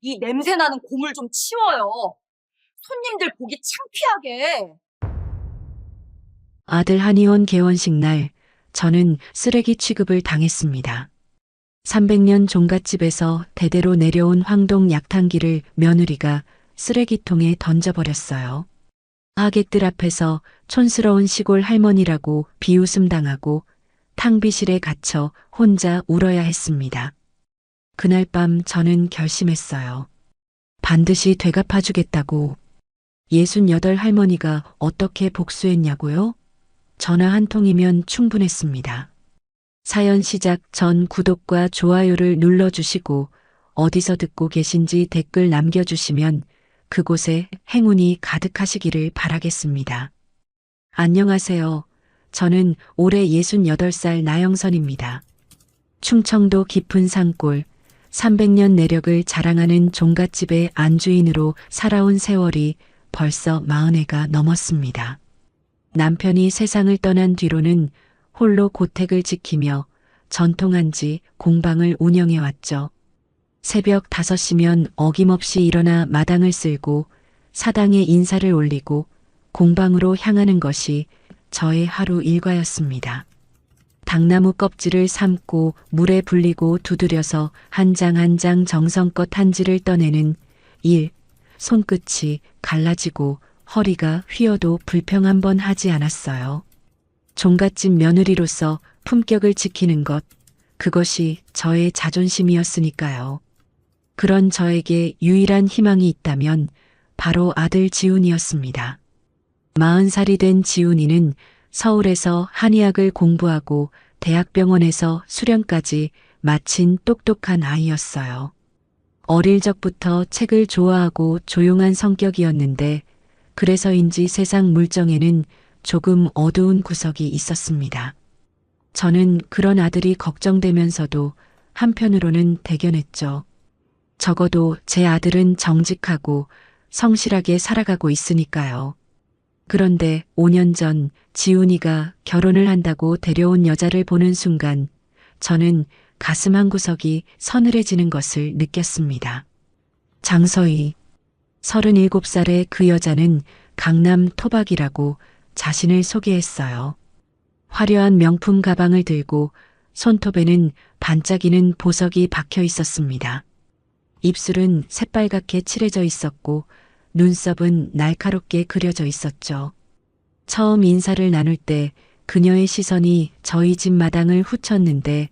이 냄새나는 고물 좀 치워요. 손님들 보기 창피하게. 아들 한의원 개원식 날 저는 쓰레기 취급을 당했습니다. 300년 종갓집에서 대대로 내려온 황동 약탕기를 며느리가 쓰레기통에 던져버렸어요. 하객들 앞에서 촌스러운 시골 할머니라고 비웃음 당하고 탕비실에 갇혀 혼자 울어야 했습니다. 그날 밤 저는 결심했어요. 반드시 되갚아주겠다고. 68 할머니가 어떻게 복수했냐고요? 전화 한 통이면 충분했습니다. 사연 시작 전 구독과 좋아요를 눌러주시고 어디서 듣고 계신지 댓글 남겨주시면 그곳에 행운이 가득하시기를 바라겠습니다. 안녕하세요. 저는 올해 68살 나영선입니다. 충청도 깊은 산골 300년 내력을 자랑하는 종갓집의 안주인으로 살아온 세월이 벌써 40해가 넘었습니다. 남편이 세상을 떠난 뒤로는 홀로 고택을 지키며 전통한지 공방을 운영해 왔죠. 새벽 5시면 어김없이 일어나 마당을 쓸고 사당에 인사를 올리고 공방으로 향하는 것이 저의 하루 일과였습니다. 당나무 껍질을 삶고 물에 불리고 두드려서 한 장 한 장 정성껏 한지를 떠내는 일, 손끝이 갈라지고 허리가 휘어도 불평 한 번 하지 않았어요. 종갓집 며느리로서 품격을 지키는 것, 그것이 저의 자존심이었으니까요. 그런 저에게 유일한 희망이 있다면 바로 아들 지훈이었습니다. 40살이 된 지훈이는 서울에서 한의학을 공부하고 대학병원에서 수련까지 마친 똑똑한 아이였어요. 어릴 적부터 책을 좋아하고 조용한 성격이었는데 그래서인지 세상 물정에는 조금 어두운 구석이 있었습니다. 저는 그런 아들이 걱정되면서도 한편으로는 대견했죠. 적어도 제 아들은 정직하고 성실하게 살아가고 있으니까요. 그런데 5년 전 지훈이가 결혼을 한다고 데려온 여자를 보는 순간 저는 가슴 한구석이 서늘해지는 것을 느꼈습니다. 장서희, 37살의 그 여자는 강남 토박이라고 자신을 소개했어요. 화려한 명품 가방을 들고 손톱에는 반짝이는 보석이 박혀 있었습니다. 입술은 새빨갛게 칠해져 있었고 눈썹은 날카롭게 그려져 있었죠. 처음 인사를 나눌 때 그녀의 시선이 저희 집 마당을 훑었는데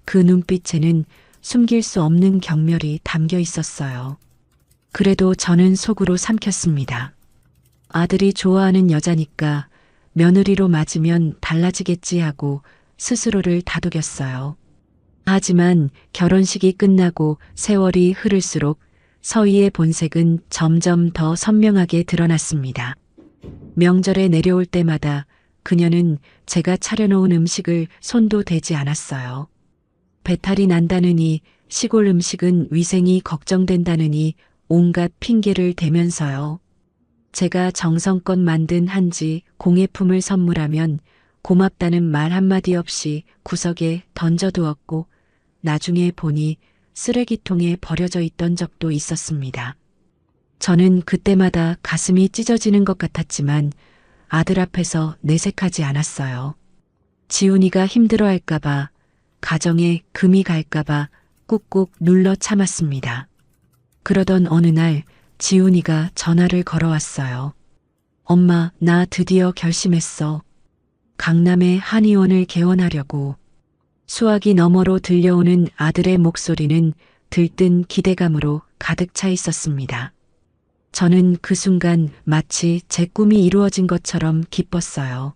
그 눈빛에는 숨길 수 없는 경멸이 담겨 있었어요. 그래도 저는 속으로 삼켰습니다. 아들이 좋아하는 여자니까 며느리로 맞으면 달라지겠지 하고 스스로를 다독였어요. 하지만 결혼식이 끝나고 세월이 흐를수록 서희의 본색은 점점 더 선명하게 드러났습니다. 명절에 내려올 때마다 그녀는 제가 차려놓은 음식을 손도 대지 않았어요. 배탈이 난다느니 시골 음식은 위생이 걱정된다느니 온갖 핑계를 대면서요. 제가 정성껏 만든 한지 공예품을 선물하면 고맙다는 말 한마디 없이 구석에 던져두었고 나중에 보니 쓰레기통에 버려져 있던 적도 있었습니다. 저는 그때마다 가슴이 찢어지는 것 같았지만 아들 앞에서 내색하지 않았어요. 지훈이가 힘들어할까봐, 가정에 금이 갈까봐 꾹꾹 눌러 참았습니다. 그러던 어느 날 지훈이가 전화를 걸어왔어요. 엄마, 나 드디어 결심했어. 강남에 한의원을 개원하려고. 수화기 너머로 들려오는 아들의 목소리는 들뜬 기대감으로 가득 차 있었습니다. 저는 그 순간 마치 제 꿈이 이루어진 것처럼 기뻤어요.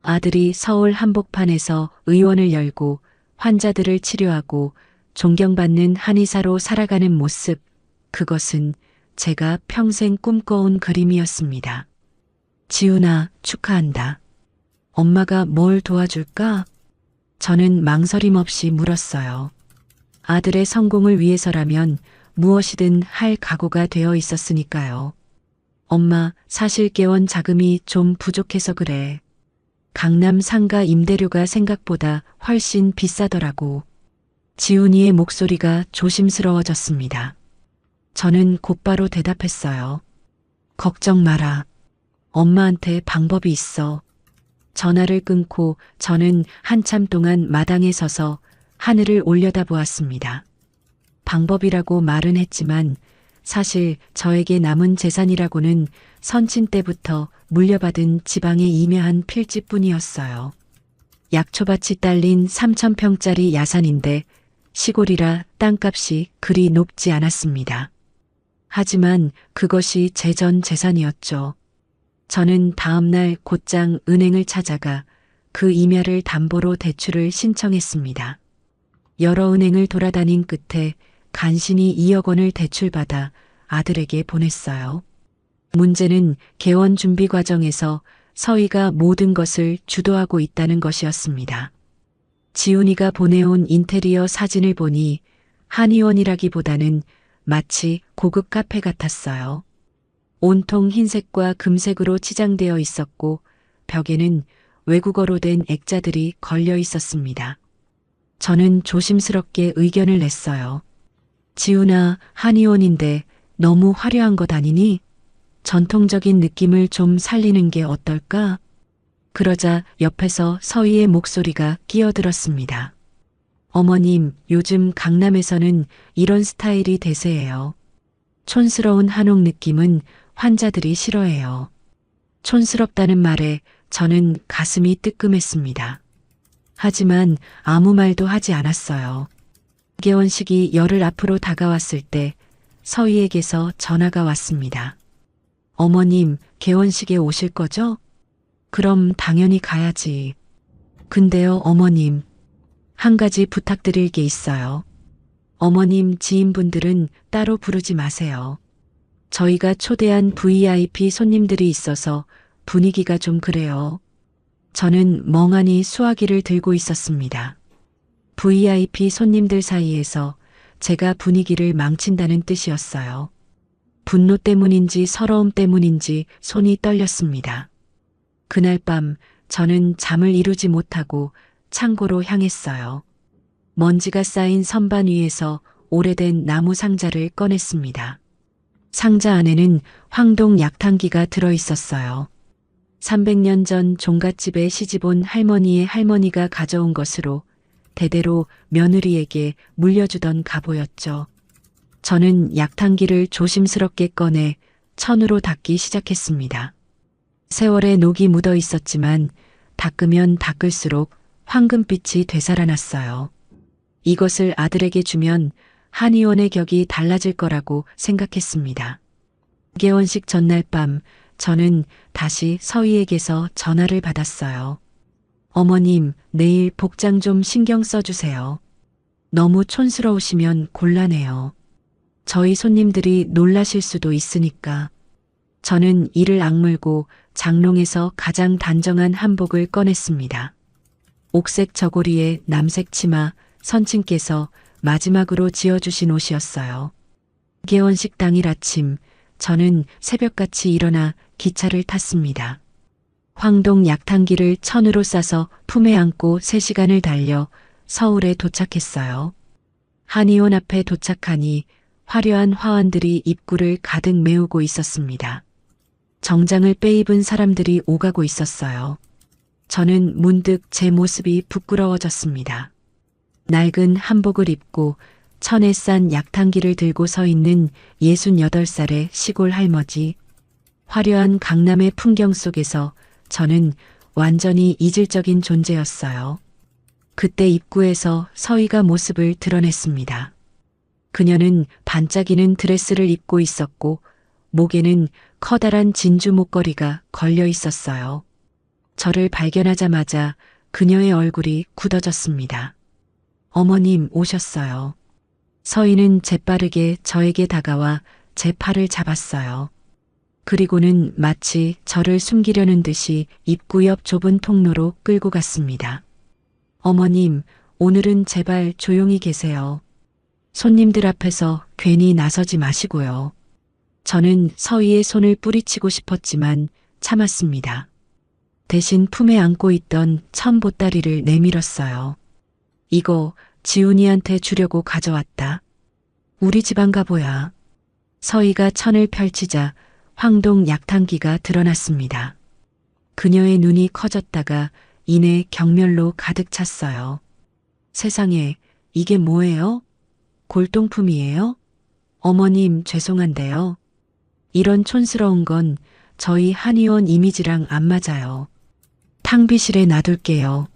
아들이 서울 한복판에서 의원을 열고 환자들을 치료하고 존경받는 한의사로 살아가는 모습, 그것은 제가 평생 꿈꿔온 그림이었습니다. 지훈아, 축하한다. 엄마가 뭘 도와줄까? 저는 망설임 없이 물었어요. 아들의 성공을 위해서라면 무엇이든 할 각오가 되어 있었으니까요. 엄마, 사실 개원 자금이 좀 부족해서 그래. 강남 상가 임대료가 생각보다 훨씬 비싸더라고. 지훈이의 목소리가 조심스러워졌습니다. 저는 곧바로 대답했어요. 걱정 마라. 엄마한테 방법이 있어. 전화를 끊고 저는 한참 동안 마당에 서서 하늘을 올려다보았습니다. 방법이라고 말은 했지만 사실 저에게 남은 재산이라고는 선친 때부터 물려받은 지방의 이묘한 필지뿐이었어요. 약초밭이 딸린 3,000평짜리 야산인데 시골이라 땅값이 그리 높지 않았습니다. 하지만 그것이 제 전 재산이었죠. 저는 다음날 곧장 은행을 찾아가 그 임야를 담보로 대출을 신청했습니다. 여러 은행을 돌아다닌 끝에 간신히 2억 원을 대출받아 아들에게 보냈어요. 문제는 개원 준비 과정에서 서희가 모든 것을 주도하고 있다는 것이었습니다. 지훈이가 보내온 인테리어 사진을 보니 한의원이라기보다는 마치 고급 카페 같았어요. 온통 흰색과 금색으로 치장되어 있었고 벽에는 외국어로 된 액자들이 걸려 있었습니다. 저는 조심스럽게 의견을 냈어요. 지훈아, 한의원인데 너무 화려한 것 아니니? 전통적인 느낌을 좀 살리는 게 어떨까? 그러자 옆에서 서희의 목소리가 끼어들었습니다. 어머님, 요즘 강남에서는 이런 스타일이 대세예요. 촌스러운 한옥 느낌은 환자들이 싫어해요. 촌스럽다는 말에 저는 가슴이 뜨끔했습니다. 하지만 아무 말도 하지 않았어요. 개원식이 열흘 앞으로 다가왔을 때 서희에게서 전화가 왔습니다. 어머님, 개원식에 오실 거죠? 그럼 당연히 가야지. 근데요, 어머님. 한 가지 부탁드릴 게 있어요. 어머님 지인분들은 따로 부르지 마세요. 저희가 초대한 VIP 손님들이 있어서 분위기가 좀 그래요. 저는 멍하니 수화기를 들고 있었습니다. VIP 손님들 사이에서 제가 분위기를 망친다는 뜻이었어요. 분노 때문인지 서러움 때문인지 손이 떨렸습니다. 그날 밤 저는 잠을 이루지 못하고 창고로 향했어요. 먼지가 쌓인 선반 위에서 오래된 나무 상자를 꺼냈습니다. 상자 안에는 황동 약탕기가 들어 있었어요. 300년 전 종갓집에 시집온 할머니의 할머니가 가져온 것으로 대대로 며느리에게 물려주던 가보였죠. 저는 약탕기를 조심스럽게 꺼내 천으로 닦기 시작했습니다. 세월에 녹이 묻어 있었지만 닦으면 닦을수록 황금빛이 되살아났어요. 이것을 아들에게 주면 한의원의 격이 달라질 거라고 생각했습니다. 개원식 전날 밤 저는 다시 서희에게서 전화를 받았어요. 어머님, 내일 복장 좀 신경 써주세요. 너무 촌스러우시면 곤란해요. 저희 손님들이 놀라실 수도 있으니까. 저는 이를 악물고 장롱에서 가장 단정한 한복을 꺼냈습니다. 옥색 저고리에 남색 치마, 선친께서 마지막으로 지어주신 옷이었어요. 개원식 당일 아침, 저는 새벽같이 일어나 기차를 탔습니다. 황동 약탕기를 천으로 싸서 품에 안고 3시간을 달려 서울에 도착했어요. 한의원 앞에 도착하니 화려한 화환들이 입구를 가득 메우고 있었습니다. 정장을 빼입은 사람들이 오가고 있었어요. 저는 문득 제 모습이 부끄러워졌습니다. 낡은 한복을 입고 천에 싼 약탕기를 들고 서 있는 68살의 시골 할머니. 화려한 강남의 풍경 속에서 저는 완전히 이질적인 존재였어요. 그때 입구에서 서희가 모습을 드러냈습니다. 그녀는 반짝이는 드레스를 입고 있었고 목에는 커다란 진주 목걸이가 걸려 있었어요. 저를 발견하자마자 그녀의 얼굴이 굳어졌습니다. 어머님 오셨어요. 서희는 재빠르게 저에게 다가와 제 팔을 잡았어요. 그리고는 마치 저를 숨기려는 듯이 입구 옆 좁은 통로로 끌고 갔습니다. 어머님, 오늘은 제발 조용히 계세요. 손님들 앞에서 괜히 나서지 마시고요. 저는 서희의 손을 뿌리치고 싶었지만 참았습니다. 대신 품에 안고 있던 천 보따리를 내밀었어요. 이거 지훈이한테 주려고 가져왔다. 우리 집안 가보야. 서희가 천을 펼치자 황동 약탕기가 드러났습니다. 그녀의 눈이 커졌다가 이내 경멸로 가득 찼어요. 세상에, 이게 뭐예요? 골동품이에요? 어머님, 죄송한데요. 이런 촌스러운 건 저희 한의원 이미지랑 안 맞아요. 탕비실에 놔둘게요.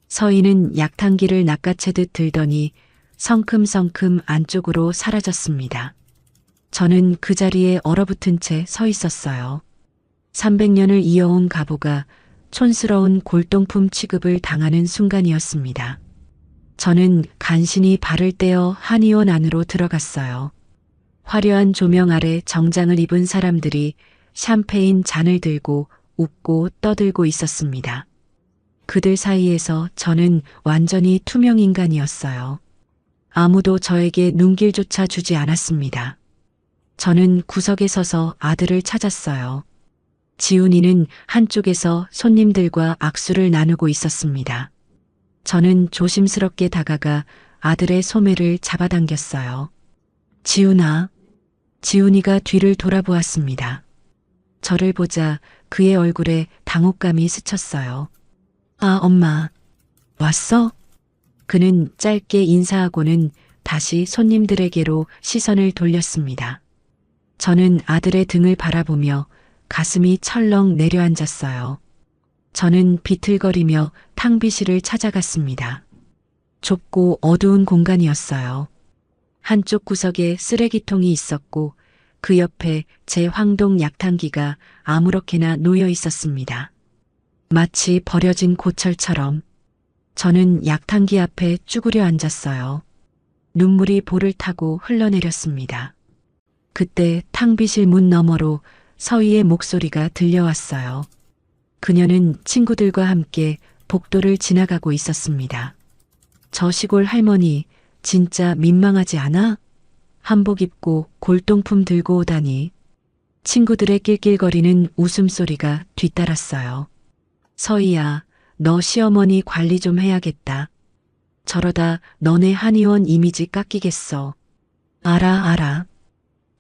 서희는 약탕기를 낚아채듯 들더니 성큼성큼 안쪽으로 사라졌습니다. 저는 그 자리에 얼어붙은 채 서 있었어요. 300년을 이어온 가보가 촌스러운 골동품 취급을 당하는 순간이었습니다. 저는 간신히 발을 떼어 한의원 안으로 들어갔어요. 화려한 조명 아래 정장을 입은 사람들이 샴페인 잔을 들고 웃고 떠들고 있었습니다. 그들 사이에서 저는 완전히 투명 인간이었어요. 아무도 저에게 눈길조차 주지 않았습니다. 저는 구석에 서서 아들을 찾았어요. 지훈이는 한쪽에서 손님들과 악수를 나누고 있었습니다. 저는 조심스럽게 다가가 아들의 소매를 잡아당겼어요. 지훈아. 지훈이가 뒤를 돌아보았습니다. 저를 보자 그의 얼굴에 당혹감이 스쳤어요. 아, 엄마. 왔어? 그는 짧게 인사하고는 다시 손님들에게로 시선을 돌렸습니다. 저는 아들의 등을 바라보며 가슴이 철렁 내려앉았어요. 저는 비틀거리며 탕비실을 찾아갔습니다. 좁고 어두운 공간이었어요. 한쪽 구석에 쓰레기통이 있었고 그 옆에 제 황동 약탕기가 아무렇게나 놓여 있었습니다. 마치 버려진 고철처럼. 저는 약탕기 앞에 쭈그려 앉았어요. 눈물이 볼을 타고 흘러내렸습니다. 그때 탕비실 문 너머로 서희의 목소리가 들려왔어요. 그녀는 친구들과 함께 복도를 지나가고 있었습니다. 저 시골 할머니 진짜 민망하지 않아? 한복 입고 골동품 들고 오다니. 친구들의 낄낄거리는 웃음소리가 뒤따랐어요. 서희야, 너 시어머니 관리 좀 해야겠다. 저러다 너네 한의원 이미지 깎이겠어. 알아.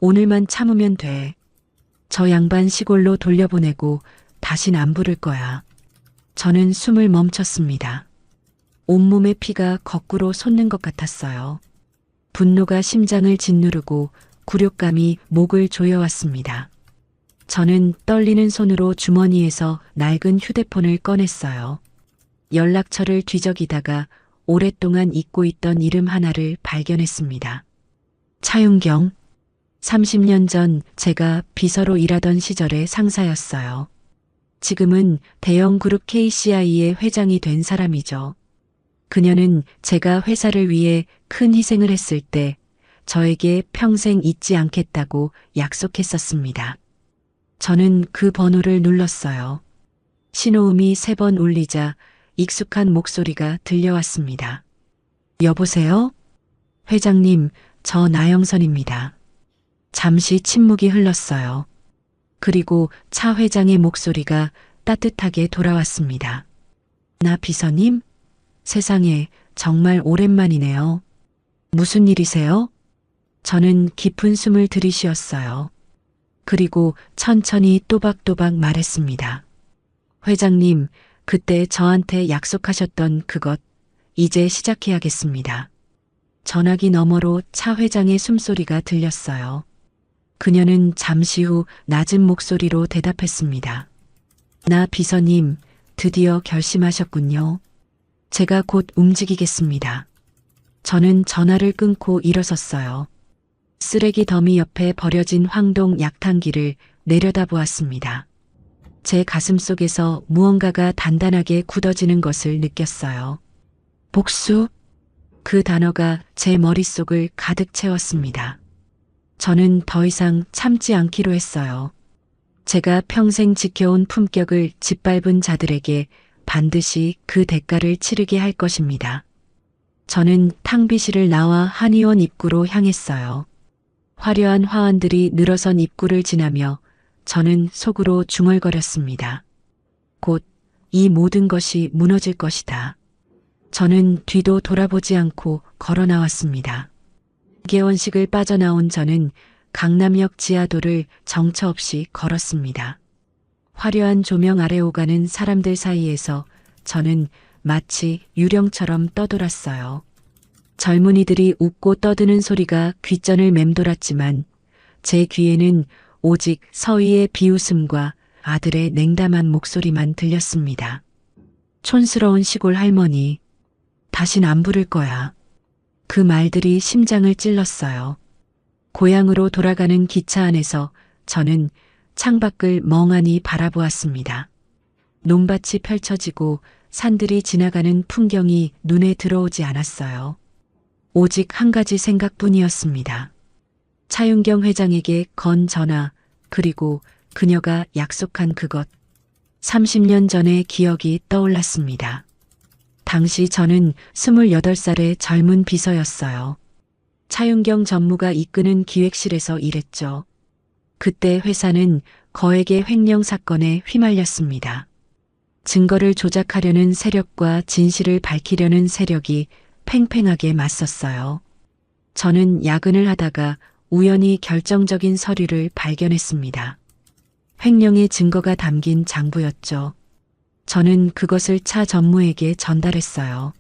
오늘만 참으면 돼. 저 양반 시골로 돌려보내고 다신 안 부를 거야. 저는 숨을 멈췄습니다. 온몸의 피가 거꾸로 솟는 것 같았어요. 분노가 심장을 짓누르고 굴욕감이 목을 조여왔습니다. 저는 떨리는 손으로 주머니에서 낡은 휴대폰을 꺼냈어요. 연락처를 뒤적이다가 오랫동안 잊고 있던 이름 하나를 발견했습니다. 차윤경. 30년 전 제가 비서로 일하던 시절의 상사였어요. 지금은 대형 그룹 KCI의 회장이 된 사람이죠. 그녀는 제가 회사를 위해 큰 희생을 했을 때 저에게 평생 잊지 않겠다고 약속했었습니다. 저는 그 번호를 눌렀어요. 신호음이 3번 울리자 익숙한 목소리가 들려왔습니다. 여보세요? 회장님, 저 나영선입니다. 잠시 침묵이 흘렀어요. 그리고 차 회장의 목소리가 따뜻하게 돌아왔습니다. 나 비서님? 세상에, 정말 오랜만이네요. 무슨 일이세요? 저는 깊은 숨을 들이쉬었어요. 그리고 천천히 또박또박 말했습니다. 회장님, 그때 저한테 약속하셨던 그것, 이제 시작해야겠습니다. 전화기 너머로 차 회장의 숨소리가 들렸어요. 그녀는 잠시 후 낮은 목소리로 대답했습니다. 나 비서님, 드디어 결심하셨군요. 제가 곧 움직이겠습니다. 저는 전화를 끊고 일어섰어요. 쓰레기 더미 옆에 버려진 황동 약탕기를 내려다보았습니다. 제 가슴 속에서 무언가가 단단하게 굳어지는 것을 느꼈어요. 복수? 그 단어가 제 머릿속을 가득 채웠습니다. 저는 더 이상 참지 않기로 했어요. 제가 평생 지켜온 품격을 짓밟은 자들에게 반드시 그 대가를 치르게 할 것입니다. 저는 탕비실을 나와 한의원 입구로 향했어요. 화려한 화환들이 늘어선 입구를 지나며 저는 속으로 중얼거렸습니다. 곧 이 모든 것이 무너질 것이다. 저는 뒤도 돌아보지 않고 걸어 나왔습니다. 개원식을 빠져나온 저는 강남역 지하도를 정처 없이 걸었습니다. 화려한 조명 아래 오가는 사람들 사이에서 저는 마치 유령처럼 떠돌았어요. 젊은이들이 웃고 떠드는 소리가 귓전을 맴돌았지만 제 귀에는 오직 서희의 비웃음과 아들의 냉담한 목소리만 들렸습니다. 촌스러운 시골 할머니, 다신 안 부를 거야. 그 말들이 심장을 찔렀어요. 고향으로 돌아가는 기차 안에서 저는 창밖을 멍하니 바라보았습니다. 논밭이 펼쳐지고 산들이 지나가는 풍경이 눈에 들어오지 않았어요. 오직 한 가지 생각뿐이었습니다. 차윤경 회장에게 건 전화, 그리고 그녀가 약속한 그것. 30년 전의 기억이 떠올랐습니다. 당시 저는 28살의 젊은 비서였어요. 차윤경 전무가 이끄는 기획실에서 일했죠. 그때 회사는 거액의 횡령 사건에 휘말렸습니다. 증거를 조작하려는 세력과 진실을 밝히려는 세력이 팽팽하게 맞섰어요. 저는 야근을 하다가 우연히 결정적인 서류를 발견했습니다. 횡령의 증거가 담긴 장부였죠. 저는 그것을 차 전무에게 전달했어요.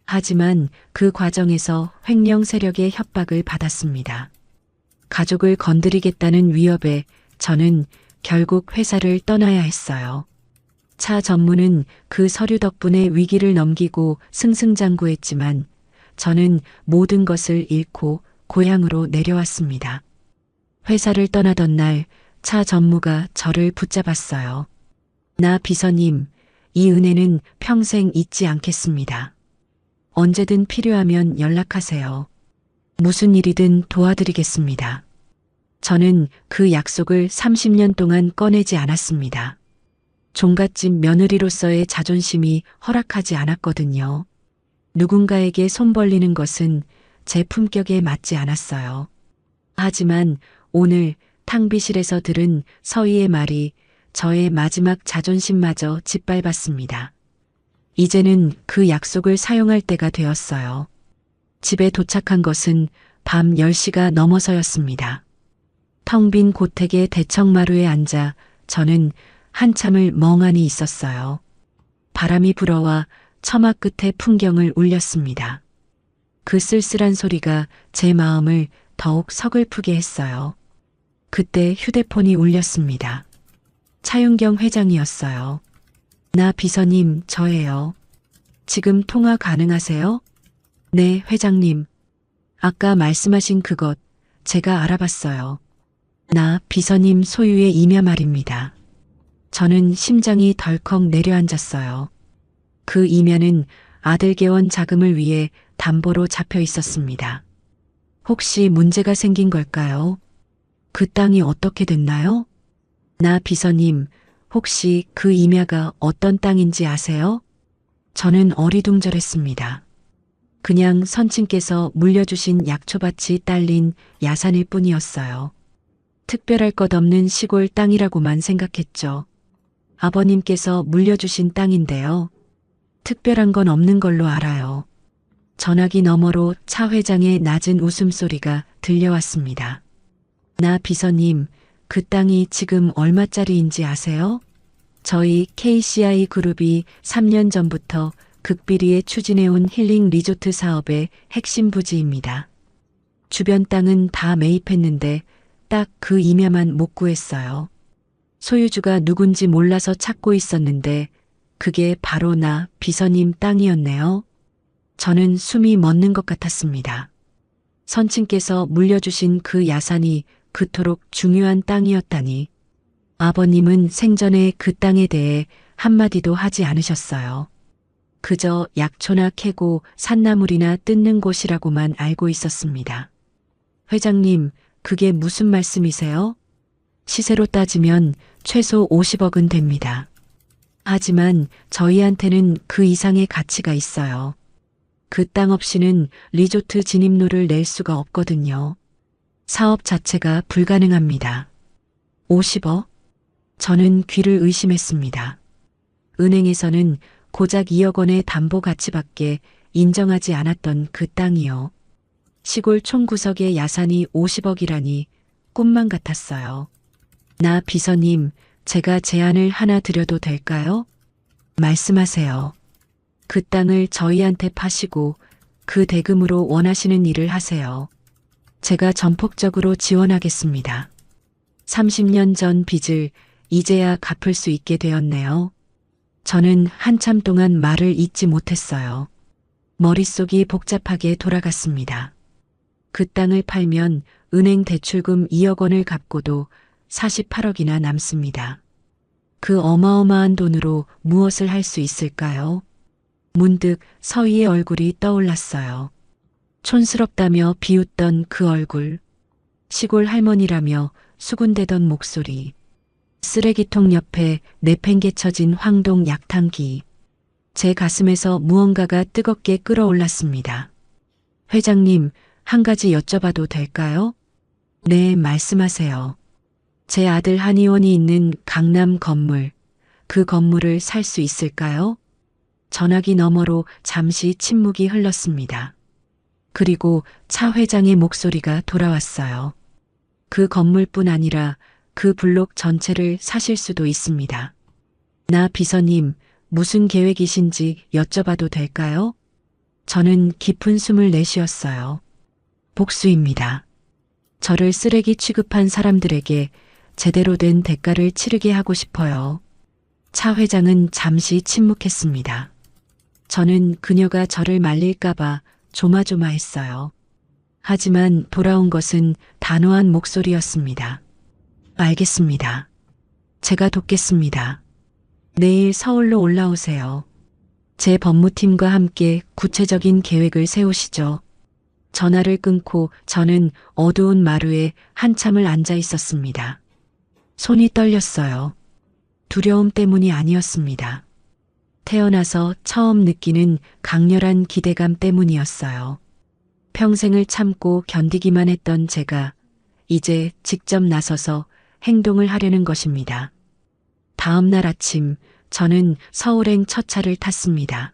하지만 그 과정에서 횡령 세력의 협박을 받았습니다. 가족을 건드리겠다는 위협에 저는 결국 회사를 떠나야 했어요. 차 전무는 그 서류 덕분에 위기를 넘기고 승승장구했지만 저는 모든 것을 잃고 고향으로 내려왔습니다. 회사를 떠나던 날 차 전무가 저를 붙잡았어요. 나 비서님, 이 은혜는 평생 잊지 않겠습니다. 언제든 필요하면 연락하세요. 무슨 일이든 도와드리겠습니다. 저는 그 약속을 30년 동안 꺼내지 않았습니다. 종갓집 며느리로서의 자존심이 허락하지 않았거든요. 누군가에게 손 벌리는 것은 제 품격에 맞지 않았어요. 하지만 오늘 탕비실에서 들은 서희의 말이 저의 마지막 자존심마저 짓밟았습니다. 이제는 그 약속을 사용할 때가 되었어요. 집에 도착한 것은 밤 10시가 넘어서였습니다. 텅 빈 고택의 대청마루에 앉아 저는 한참을 멍하니 있었어요. 바람이 불어와 처마 끝의 풍경을 울렸습니다. 그 쓸쓸한 소리가 제 마음을 더욱 서글프게 했어요. 그때 휴대폰이 울렸습니다. 차윤경 회장이었어요. 나 비서님, 저예요. 지금 통화 가능하세요? 네, 회장님. 아까 말씀하신 그것 제가 알아봤어요. 나 비서님 소유의 임야 말입니다. 저는 심장이 덜컥 내려앉았어요. 그 임야는 아들 개원 자금을 위해 담보로 잡혀 있었습니다. 혹시 문제가 생긴 걸까요? 그 땅이 어떻게 됐나요? 나 비서님, 혹시 그 임야가 어떤 땅인지 아세요? 저는 어리둥절했습니다. 그냥 선친께서 물려주신 약초밭이 딸린 야산일 뿐이었어요. 특별할 것 없는 시골 땅이라고만 생각했죠. 아버님께서 물려주신 땅인데요. 특별한 건 없는 걸로 알아요. 전화기 너머로 차 회장의 낮은 웃음소리가 들려왔습니다. 나 비서님, 그 땅이 지금 얼마짜리인지 아세요? 저희 KCI 그룹이 3년 전부터 극비리에 추진해온 힐링 리조트 사업의 핵심 부지입니다. 주변 땅은 다 매입했는데 딱 그 임야만 못 구했어요. 소유주가 누군지 몰라서 찾고 있었는데 그게 바로 나 비서님 땅이었네요. 저는 숨이 멎는 것 같았습니다. 선친께서 물려주신 그 야산이 그토록 중요한 땅이었다니. 아버님은 생전에 그 땅에 대해 한마디도 하지 않으셨어요. 그저 약초나 캐고 산나물이나 뜯는 곳이라고만 알고 있었습니다. 회장님, 그게 무슨 말씀이세요? 시세로 따지면 최소 50억은 됩니다. 하지만 저희한테는 그 이상의 가치가 있어요. 그 땅 없이는 리조트 진입로를 낼 수가 없거든요. 사업 자체가 불가능합니다. 50억? 저는 귀를 의심했습니다. 은행에서는 고작 2억 원의 담보 가치밖에 인정하지 않았던 그 땅이요. 시골 총구석의 야산이 50억이라니 꿈만 같았어요. 나 비서님, 제가 제안을 하나 드려도 될까요? 말씀하세요. 그 땅을 저희한테 파시고 그 대금으로 원하시는 일을 하세요. 제가 전폭적으로 지원하겠습니다. 30년 전 빚을 이제야 갚을 수 있게 되었네요. 저는 한참 동안 말을 잇지 못했어요. 머릿속이 복잡하게 돌아갔습니다. 그 땅을 팔면 은행 대출금 2억 원을 갚고도 48억이나 남습니다. 그 어마어마한 돈으로 무엇을 할 수 있을까요? 문득 서희의 얼굴이 떠올랐어요. 촌스럽다며 비웃던 그 얼굴. 시골 할머니라며 수군대던 목소리. 쓰레기통 옆에 내팽개쳐진 황동 약탕기. 제 가슴에서 무언가가 뜨겁게 끓어올랐습니다. 회장님, 한 가지 여쭤봐도 될까요? 네, 말씀하세요. 제 아들 한의원이 있는 강남 건물, 그 건물을 살 수 있을까요? 전화기 너머로 잠시 침묵이 흘렀습니다. 그리고 차 회장의 목소리가 돌아왔어요. 그 건물뿐 아니라 그 블록 전체를 사실 수도 있습니다. 나 비서님, 무슨 계획이신지 여쭤봐도 될까요? 저는 깊은 숨을 내쉬었어요. 복수입니다. 저를 쓰레기 취급한 사람들에게 제대로 된 대가를 치르게 하고 싶어요. 차 회장은 잠시 침묵했습니다. 저는 그녀가 저를 말릴까봐 조마조마했어요. 하지만 돌아온 것은 단호한 목소리였습니다. 알겠습니다. 제가 돕겠습니다. 내일 서울로 올라오세요. 제 법무팀과 함께 구체적인 계획을 세우시죠. 전화를 끊고 저는 어두운 마루에 한참을 앉아 있었습니다. 손이 떨렸어요. 두려움 때문이 아니었습니다. 태어나서 처음 느끼는 강렬한 기대감 때문이었어요. 평생을 참고 견디기만 했던 제가 이제 직접 나서서 행동을 하려는 것입니다. 다음 날 아침 저는 서울행 첫 차를 탔습니다.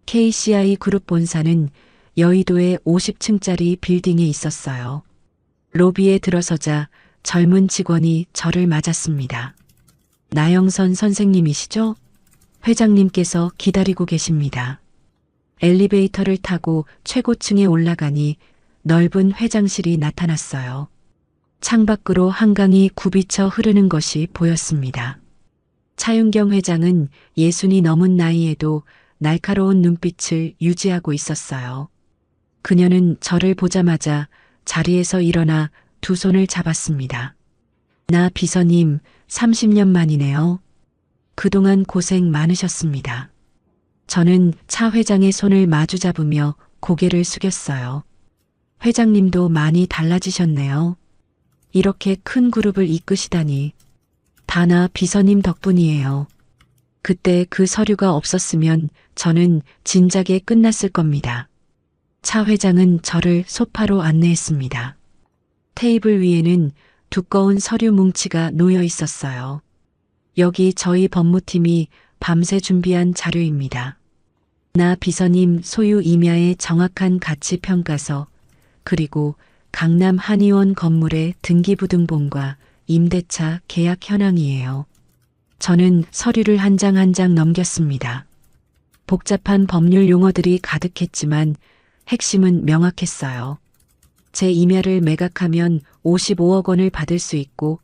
KCI 그룹 본사는 여의도의 50층짜리 빌딩에 있었어요. 로비에 들어서자 젊은 직원이 저를 맞았습니다. 나영선 선생님이시죠? 회장님께서 기다리고 계십니다. 엘리베이터를 타고 최고층에 올라가니 넓은 회장실이 나타났어요. 창밖으로 한강이 굽이쳐 흐르는 것이 보였습니다. 차윤경 회장은 60이 넘은 나이에도 날카로운 눈빛을 유지하고 있었어요. 그녀는 저를 보자마자 자리에서 일어나 두 손을 잡았습니다. 나 비서님, 30년 만이네요. 그동안 고생 많으셨습니다. 저는 차 회장의 손을 마주 잡으며 고개를 숙였어요. 회장님도 많이 달라지셨네요. 이렇게 큰 그룹을 이끄시다니. 다나 비서님 덕분이에요. 그때 그 서류가 없었으면 저는 진작에 끝났을 겁니다. 차 회장은 저를 소파로 안내했습니다. 테이블 위에는 두꺼운 서류 뭉치가 놓여 있었어요. 여기 저희 법무팀이 밤새 준비한 자료입니다. 나 비서님 소유 임야의 정확한 가치 평가서, 그리고 강남 한의원 건물의 등기부등본과 임대차 계약 현황이에요. 저는 서류를 한 장 한 장 넘겼습니다. 복잡한 법률 용어들이 가득했지만 핵심은 명확했어요. 제 임야를 매각하면 55억 원을 받을 수 있고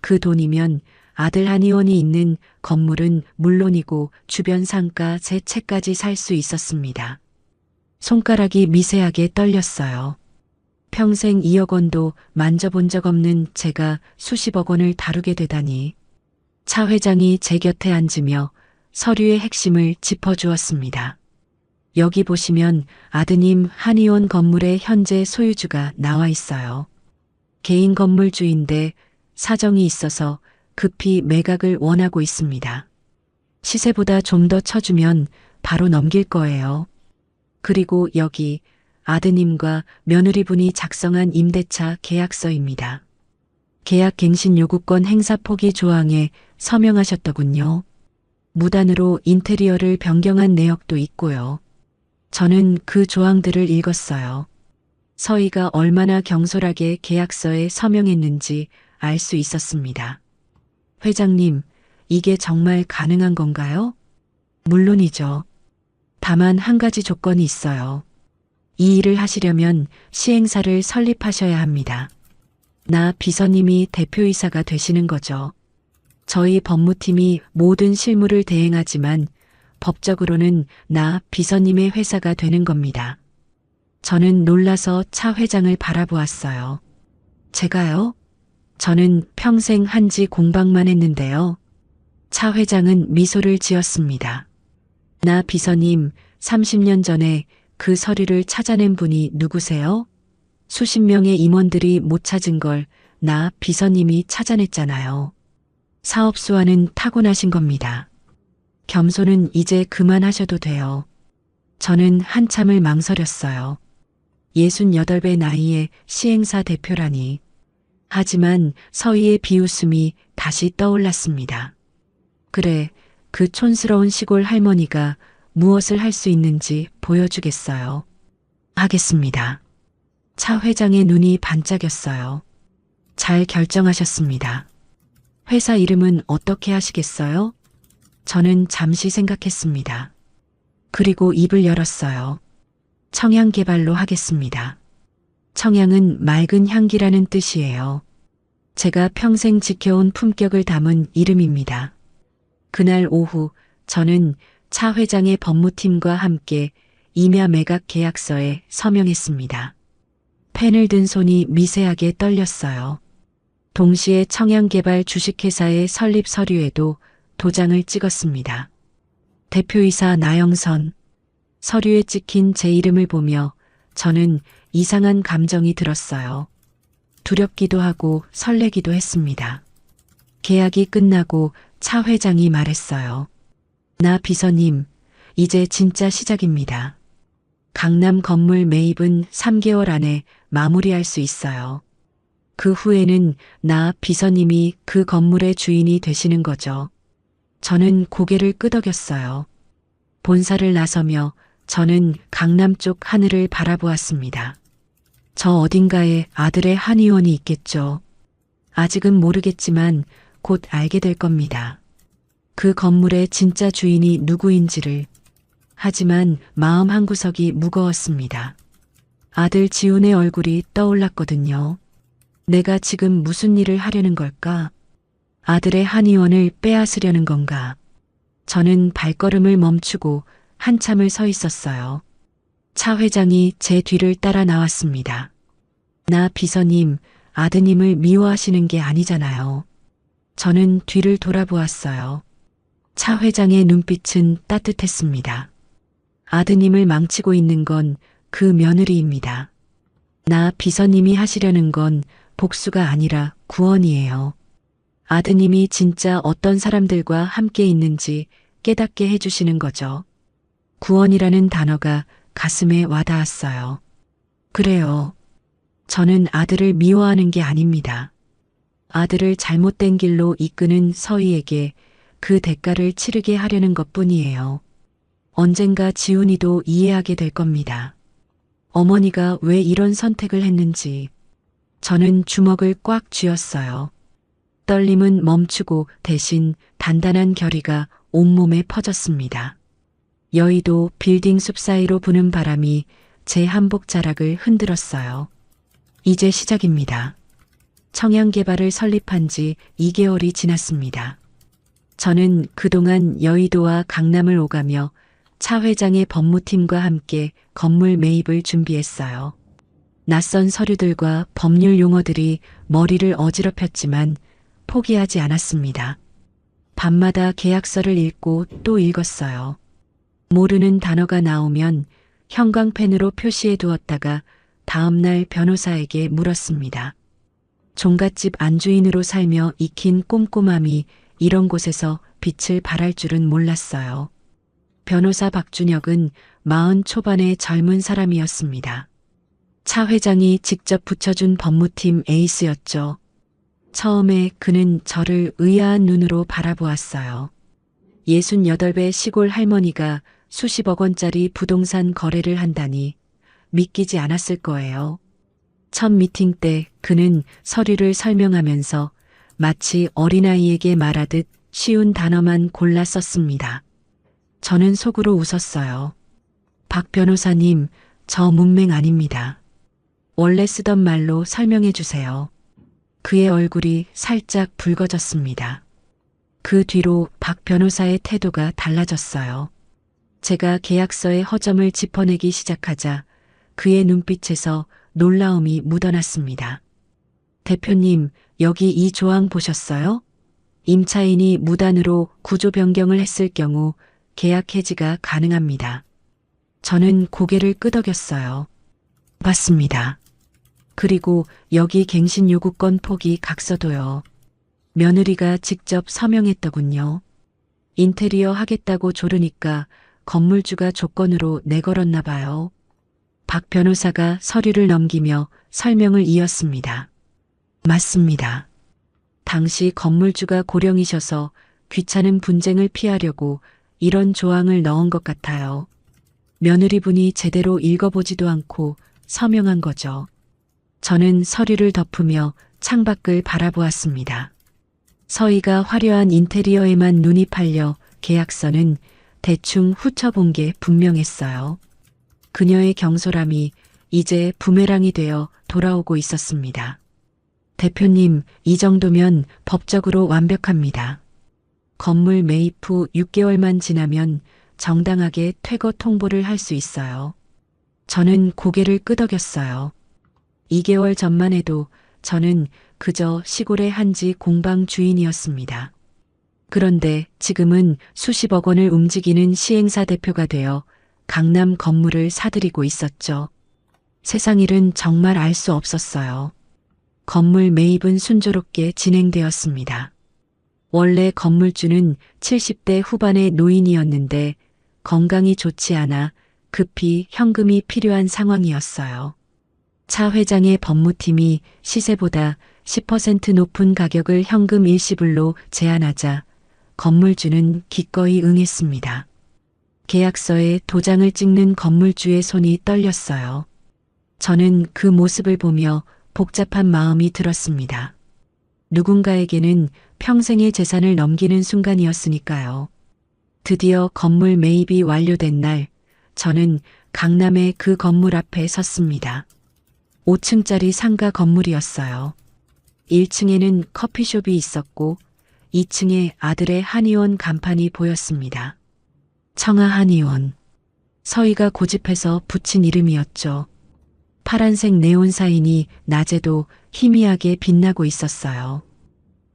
그 돈이면 아들 한의원이 있는 건물은 물론이고 주변 상가 제 채까지 살 수 있었습니다. 손가락이 미세하게 떨렸어요. 평생 2억 원도 만져본 적 없는 제가 수십억 원을 다루게 되다니. 차 회장이 제 곁에 앉으며 서류의 핵심을 짚어주었습니다. 여기 보시면 아드님 한의원 건물의 현재 소유주가 나와 있어요. 개인 건물주인데 사정이 있어서 급히 매각을 원하고 있습니다. 시세보다 좀 더 쳐주면 바로 넘길 거예요. 그리고 여기 아드님과 며느리분이 작성한 임대차 계약서입니다. 계약 갱신 요구권 행사 포기 조항에 서명하셨더군요. 무단으로 인테리어를 변경한 내역도 있고요. 저는 그 조항들을 읽었어요. 서희가 얼마나 경솔하게 계약서에 서명했는지 알 수 있었습니다. 회장님, 이게 정말 가능한 건가요? 물론이죠. 다만 한 가지 조건이 있어요. 이 일을 하시려면 시행사를 설립하셔야 합니다. 나 비서님이 대표이사가 되시는 거죠. 저희 법무팀이 모든 실무를 대행하지만 법적으로는 나 비서님의 회사가 되는 겁니다. 저는 놀라서 차 회장을 바라보았어요. 제가요? 저는 평생 한지 공방만 했는데요. 차 회장은 미소를 지었습니다. 나 비서님, 30년 전에 그 서류를 찾아낸 분이 누구세요? 수십 명의 임원들이 못 찾은 걸 나 비서님이 찾아냈잖아요. 사업수와는 타고나신 겁니다. 겸손은 이제 그만하셔도 돼요. 저는 한참을 망설였어요. 68배 나이에 시행사 대표라니. 하지만 서희의 비웃음이 다시 떠올랐습니다. 그래, 그 촌스러운 시골 할머니가 무엇을 할 수 있는지 보여주겠어요. 하겠습니다. 차 회장의 눈이 반짝였어요. 잘 결정하셨습니다. 회사 이름은 어떻게 하시겠어요? 저는 잠시 생각했습니다. 그리고 입을 열었어요. 청양개발로 하겠습니다. 청양은 맑은 향기라는 뜻이에요. 제가 평생 지켜온 품격을 담은 이름입니다. 그날 오후 저는 차 회장의 법무팀과 함께 임야 매각 계약서에 서명했습니다. 펜을 든 손이 미세하게 떨렸어요. 동시에 청양개발 주식회사의 설립 서류에도 도장을 찍었습니다. 대표이사 나영선. 서류에 찍힌 제 이름을 보며 저는 이상한 감정이 들었어요. 두렵기도 하고 설레기도 했습니다. 계약이 끝나고 차 회장이 말했어요. 나 비서님, 이제 진짜 시작입니다. 강남 건물 매입은 3개월 안에 마무리할 수 있어요. 그 후에는 나 비서님이 그 건물의 주인이 되시는 거죠. 저는 고개를 끄덕였어요. 본사를 나서며 저는 강남 쪽 하늘을 바라보았습니다. 저 어딘가에 아들의 한의원이 있겠죠. 아직은 모르겠지만 곧 알게 될 겁니다. 그 건물의 진짜 주인이 누구인지를. 하지만 마음 한구석이 무거웠습니다. 아들 지훈의 얼굴이 떠올랐거든요. 내가 지금 무슨 일을 하려는 걸까? 아들의 한의원을 빼앗으려는 건가? 저는 발걸음을 멈추고 한참을 서 있었어요. 차 회장이 제 뒤를 따라 나왔습니다. 나 비서님, 아드님을 미워하시는 게 아니잖아요. 저는 뒤를 돌아보았어요. 차 회장의 눈빛은 따뜻했습니다. 아드님을 망치고 있는 건 그 며느리입니다. 나 비서님이 하시려는 건 복수가 아니라 구원이에요. 아드님이 진짜 어떤 사람들과 함께 있는지 깨닫게 해주시는 거죠. 구원이라는 단어가 가슴에 와닿았어요. 그래요. 저는 아들을 미워하는 게 아닙니다. 아들을 잘못된 길로 이끄는 서희에게 그 대가를 치르게 하려는 것뿐이에요. 언젠가 지훈이도 이해하게 될 겁니다. 어머니가 왜 이런 선택을 했는지. 저는 주먹을 꽉 쥐었어요. 떨림은 멈추고 대신 단단한 결의가 온몸에 퍼졌습니다. 여의도 빌딩 숲 사이로 부는 바람이 제 한복 자락을 흔들었어요. 이제 시작입니다. 청양개발을 설립한 지 2개월이 지났습니다. 저는 그동안 여의도와 강남을 오가며 차 회장의 법무팀과 함께 건물 매입을 준비했어요. 낯선 서류들과 법률 용어들이 머리를 어지럽혔지만 포기하지 않았습니다. 밤마다 계약서를 읽고 또 읽었어요. 모르는 단어가 나오면 형광펜으로 표시해 두었다가 다음날 변호사에게 물었습니다. 종갓집 안주인으로 살며 익힌 꼼꼼함이 이런 곳에서 빛을 발할 줄은 몰랐어요. 변호사 박준혁은 40 초반의 젊은 사람이었습니다. 차 회장이 직접 붙여준 법무팀 에이스였죠. 처음에 그는 저를 의아한 눈으로 바라보았어요. 68배 시골 할머니가 수십억 원짜리 부동산 거래를 한다니 믿기지 않았을 거예요. 첫 미팅 때 그는 서류를 설명하면서 마치 어린아이에게 말하듯 쉬운 단어만 골라 썼습니다. 저는 속으로 웃었어요. 박 변호사님, 저 문맹 아닙니다. 원래 쓰던 말로 설명해 주세요. 그의 얼굴이 살짝 붉어졌습니다. 그 뒤로 박 변호사의 태도가 달라졌어요. 제가 계약서의 허점을 짚어내기 시작하자 그의 눈빛에서 놀라움이 묻어났습니다. 대표님, 여기 이 조항 보셨어요? 임차인이 무단으로 구조 변경을 했을 경우 계약 해지가 가능합니다. 저는 고개를 끄덕였어요. 맞습니다. 그리고 여기 갱신 요구권 포기 각서도요. 며느리가 직접 서명했더군요. 인테리어 하겠다고 조르니까 건물주가 조건으로 내걸었나 봐요. 박 변호사가 서류를 넘기며 설명을 이었습니다. 맞습니다. 당시 건물주가 고령이셔서 귀찮은 분쟁을 피하려고 이런 조항을 넣은 것 같아요. 며느리분이 제대로 읽어보지도 않고 서명한 거죠. 저는 서류를 덮으며 창밖을 바라보았습니다. 서희가 화려한 인테리어에만 눈이 팔려 계약서는 대충 훑어본 게 분명했어요. 그녀의 경솔함이 이제 부메랑이 되어 돌아오고 있었습니다. 대표님, 이 정도면 법적으로 완벽합니다. 건물 매입 후 6개월만 지나면 정당하게 퇴거 통보를 할 수 있어요. 저는 고개를 끄덕였어요. 2개월 전만 해도 저는 그저 시골의 한지 공방 주인이었습니다. 그런데 지금은 수십억 원을 움직이는 시행사 대표가 되어 강남 건물을 사들이고 있었죠. 세상 일은 정말 알 수 없었어요. 건물 매입은 순조롭게 진행되었습니다. 원래 건물주는 70대 후반의 노인이었는데 건강이 좋지 않아 급히 현금이 필요한 상황이었어요. 차 회장의 법무팀이 시세보다 10% 높은 가격을 현금 일시불로 제안하자 건물주는 기꺼이 응했습니다. 계약서에 도장을 찍는 건물주의 손이 떨렸어요. 저는 그 모습을 보며 복잡한 마음이 들었습니다. 누군가에게는 평생의 재산을 넘기는 순간이었으니까요. 드디어 건물 매입이 완료된 날, 저는 강남의 그 건물 앞에 섰습니다. 5층짜리 상가 건물이었어요. 1층에는 커피숍이 있었고 2층에 아들의 한의원 간판이 보였습니다. 청아 한의원. 서희가 고집해서 붙인 이름이었죠. 파란색 네온 사인이 낮에도 희미하게 빛나고 있었어요.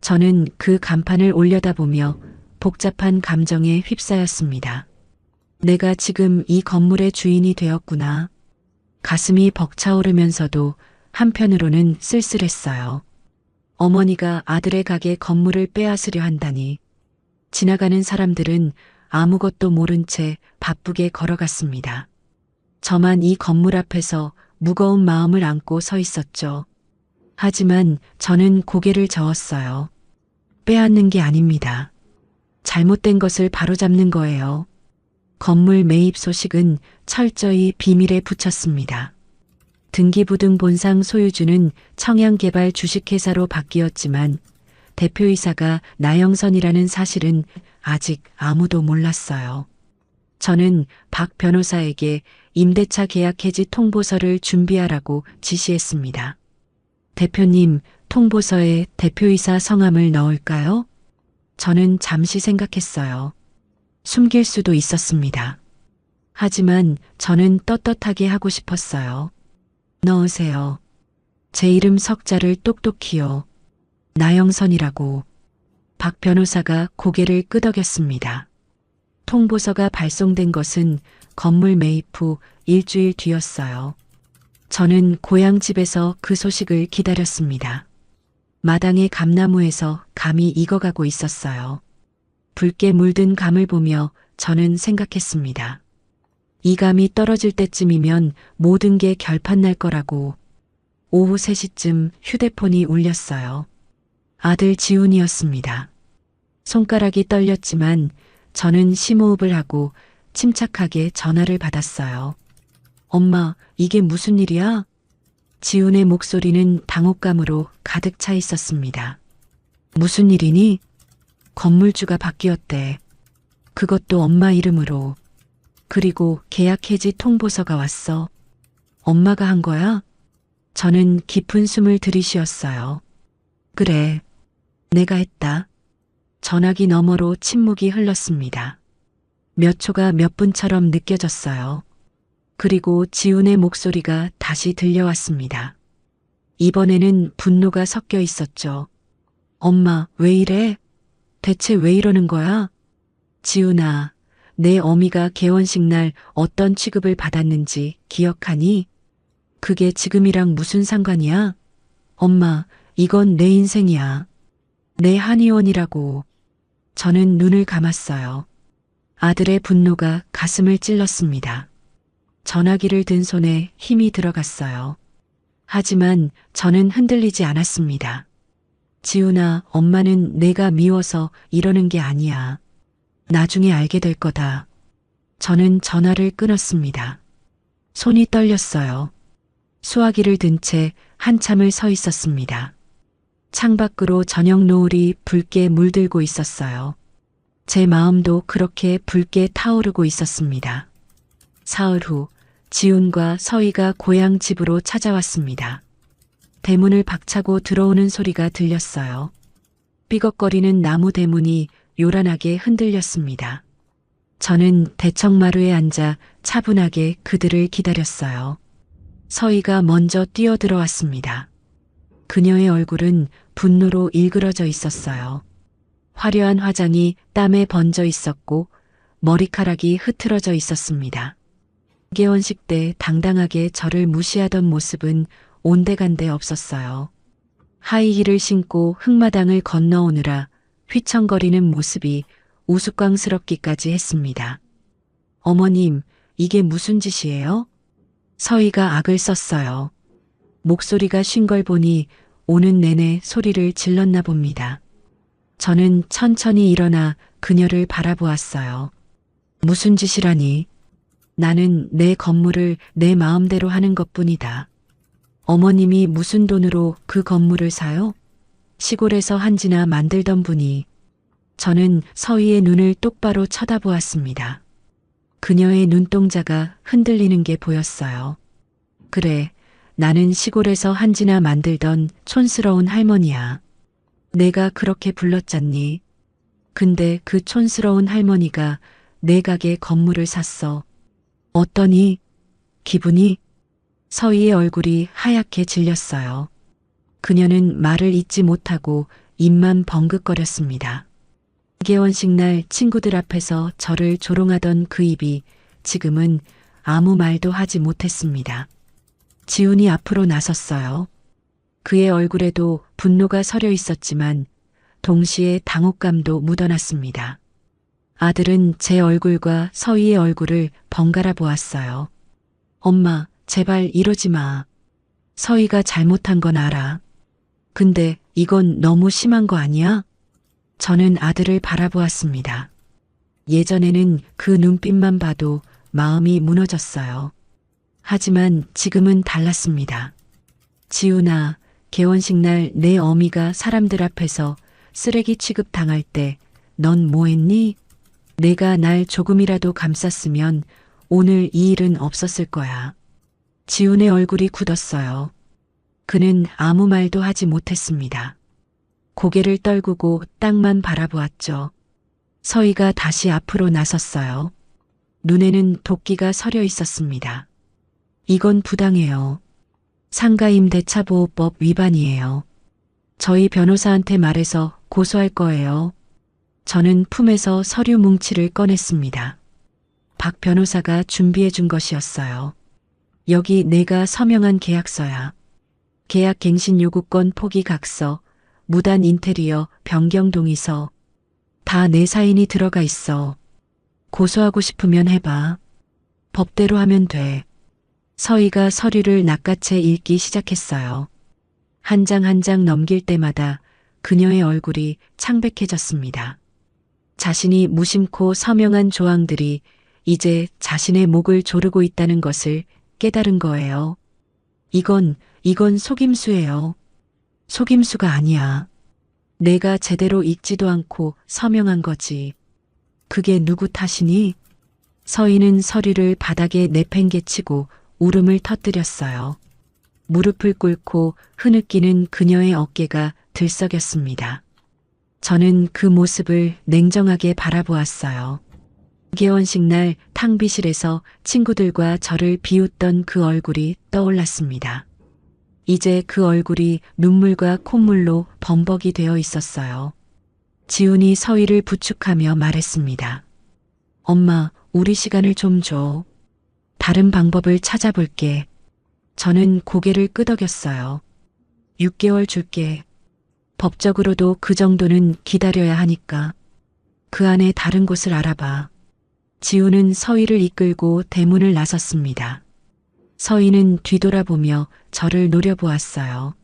저는 그 간판을 올려다보며 복잡한 감정에 휩싸였습니다. 내가 지금 이 건물의 주인이 되었구나. 가슴이 벅차오르면서도 한편으로는 쓸쓸했어요. 어머니가 아들의 가게 건물을 빼앗으려 한다니. 지나가는 사람들은 아무것도 모른 채 바쁘게 걸어갔습니다. 저만 이 건물 앞에서 무거운 마음을 안고 서 있었죠. 하지만 저는 고개를 저었어요. 빼앗는 게 아닙니다. 잘못된 것을 바로잡는 거예요. 건물 매입 소식은 철저히 비밀에 붙였습니다. 등기부등 본상 소유주는 청양개발 주식회사로 바뀌었지만 대표이사가 나영선이라는 사실은 아직 아무도 몰랐어요. 저는 박 변호사에게 임대차 계약 해지 통보서를 준비하라고 지시했습니다. 대표님, 통보서에 대표이사 성함을 넣을까요? 저는 잠시 생각했어요. 숨길 수도 있었습니다. 하지만 저는 떳떳하게 하고 싶었어요. 넣으세요. 제 이름 석자를 똑똑히요. 나영선이라고. 박 변호사가 고개를 끄덕였습니다. 통보서가 발송된 것은 건물 매입 후 일주일 뒤였어요. 저는 고향집에서 그 소식을 기다렸습니다. 마당의 감나무에서 감이 익어가고 있었어요. 붉게 물든 감을 보며 저는 생각했습니다. 이 감이 떨어질 때쯤이면 모든 게 결판날 거라고. 오후 3시쯤 휴대폰이 울렸어요. 아들 지훈이었습니다. 손가락이 떨렸지만 저는 심호흡을 하고 침착하게 전화를 받았어요. 엄마, 이게 무슨 일이야? 지훈의 목소리는 당혹감으로 가득 차 있었습니다. 무슨 일이니? 건물주가 바뀌었대. 그것도 엄마 이름으로. 그리고 계약 해지 통보서가 왔어. 엄마가 한 거야? 저는 깊은 숨을 들이쉬었어요. 그래, 내가 했다. 전화기 너머로 침묵이 흘렀습니다. 몇 초가 몇 분처럼 느껴졌어요. 그리고 지훈의 목소리가 다시 들려왔습니다. 이번에는 분노가 섞여 있었죠. 엄마, 왜 이래? 대체 왜 이러는 거야? 지훈아, 내 어미가 개원식 날 어떤 취급을 받았는지 기억하니? 그게 지금이랑 무슨 상관이야? 엄마, 이건 내 인생이야. 내 한의원이라고. 저는 눈을 감았어요. 아들의 분노가 가슴을 찔렀습니다. 전화기를 든 손에 힘이 들어갔어요. 하지만 저는 흔들리지 않았습니다. 지훈아, 엄마는 내가 미워서 이러는 게 아니야. 나중에 알게 될 거다. 저는 전화를 끊었습니다. 손이 떨렸어요. 수화기를 든 채 한참을 서 있었습니다. 창밖으로 저녁 노을이 붉게 물들고 있었어요. 제 마음도 그렇게 붉게 타오르고 있었습니다. 사흘 후 지훈과 서희가 고향 집으로 찾아왔습니다. 대문을 박차고 들어오는 소리가 들렸어요. 삐걱거리는 나무 대문이 요란하게 흔들렸습니다. 저는 대청마루에 앉아 차분하게 그들을 기다렸어요. 서희가 먼저 뛰어들어왔습니다. 그녀의 얼굴은 분노로 일그러져 있었어요. 화려한 화장이 땀에 번져 있었고 머리카락이 흐트러져 있었습니다. 개원식 때 당당하게 저를 무시하던 모습은 온데간데 없었어요. 하이힐을 신고 흙마당을 건너오느라 휘청거리는 모습이 우스꽝스럽기까지 했습니다. 어머님, 이게 무슨 짓이에요? 서희가 악을 썼어요. 목소리가 쉰 걸 보니 오는 내내 소리를 질렀나 봅니다. 저는 천천히 일어나 그녀를 바라보았어요. 무슨 짓이라니? 나는 내 건물을 내 마음대로 하는 것뿐이다. 어머님이 무슨 돈으로 그 건물을 사요? 시골에서 한지나 만들던 분이. 저는 서희의 눈을 똑바로 쳐다보았습니다. 그녀의 눈동자가 흔들리는 게 보였어요. 그래, 나는 시골에서 한지나 만들던 촌스러운 할머니야. 내가 그렇게 불렀잖니. 근데 그 촌스러운 할머니가 내 가게 건물을 샀어. 어떠니? 기분이? 서희의 얼굴이 하얗게 질렸어요. 그녀는 말을 잇지 못하고 입만 벙긋거렸습니다. 개원식 날 친구들 앞에서 저를 조롱하던 그 입이 지금은 아무 말도 하지 못했습니다. 지훈이 앞으로 나섰어요. 그의 얼굴에도 분노가 서려 있었지만 동시에 당혹감도 묻어났습니다. 아들은 제 얼굴과 서희의 얼굴을 번갈아 보았어요. 엄마, 제발 이러지 마. 서희가 잘못한 건 알아. 근데 이건 너무 심한 거 아니야? 저는 아들을 바라보았습니다. 예전에는 그 눈빛만 봐도 마음이 무너졌어요. 하지만 지금은 달랐습니다. 지훈아, 개원식 날 내 어미가 사람들 앞에서 쓰레기 취급당할 때 넌 뭐 했니? 내가 날 조금이라도 감쌌으면 오늘 이 일은 없었을 거야. 지훈의 얼굴이 굳었어요. 그는 아무 말도 하지 못했습니다. 고개를 떨구고 땅만 바라보았죠. 서희가 다시 앞으로 나섰어요. 눈에는 도끼가 서려 있었습니다. 이건 부당해요. 상가임대차보호법 위반이에요. 저희 변호사한테 말해서 고소할 거예요. 저는 품에서 서류 뭉치를 꺼냈습니다. 박 변호사가 준비해 준 것이었어요. 여기 내가 서명한 계약서야. 계약 갱신 요구권 포기 각서, 무단 인테리어 변경 동의서. 다 내 사인이 들어가 있어. 고소하고 싶으면 해봐. 법대로 하면 돼. 서희가 서류를 낚아채 읽기 시작했어요. 한 장 한 장 넘길 때마다 그녀의 얼굴이 창백해졌습니다. 자신이 무심코 서명한 조항들이 이제 자신의 목을 조르고 있다는 것을 깨달은 거예요. 이건 이건 속임수예요. 속임수가 아니야. 내가 제대로 읽지도 않고 서명한 거지. 그게 누구 탓이니? 서희는 서류를 바닥에 내팽개치고 울음을 터뜨렸어요. 무릎을 꿇고 흐느끼는 그녀의 어깨가 들썩였습니다. 저는 그 모습을 냉정하게 바라보았어요. 개원식 날 탕비실에서 친구들과 저를 비웃던 그 얼굴이 떠올랐습니다. 이제 그 얼굴이 눈물과 콧물로 범벅이 되어 있었어요. 지훈이 서희를 부축하며 말했습니다. 엄마, 우리 시간을 좀 줘. 다른 방법을 찾아볼게. 저는 고개를 끄덕였어요. 6개월 줄게. 법적으로도 그 정도는 기다려야 하니까. 그 안에 다른 곳을 알아봐. 지훈은 서희를 이끌고 대문을 나섰습니다. 서희는 뒤돌아보며 저를 노려보았어요.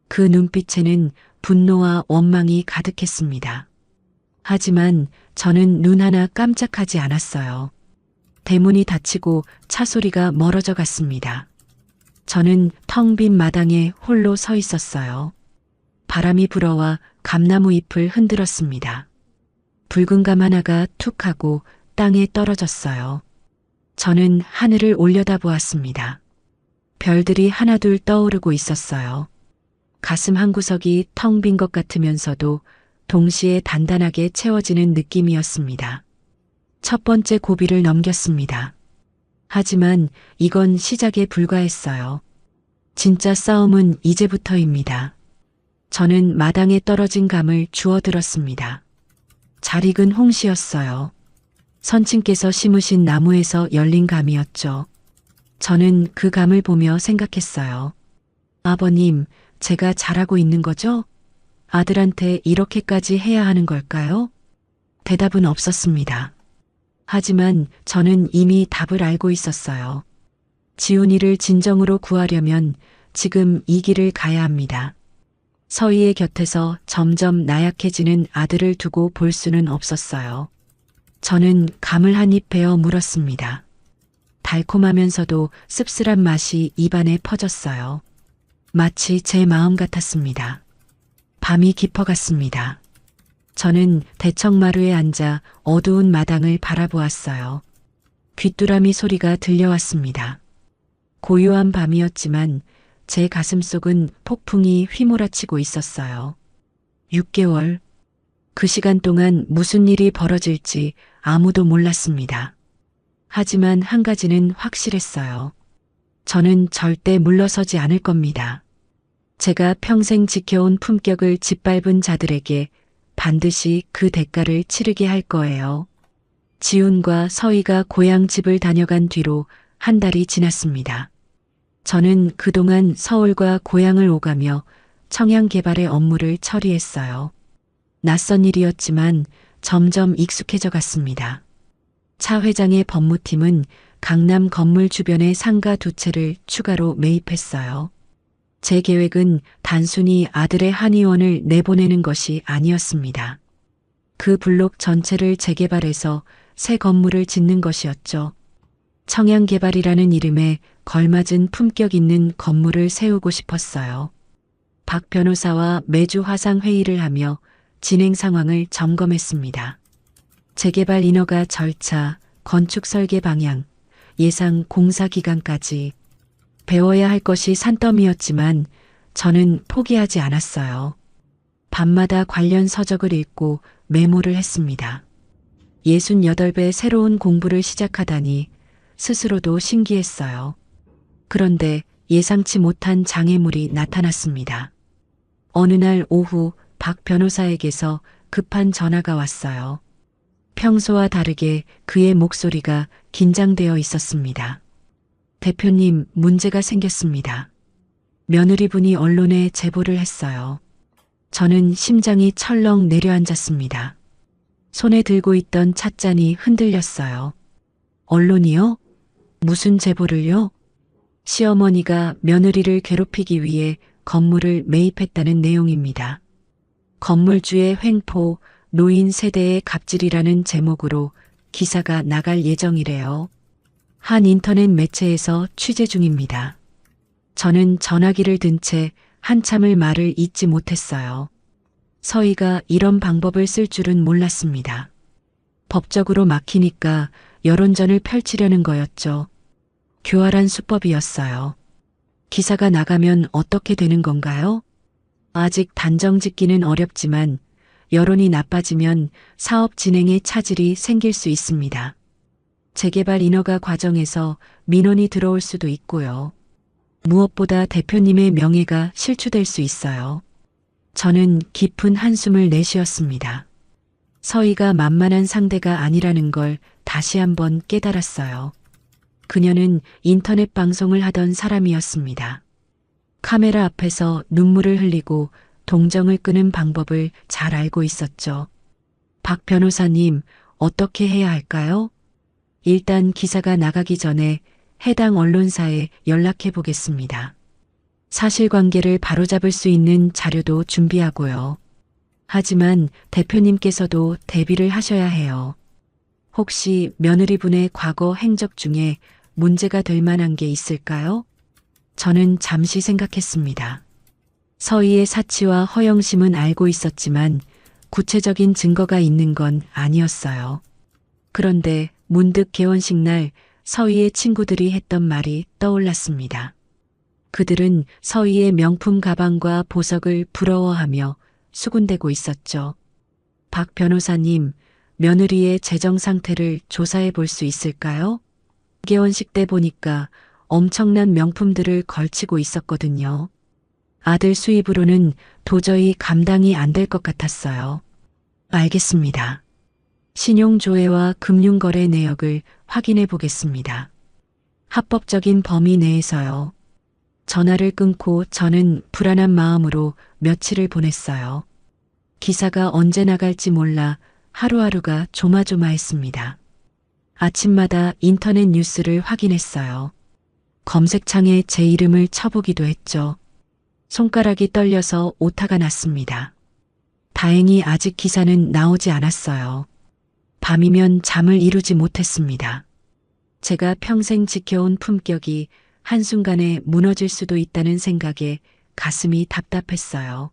그 눈빛에는 분노와 원망이 가득했습니다. 하지만 저는 눈 하나 깜짝하지 않았어요. 대문이 닫히고 차 소리가 멀어져 갔습니다. 저는 텅 빈 마당에 홀로 서 있었어요. 바람이 불어와 감나무 잎을 흔들었습니다. 붉은 감 하나가 툭 하고 땅에 떨어졌어요. 저는 하늘을 올려다보았습니다. 별들이 하나둘 떠오르고 있었어요. 가슴 한구석이 텅 빈 것 같으면서도 동시에 단단하게 채워지는 느낌이었습니다. 첫 번째 고비를 넘겼습니다. 하지만 이건 시작에 불과했어요. 진짜 싸움은 이제부터입니다. 저는 마당에 떨어진 감을 주워들었습니다. 잘 익은 홍시였어요. 선친께서 심으신 나무에서 열린 감이었죠. 저는 그 감을 보며 생각했어요. 아버님, 제가 잘하고 있는 거죠? 아들한테 이렇게까지 해야 하는 걸까요? 대답은 없었습니다. 하지만 저는 이미 답을 알고 있었어요. 지훈이를 진정으로 구하려면 지금 이 길을 가야 합니다. 서희의 곁에서 점점 나약해지는 아들을 두고 볼 수는 없었어요. 저는 감을 한 입 베어 물었습니다. 달콤하면서도 씁쓸한 맛이 입안에 퍼졌어요. 마치 제 마음 같았습니다. 밤이 깊어갔습니다. 저는 대청마루에 앉아 어두운 마당을 바라보았어요. 귀뚜라미 소리가 들려왔습니다. 고요한 밤이었지만 제 가슴속은 폭풍이 휘몰아치고 있었어요. 6개월. 그 시간 동안 무슨 일이 벌어질지 아무도 몰랐습니다. 하지만 한 가지는 확실했어요. 저는 절대 물러서지 않을 겁니다. 제가 평생 지켜온 품격을 짓밟은 자들에게 반드시 그 대가를 치르게 할 거예요. 지훈과 서희가 고향 집을 다녀간 뒤로 한 달이 지났습니다. 저는 그동안 서울과 고향을 오가며 청양 개발의 업무를 처리했어요. 낯선 일이었지만 점점 익숙해져 갔습니다. 차 회장의 법무팀은 강남 건물 주변의 상가 2채를 추가로 매입했어요. 제 계획은 단순히 아들의 한의원을 내보내는 것이 아니었습니다. 그 블록 전체를 재개발해서 새 건물을 짓는 것이었죠. 청양개발이라는 이름에 걸맞은 품격 있는 건물을 세우고 싶었어요. 박 변호사와 매주 화상회의를 하며 진행 상황을 점검했습니다. 재개발 인허가 절차, 건축 설계 방향, 예상 공사 기간까지 배워야 할 것이 산더미였지만 저는 포기하지 않았어요. 밤마다 관련 서적을 읽고 메모를 했습니다. 68배 새로운 공부를 시작하다니 스스로도 신기했어요. 그런데 예상치 못한 장애물이 나타났습니다. 어느 날 오후 박 변호사에게서 급한 전화가 왔어요. 평소와 다르게 그의 목소리가 긴장되어 있었습니다. 대표님, 문제가 생겼습니다. 며느리분이 언론에 제보를 했어요. 저는 심장이 철렁 내려앉았습니다. 손에 들고 있던 찻잔이 흔들렸어요. 언론이요? 무슨 제보를요? 시어머니가 며느리를 괴롭히기 위해 건물을 매입했다는 내용입니다. 건물주의 횡포, 노인 세대의 갑질이라는 제목으로 기사가 나갈 예정이래요. 한 인터넷 매체에서 취재 중입니다. 저는 전화기를 든 채 한참을 말을 잇지 못했어요. 서희가 이런 방법을 쓸 줄은 몰랐습니다. 법적으로 막히니까 여론전을 펼치려는 거였죠. 교활한 수법이었어요. 기사가 나가면 어떻게 되는 건가요? 아직 단정 짓기는 어렵지만 여론이 나빠지면 사업 진행에 차질이 생길 수 있습니다. 재개발 인허가 과정에서 민원이 들어올 수도 있고요. 무엇보다 대표님의 명예가 실추될 수 있어요. 저는 깊은 한숨을 내쉬었습니다. 서희가 만만한 상대가 아니라는 걸 다시 한번 깨달았어요. 그녀는 인터넷 방송을 하던 사람이었습니다. 카메라 앞에서 눈물을 흘리고 동정을 끄는 방법을 잘 알고 있었죠. 박 변호사님, 어떻게 해야 할까요? 일단 기사가 나가기 전에 해당 언론사에 연락해 보겠습니다. 사실관계를 바로잡을 수 있는 자료도 준비하고요. 하지만 대표님께서도 대비를 하셔야 해요. 혹시 며느리분의 과거 행적 중에 문제가 될 만한 게 있을까요? 저는 잠시 생각했습니다. 서희의 사치와 허영심은 알고 있었지만 구체적인 증거가 있는 건 아니었어요. 그런데 문득 개원식 날 서희의 친구들이 했던 말이 떠올랐습니다. 그들은 서희의 명품 가방과 보석을 부러워하며 수군대고 있었죠. 박 변호사님, 며느리의 재정 상태를 조사해 볼 수 있을까요? 개원식 때 보니까 엄청난 명품들을 걸치고 있었거든요. 아들 수입으로는 도저히 감당이 안 될 것 같았어요. 알겠습니다. 신용조회와 금융거래 내역을 확인해 보겠습니다. 합법적인 범위 내에서요. 전화를 끊고 저는 불안한 마음으로 며칠을 보냈어요. 기사가 언제 나갈지 몰라 하루하루가 조마조마했습니다. 아침마다 인터넷 뉴스를 확인했어요. 검색창에 제 이름을 쳐보기도 했죠. 손가락이 떨려서 오타가 났습니다. 다행히 아직 기사는 나오지 않았어요. 밤이면 잠을 이루지 못했습니다. 제가 평생 지켜온 품격이 한순간에 무너질 수도 있다는 생각에 가슴이 답답했어요.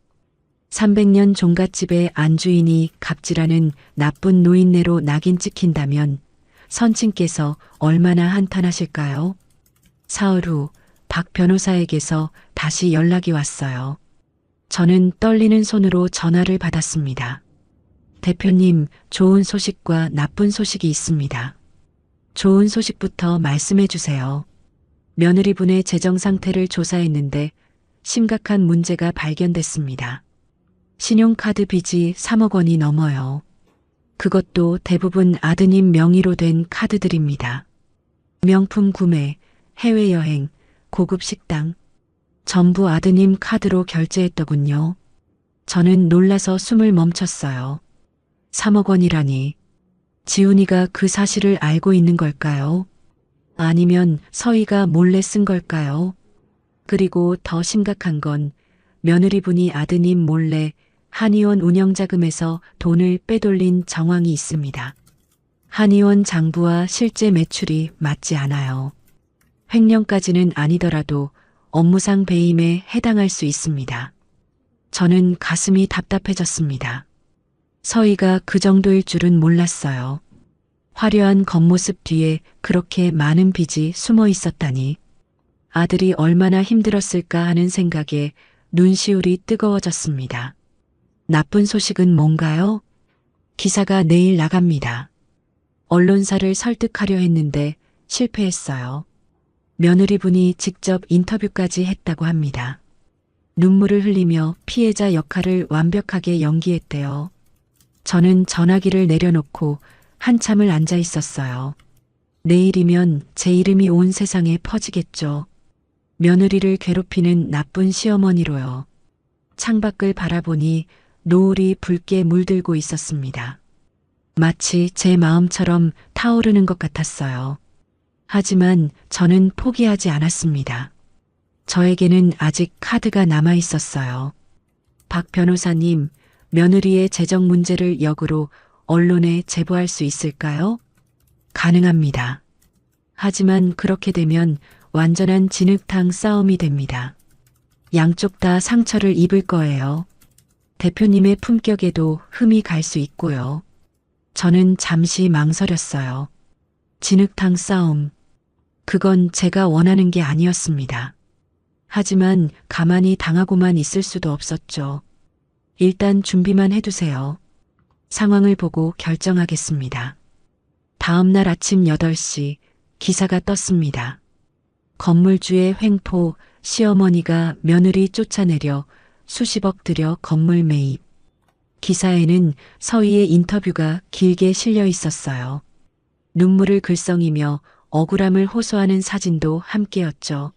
300년 종갓집의 안주인이 갑질하는 나쁜 노인네로 낙인 찍힌다면 선친께서 얼마나 한탄하실까요? 사흘 후 박 변호사에게서 다시 연락이 왔어요. 저는 떨리는 손으로 전화를 받았습니다. 대표님, 좋은 소식과 나쁜 소식이 있습니다. 좋은 소식부터 말씀해 주세요. 며느리분의 재정 상태를 조사했는데 심각한 문제가 발견됐습니다. 신용카드 빚이 3억 원이 넘어요. 그것도 대부분 아드님 명의로 된 카드들입니다. 명품 구매, 해외여행, 고급 식당, 전부 아드님 카드로 결제했더군요. 저는 놀라서 숨을 멈췄어요. 3억 원이라니. 지훈이가 그 사실을 알고 있는 걸까요? 아니면 서희가 몰래 쓴 걸까요? 그리고 더 심각한 건 며느리분이 아드님 몰래 한의원 운영자금에서 돈을 빼돌린 정황이 있습니다. 한의원 장부와 실제 매출이 맞지 않아요. 횡령까지는 아니더라도 업무상 배임에 해당할 수 있습니다. 저는 가슴이 답답해졌습니다. 서희가 그 정도일 줄은 몰랐어요. 화려한 겉모습 뒤에 그렇게 많은 빚이 숨어 있었다니. 아들이 얼마나 힘들었을까 하는 생각에 눈시울이 뜨거워졌습니다. 나쁜 소식은 뭔가요? 기사가 내일 나갑니다. 언론사를 설득하려 했는데 실패했어요. 며느리분이 직접 인터뷰까지 했다고 합니다. 눈물을 흘리며 피해자 역할을 완벽하게 연기했대요. 저는 전화기를 내려놓고 한참을 앉아 있었어요. 내일이면 제 이름이 온 세상에 퍼지겠죠. 며느리를 괴롭히는 나쁜 시어머니로요. 창밖을 바라보니 노을이 붉게 물들고 있었습니다. 마치 제 마음처럼 타오르는 것 같았어요. 하지만 저는 포기하지 않았습니다. 저에게는 아직 카드가 남아 있었어요. 박 변호사님, 며느리의 재정 문제를 역으로 언론에 제보할 수 있을까요? 가능합니다. 하지만 그렇게 되면 완전한 진흙탕 싸움이 됩니다. 양쪽 다 상처를 입을 거예요. 대표님의 품격에도 흠이 갈 수 있고요. 저는 잠시 망설였어요. 진흙탕 싸움. 그건 제가 원하는 게 아니었습니다. 하지만 가만히 당하고만 있을 수도 없었죠. 일단 준비만 해두세요. 상황을 보고 결정하겠습니다. 다음 날 아침 8시 기사가 떴습니다. 건물주의 횡포, 시어머니가 며느리 쫓아내려 수십억 들여 건물 매입. 기사에는 서희의 인터뷰가 길게 실려 있었어요. 눈물을 글썽이며 억울함을 호소하는 사진도 함께였죠.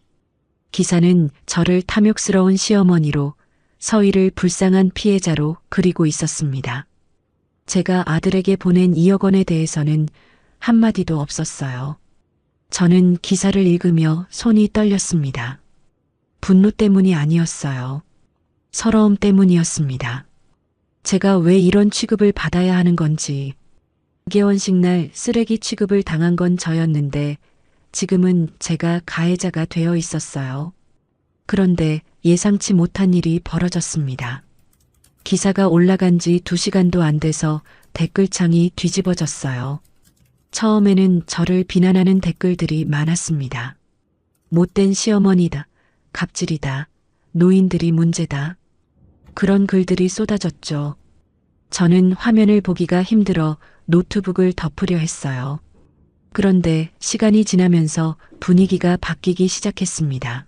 기사는 저를 탐욕스러운 시어머니로, 서희를 불쌍한 피해자로 그리고 있었습니다. 제가 아들에게 보낸 2억 원에 대해서는 한마디도 없었어요. 저는 기사를 읽으며 손이 떨렸습니다. 분노 때문이 아니었어요. 서러움 때문이었습니다. 제가 왜 이런 취급을 받아야 하는 건지. 개원식 날 쓰레기 취급을 당한 건 저였는데 지금은 제가 가해자가 되어 있었어요. 그런데 예상치 못한 일이 벌어졌습니다. 기사가 올라간 지 2시간도 안 돼서 댓글창이 뒤집어졌어요. 처음에는 저를 비난하는 댓글들이 많았습니다. 못된 시어머니다, 갑질이다, 노인들이 문제다. 그런 글들이 쏟아졌죠. 저는 화면을 보기가 힘들어 노트북을 덮으려 했어요. 그런데 시간이 지나면서 분위기가 바뀌기 시작했습니다.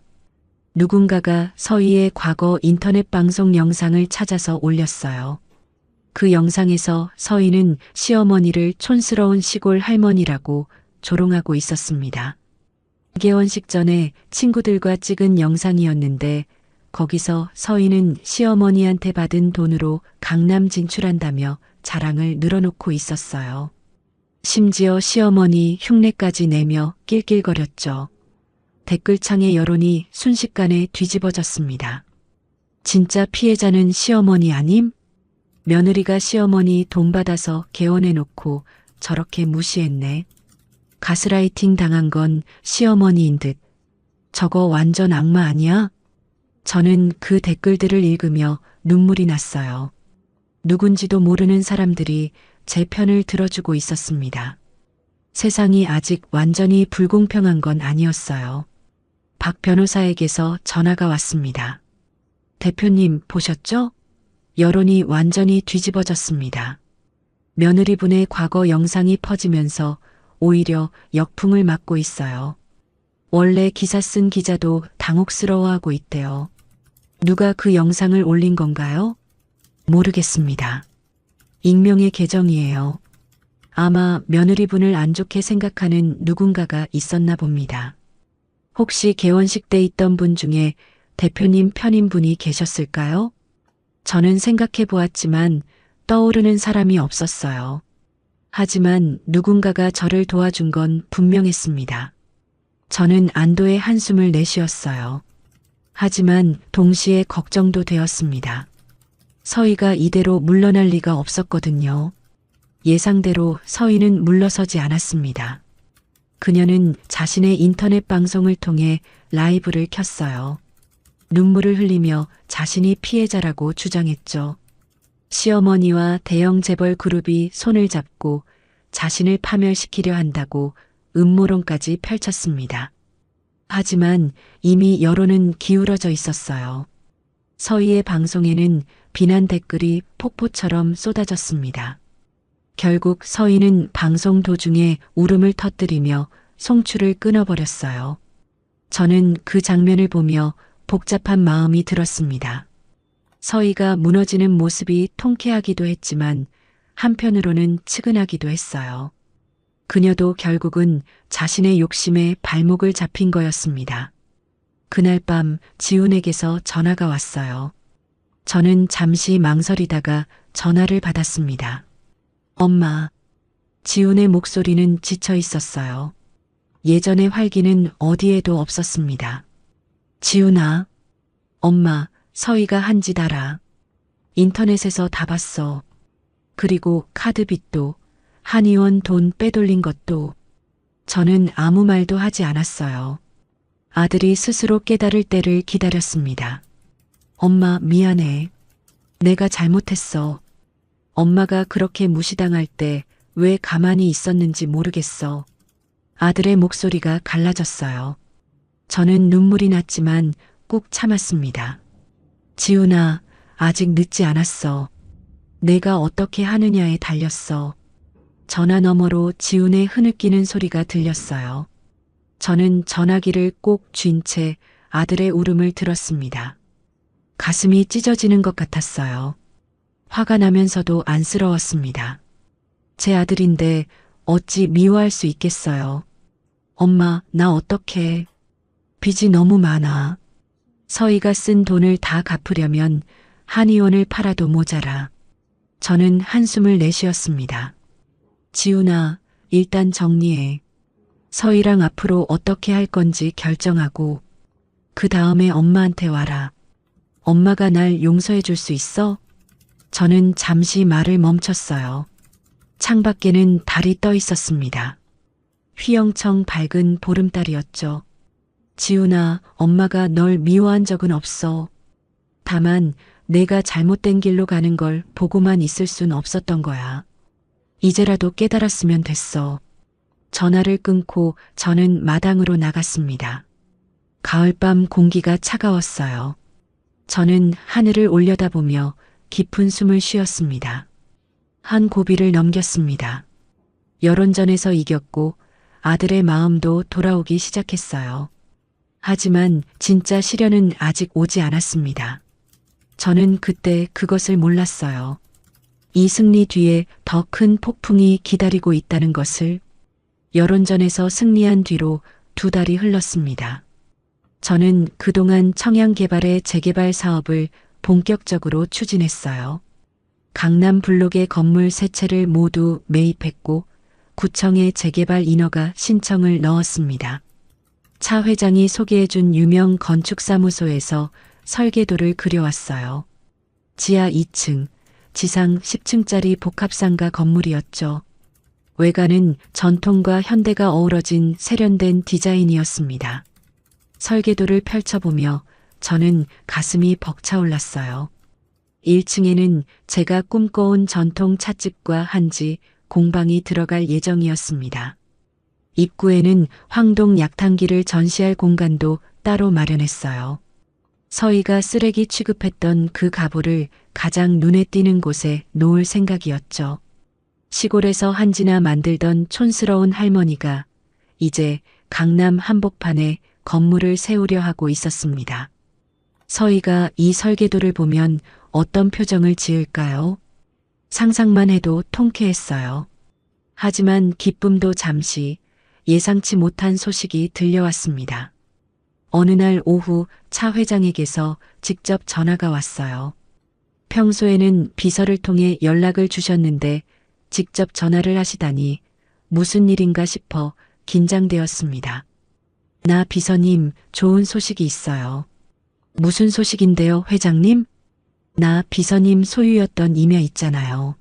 누군가가 서희의 과거 인터넷 방송 영상을 찾아서 올렸어요. 그 영상에서 서희는 시어머니를 촌스러운 시골 할머니라고 조롱하고 있었습니다. 개원식 전에 친구들과 찍은 영상이었는데 거기서 서희는 시어머니한테 받은 돈으로 강남 진출한다며 자랑을 늘어놓고 있었어요. 심지어 시어머니 흉내까지 내며 낄낄거렸죠. 댓글창의 여론이 순식간에 뒤집어졌습니다. 진짜 피해자는 시어머니 아님? 며느리가 시어머니 돈 받아서 개원해놓고 저렇게 무시했네. 가스라이팅 당한 건 시어머니인 듯. 저거 완전 악마 아니야? 저는 그 댓글들을 읽으며 눈물이 났어요. 누군지도 모르는 사람들이 제 편을 들어주고 있었습니다. 세상이 아직 완전히 불공평한 건 아니었어요. 박 변호사에게서 전화가 왔습니다. 대표님 보셨죠? 여론이 완전히 뒤집어졌습니다. 며느리분의 과거 영상이 퍼지면서 오히려 역풍을 맞고 있어요. 원래 기사 쓴 기자도 당혹스러워하고 있대요. 누가 그 영상을 올린 건가요? 모르겠습니다. 익명의 계정이에요. 아마 며느리분을 안 좋게 생각하는 누군가가 있었나 봅니다. 혹시 개원식 때 있던 분 중에 대표님 편인 분이 계셨을까요? 저는 생각해 보았지만 떠오르는 사람이 없었어요. 하지만 누군가가 저를 도와준 건 분명했습니다. 저는 안도의 한숨을 내쉬었어요. 하지만 동시에 걱정도 되었습니다. 서희가 이대로 물러날 리가 없었거든요. 예상대로 서희는 물러서지 않았습니다. 그녀는 자신의 인터넷 방송을 통해 라이브를 켰어요. 눈물을 흘리며 자신이 피해자라고 주장했죠. 시어머니와 대형 재벌 그룹이 손을 잡고 자신을 파멸시키려 한다고 음모론까지 펼쳤습니다. 하지만 이미 여론은 기울어져 있었어요. 서희의 방송에는 비난 댓글이 폭포처럼 쏟아졌습니다. 결국 서희는 방송 도중에 울음을 터뜨리며 송출을 끊어버렸어요. 저는 그 장면을 보며 복잡한 마음이 들었습니다. 서희가 무너지는 모습이 통쾌하기도 했지만 한편으로는 측은하기도 했어요. 그녀도 결국은 자신의 욕심에 발목을 잡힌 거였습니다. 그날 밤 지훈에게서 전화가 왔어요. 저는 잠시 망설이다가 전화를 받았습니다. 엄마. 지훈의 목소리는 지쳐 있었어요. 예전의 활기는 어디에도 없었습니다. 지훈아. 엄마, 서희가 한 짓 알아. 인터넷에서 다 봤어. 그리고 카드빚도, 한의원 돈 빼돌린 것도. 저는 아무 말도 하지 않았어요. 아들이 스스로 깨달을 때를 기다렸습니다. 엄마, 미안해. 내가 잘못했어. 엄마가 그렇게 무시당할 때 왜 가만히 있었는지 모르겠어. 아들의 목소리가 갈라졌어요. 저는 눈물이 났지만 꾹 참았습니다. 지훈아, 아직 늦지 않았어. 내가 어떻게 하느냐에 달렸어. 전화 너머로 지훈의 흐느끼는 소리가 들렸어요. 저는 전화기를 꼭 쥔 채 아들의 울음을 들었습니다. 가슴이 찢어지는 것 같았어요. 화가 나면서도 안쓰러웠습니다. 제 아들인데 어찌 미워할 수 있겠어요. 엄마, 나 어떡해. 빚이 너무 많아. 서희가 쓴 돈을 다 갚으려면 한의원을 팔아도 모자라. 저는 한숨을 내쉬었습니다. 지훈아, 일단 정리해. 서희랑 앞으로 어떻게 할 건지 결정하고 그 다음에 엄마한테 와라. 엄마가 날 용서해 줄 수 있어? 저는 잠시 말을 멈췄어요. 창밖에는 달이 떠 있었습니다. 휘영청 밝은 보름달이었죠. 지훈아, 엄마가 널 미워한 적은 없어. 다만 내가 잘못된 길로 가는 걸 보고만 있을 순 없었던 거야. 이제라도 깨달았으면 됐어. 전화를 끊고 저는 마당으로 나갔습니다. 가을밤 공기가 차가웠어요. 저는 하늘을 올려다보며 깊은 숨을 쉬었습니다. 한 고비를 넘겼습니다. 여론전에서 이겼고 아들의 마음도 돌아오기 시작했어요. 하지만 진짜 시련은 아직 오지 않았습니다. 저는 그때 그것을 몰랐어요. 이 승리 뒤에 더 큰 폭풍이 기다리고 있다는 것을. 여론전에서 승리한 뒤로 2달이 흘렀습니다. 저는 그동안 청양개발의 재개발 사업을 본격적으로 추진했어요. 강남 블록의 건물 3채를 모두 매입했고 구청의 재개발 인허가 신청을 넣었습니다. 차 회장이 소개해준 유명 건축사무소에서 설계도를 그려왔어요. 지하 2층, 지상 10층짜리 복합상가 건물이었죠. 외관은 전통과 현대가 어우러진 세련된 디자인이었습니다. 설계도를 펼쳐보며 저는 가슴이 벅차올랐어요. 1층에는 제가 꿈꿔온 전통 찻집과 한지, 공방이 들어갈 예정이었습니다. 입구에는 황동 약탕기를 전시할 공간도 따로 마련했어요. 서희가 쓰레기 취급했던 그 가보를 가장 눈에 띄는 곳에 놓을 생각이었죠. 시골에서 한지나 만들던 촌스러운 할머니가 이제 강남 한복판에 건물을 세우려 하고 있었습니다. 서희가 이 설계도를 보면 어떤 표정을 지을까요? 상상만 해도 통쾌했어요. 하지만 기쁨도 잠시, 예상치 못한 소식이 들려왔습니다. 어느 날 오후 차 회장에게서 직접 전화가 왔어요. 평소에는 비서를 통해 연락을 주셨는데 직접 전화를 하시다니 무슨 일인가 싶어 긴장되었습니다. 나 비서님, 좋은 소식이 있어요. 무슨 소식인데요, 회장님? 나 비서님 소유였던 임야 있잖아요.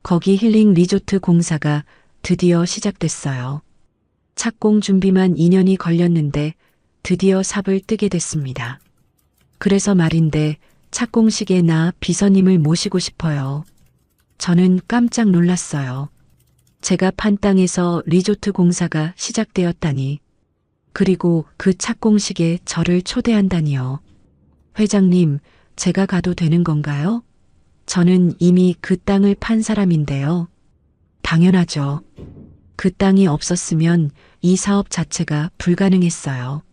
거기 힐링 리조트 공사가 드디어 시작됐어요. 착공 준비만 2년이 걸렸는데 드디어 삽을 뜨게 됐습니다. 그래서 말인데 착공식에 나 비서님을 모시고 싶어요. 저는 깜짝 놀랐어요. 제가 판 땅에서 리조트 공사가 시작되었다니. 그리고 그 착공식에 저를 초대한다니요. 회장님, 제가 가도 되는 건가요? 저는 이미 그 땅을 판 사람인데요. 당연하죠. 그 땅이 없었으면 이 사업 자체가 불가능했어요.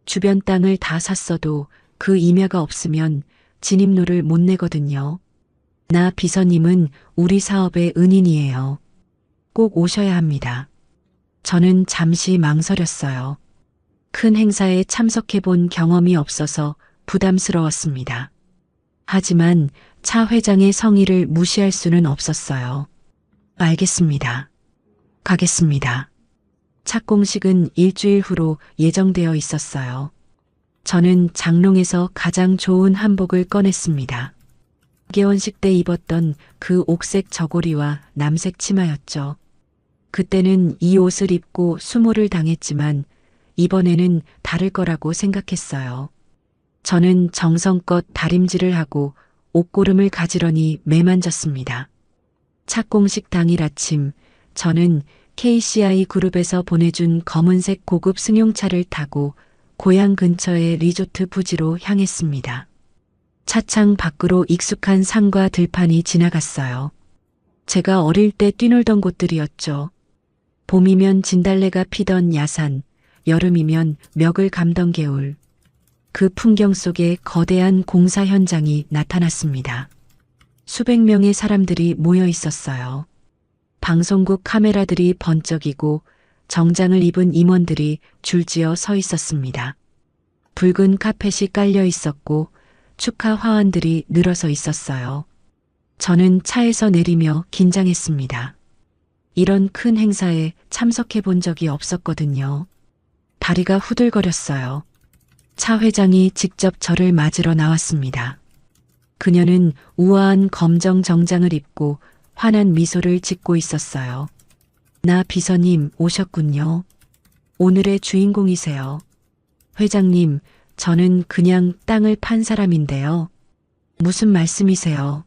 주변 땅을 다 샀어도 그 임야가 없으면 진입로를 못 내거든요. 나 비서님은 우리 사업의 은인이에요. 꼭 오셔야 합니다. 저는 잠시 망설였어요. 큰 행사에 참석해 본 경험이 없어서 부담스러웠습니다. 하지만 차 회장의 성의를 무시할 수는 없었어요. 알겠습니다. 가겠습니다. 착공식은 일주일 후로 예정되어 있었어요. 저는 장롱에서 가장 좋은 한복을 꺼냈습니다. 개원식 때 입었던 그 옥색 저고리와 남색 치마였죠. 그때는 이 옷을 입고 수모를 당했지만 이번에는 다를 거라고 생각했어요. 저는 정성껏 다림질을 하고 옷고름을 가지런히 매만졌습니다. 착공식 당일 아침, 저는 KCI 그룹에서 보내준 검은색 고급 승용차를 타고 고향 근처의 리조트 부지로 향했습니다. 차창 밖으로 익숙한 산과 들판이 지나갔어요. 제가 어릴 때 뛰놀던 곳들이었죠. 봄이면 진달래가 피던 야산, 여름이면 멱을 감던 개울. 그 풍경 속에 거대한 공사 현장이 나타났습니다. 수백 명의 사람들이 모여 있었어요. 방송국 카메라들이 번쩍이고 정장을 입은 임원들이 줄지어 서 있었습니다. 붉은 카펫이 깔려 있었고 축하 화환들이 늘어서 있었어요. 저는 차에서 내리며 긴장했습니다. 이런 큰 행사에 참석해 본 적이 없었거든요. 다리가 후들거렸어요. 차 회장이 직접 저를 맞으러 나왔습니다. 그녀는 우아한 검정 정장을 입고 환한 미소를 짓고 있었어요. 나 비서님 오셨군요. 오늘의 주인공이세요. 회장님, 저는 그냥 땅을 판 사람인데요. 무슨 말씀이세요?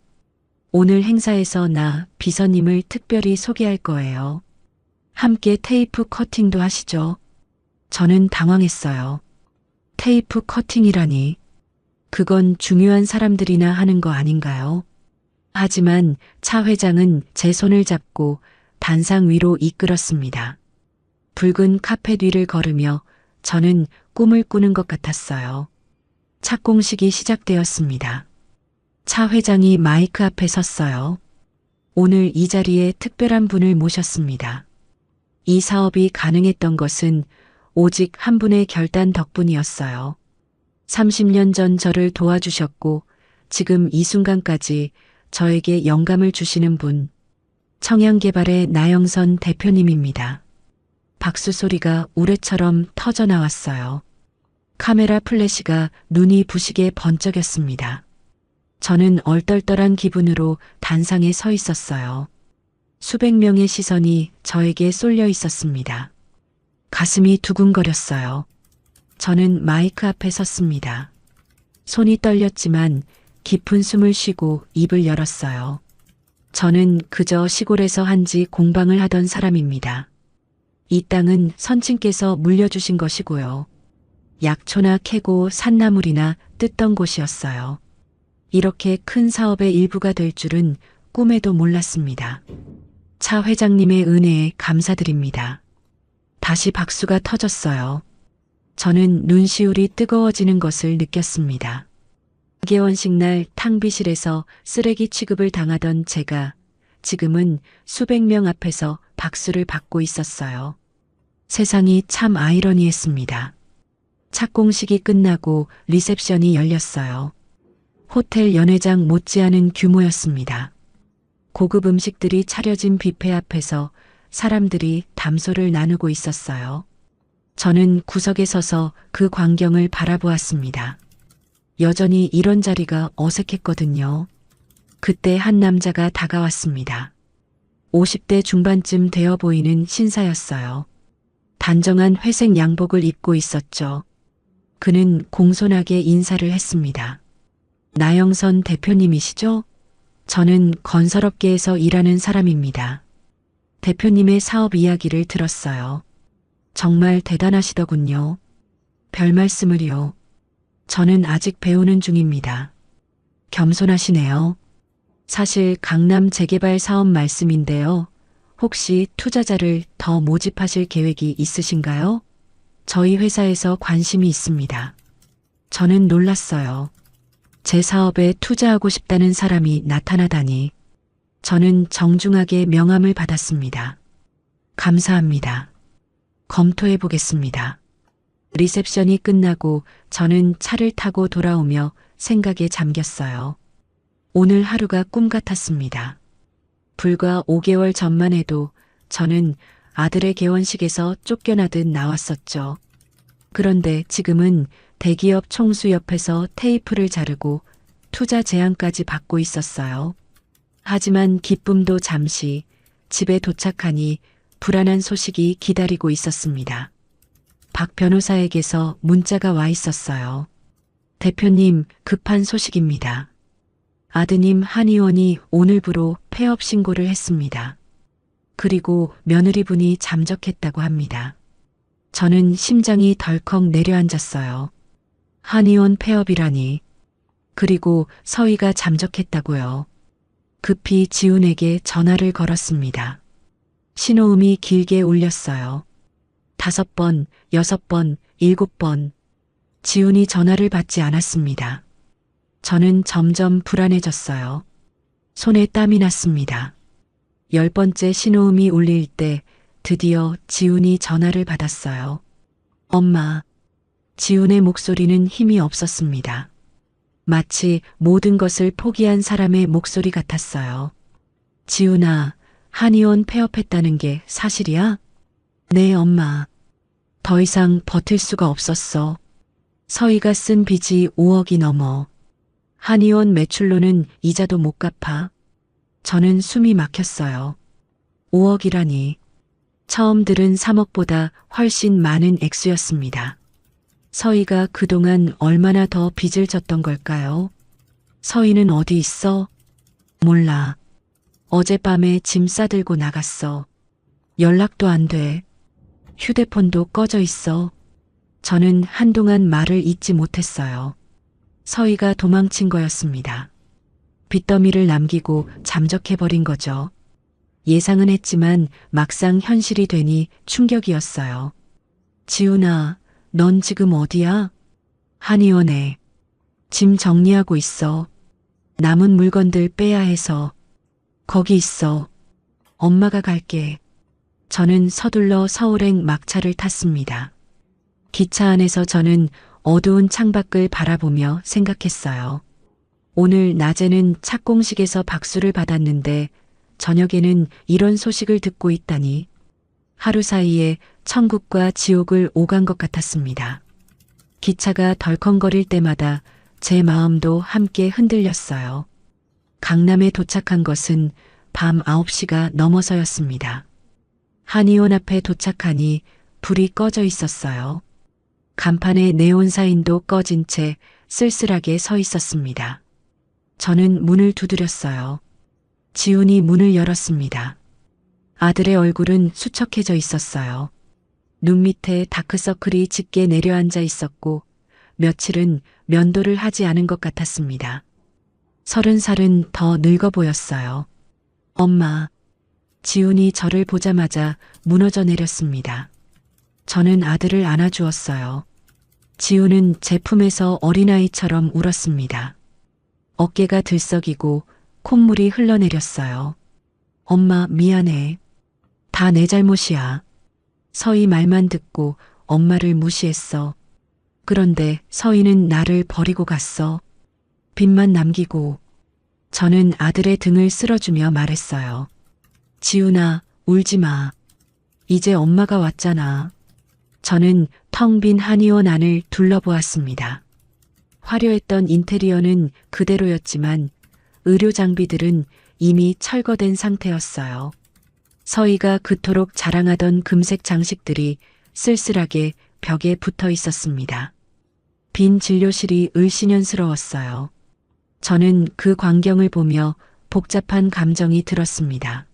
오늘 행사에서 나 비서님을 특별히 소개할 거예요. 함께 테이프 커팅도 하시죠. 저는 당황했어요. 테이프 커팅이라니. 그건 중요한 사람들이나 하는 거 아닌가요? 하지만 차 회장은 제 손을 잡고 단상 위로 이끌었습니다. 붉은 카펫 위를 걸으며 저는 꿈을 꾸는 것 같았어요. 착공식이 시작되었습니다. 차 회장이 마이크 앞에 섰어요. 오늘 이 자리에 특별한 분을 모셨습니다. 이 사업이 가능했던 것은 오직 한 분의 결단 덕분이었어요. 30년 전 저를 도와주셨고 지금 이 순간까지 저에게 영감을 주시는 분, 청양개발의 나영선 대표님입니다. 박수 소리가 우레처럼 터져 나왔어요. 카메라 플래시가 눈이 부시게 번쩍였습니다. 저는 얼떨떨한 기분으로 단상에 서 있었어요. 수백 명의 시선이 저에게 쏠려 있었습니다. 가슴이 두근거렸어요. 저는 마이크 앞에 섰습니다. 손이 떨렸지만 깊은 숨을 쉬고 입을 열었어요. 저는 그저 시골에서 한지 공방을 하던 사람입니다. 이 땅은 선친께서 물려주신 것이고요. 약초나 캐고 산나물이나 뜯던 곳이었어요. 이렇게 큰 사업의 일부가 될 줄은 꿈에도 몰랐습니다. 차 회장님의 은혜에 감사드립니다. 다시 박수가 터졌어요. 저는 눈시울이 뜨거워지는 것을 느꼈습니다. 개원식 날 탕비실에서 쓰레기 취급을 당하던 제가 지금은 수백 명 앞에서 박수를 받고 있었어요. 세상이 참 아이러니했습니다. 착공식이 끝나고 리셉션이 열렸어요. 호텔 연회장 못지않은 규모였습니다. 고급 음식들이 차려진 뷔페 앞에서 사람들이 담소를 나누고 있었어요. 저는 구석에 서서 그 광경을 바라보았습니다. 여전히 이런 자리가 어색했거든요. 그때 한 남자가 다가왔습니다. 50대 중반쯤 되어 보이는 신사였어요. 단정한 회색 양복을 입고 있었죠. 그는 공손하게 인사를 했습니다. 나영선 대표님이시죠? 저는 건설업계에서 일하는 사람입니다. 대표님의 사업 이야기를 들었어요. 정말 대단하시더군요. 별 말씀을요. 저는 아직 배우는 중입니다. 겸손하시네요. 사실 강남 재개발 사업 말씀인데요. 혹시 투자자를 더 모집하실 계획이 있으신가요? 저희 회사에서 관심이 있습니다. 저는 놀랐어요. 제 사업에 투자하고 싶다는 사람이 나타나다니. 저는 정중하게 명함을 받았습니다. 감사합니다. 검토해 보겠습니다. 리셉션이 끝나고 저는 차를 타고 돌아오며 생각에 잠겼어요. 오늘 하루가 꿈 같았습니다. 불과 5개월 전만 해도 저는 아들의 개원식에서 쫓겨나듯 나왔었죠. 그런데 지금은 대기업 총수 옆에서 테이프를 자르고 투자 제안까지 받고 있었어요. 하지만 기쁨도 잠시, 집에 도착하니 불안한 소식이 기다리고 있었습니다. 박 변호사에게서 문자가 와 있었어요. 대표님, 급한 소식입니다. 아드님 한의원이 오늘부로 폐업 신고를 했습니다. 그리고 며느리분이 잠적했다고 합니다. 저는 심장이 덜컥 내려앉았어요. 한의원 폐업이라니. 그리고 서희가 잠적했다고요. 급히 지훈에게 전화를 걸었습니다. 신호음이 길게 울렸어요. 5번, 6번, 7번. 지훈이 전화를 받지 않았습니다. 저는 점점 불안해졌어요. 손에 땀이 났습니다. 10번째 신호음이 울릴 때 드디어 지훈이 전화를 받았어요. 엄마. 지훈의 목소리는 힘이 없었습니다. 마치 모든 것을 포기한 사람의 목소리 같았어요. 지훈아, 한의원 폐업했다는 게 사실이야? 네, 엄마. 더 이상 버틸 수가 없었어. 서희가 쓴 빚이 5억이 넘어. 한의원 매출로는 이자도 못 갚아. 저는 숨이 막혔어요. 5억이라니. 처음 들은 3억보다 훨씬 많은 액수였습니다. 서희가 그동안 얼마나 더 빚을 졌던 걸까요? 서희는 어디 있어? 몰라. 어젯밤에 짐 싸들고 나갔어. 연락도 안 돼. 휴대폰도 꺼져 있어. 저는 한동안 말을 잇지 못했어요. 서희가 도망친 거였습니다. 빚더미를 남기고 잠적해버린 거죠. 예상은 했지만 막상 현실이 되니 충격이었어요. 지훈아, 넌 지금 어디야? 한의원에. 짐 정리하고 있어. 남은 물건들 빼야 해서. 거기 있어. 엄마가 갈게. 저는 서둘러 서울행 막차를 탔습니다. 기차 안에서 저는 어두운 창밖을 바라보며 생각했어요. 오늘 낮에는 착공식에서 박수를 받았는데 저녁에는 이런 소식을 듣고 있다니. 하루 사이에 천국과 지옥을 오간 것 같았습니다. 기차가 덜컹거릴 때마다 제 마음도 함께 흔들렸어요. 강남에 도착한 것은 밤 9시가 넘어서였습니다. 한의원 앞에 도착하니 불이 꺼져 있었어요. 간판에 네온 사인도 꺼진 채 쓸쓸하게 서 있었습니다. 저는 문을 두드렸어요. 지훈이 문을 열었습니다. 아들의 얼굴은 수척해져 있었어요. 눈 밑에 다크서클이 짙게 내려앉아 있었고 며칠은 면도를 하지 않은 것 같았습니다. 30살은 더 늙어 보였어요. 엄마. 지훈이 저를 보자마자 무너져 내렸습니다. 저는 아들을 안아주었어요. 지훈은 제 품에서 어린아이처럼 울었습니다. 어깨가 들썩이고 콧물이 흘러내렸어요. 엄마, 미안해. 다 내 잘못이야. 서희 말만 듣고 엄마를 무시했어. 그런데 서희는 나를 버리고 갔어. 빚만 남기고. 저는 아들의 등을 쓸어주며 말했어요. 지훈아, 울지 마. 이제 엄마가 왔잖아. 저는 텅 빈 한의원 안을 둘러보았습니다. 화려했던 인테리어는 그대로였지만 의료 장비들은 이미 철거된 상태였어요. 서희가 그토록 자랑하던 금색 장식들이 쓸쓸하게 벽에 붙어 있었습니다. 빈 진료실이 을씨년스러웠어요. 저는 그 광경을 보며 복잡한 감정이 들었습니다.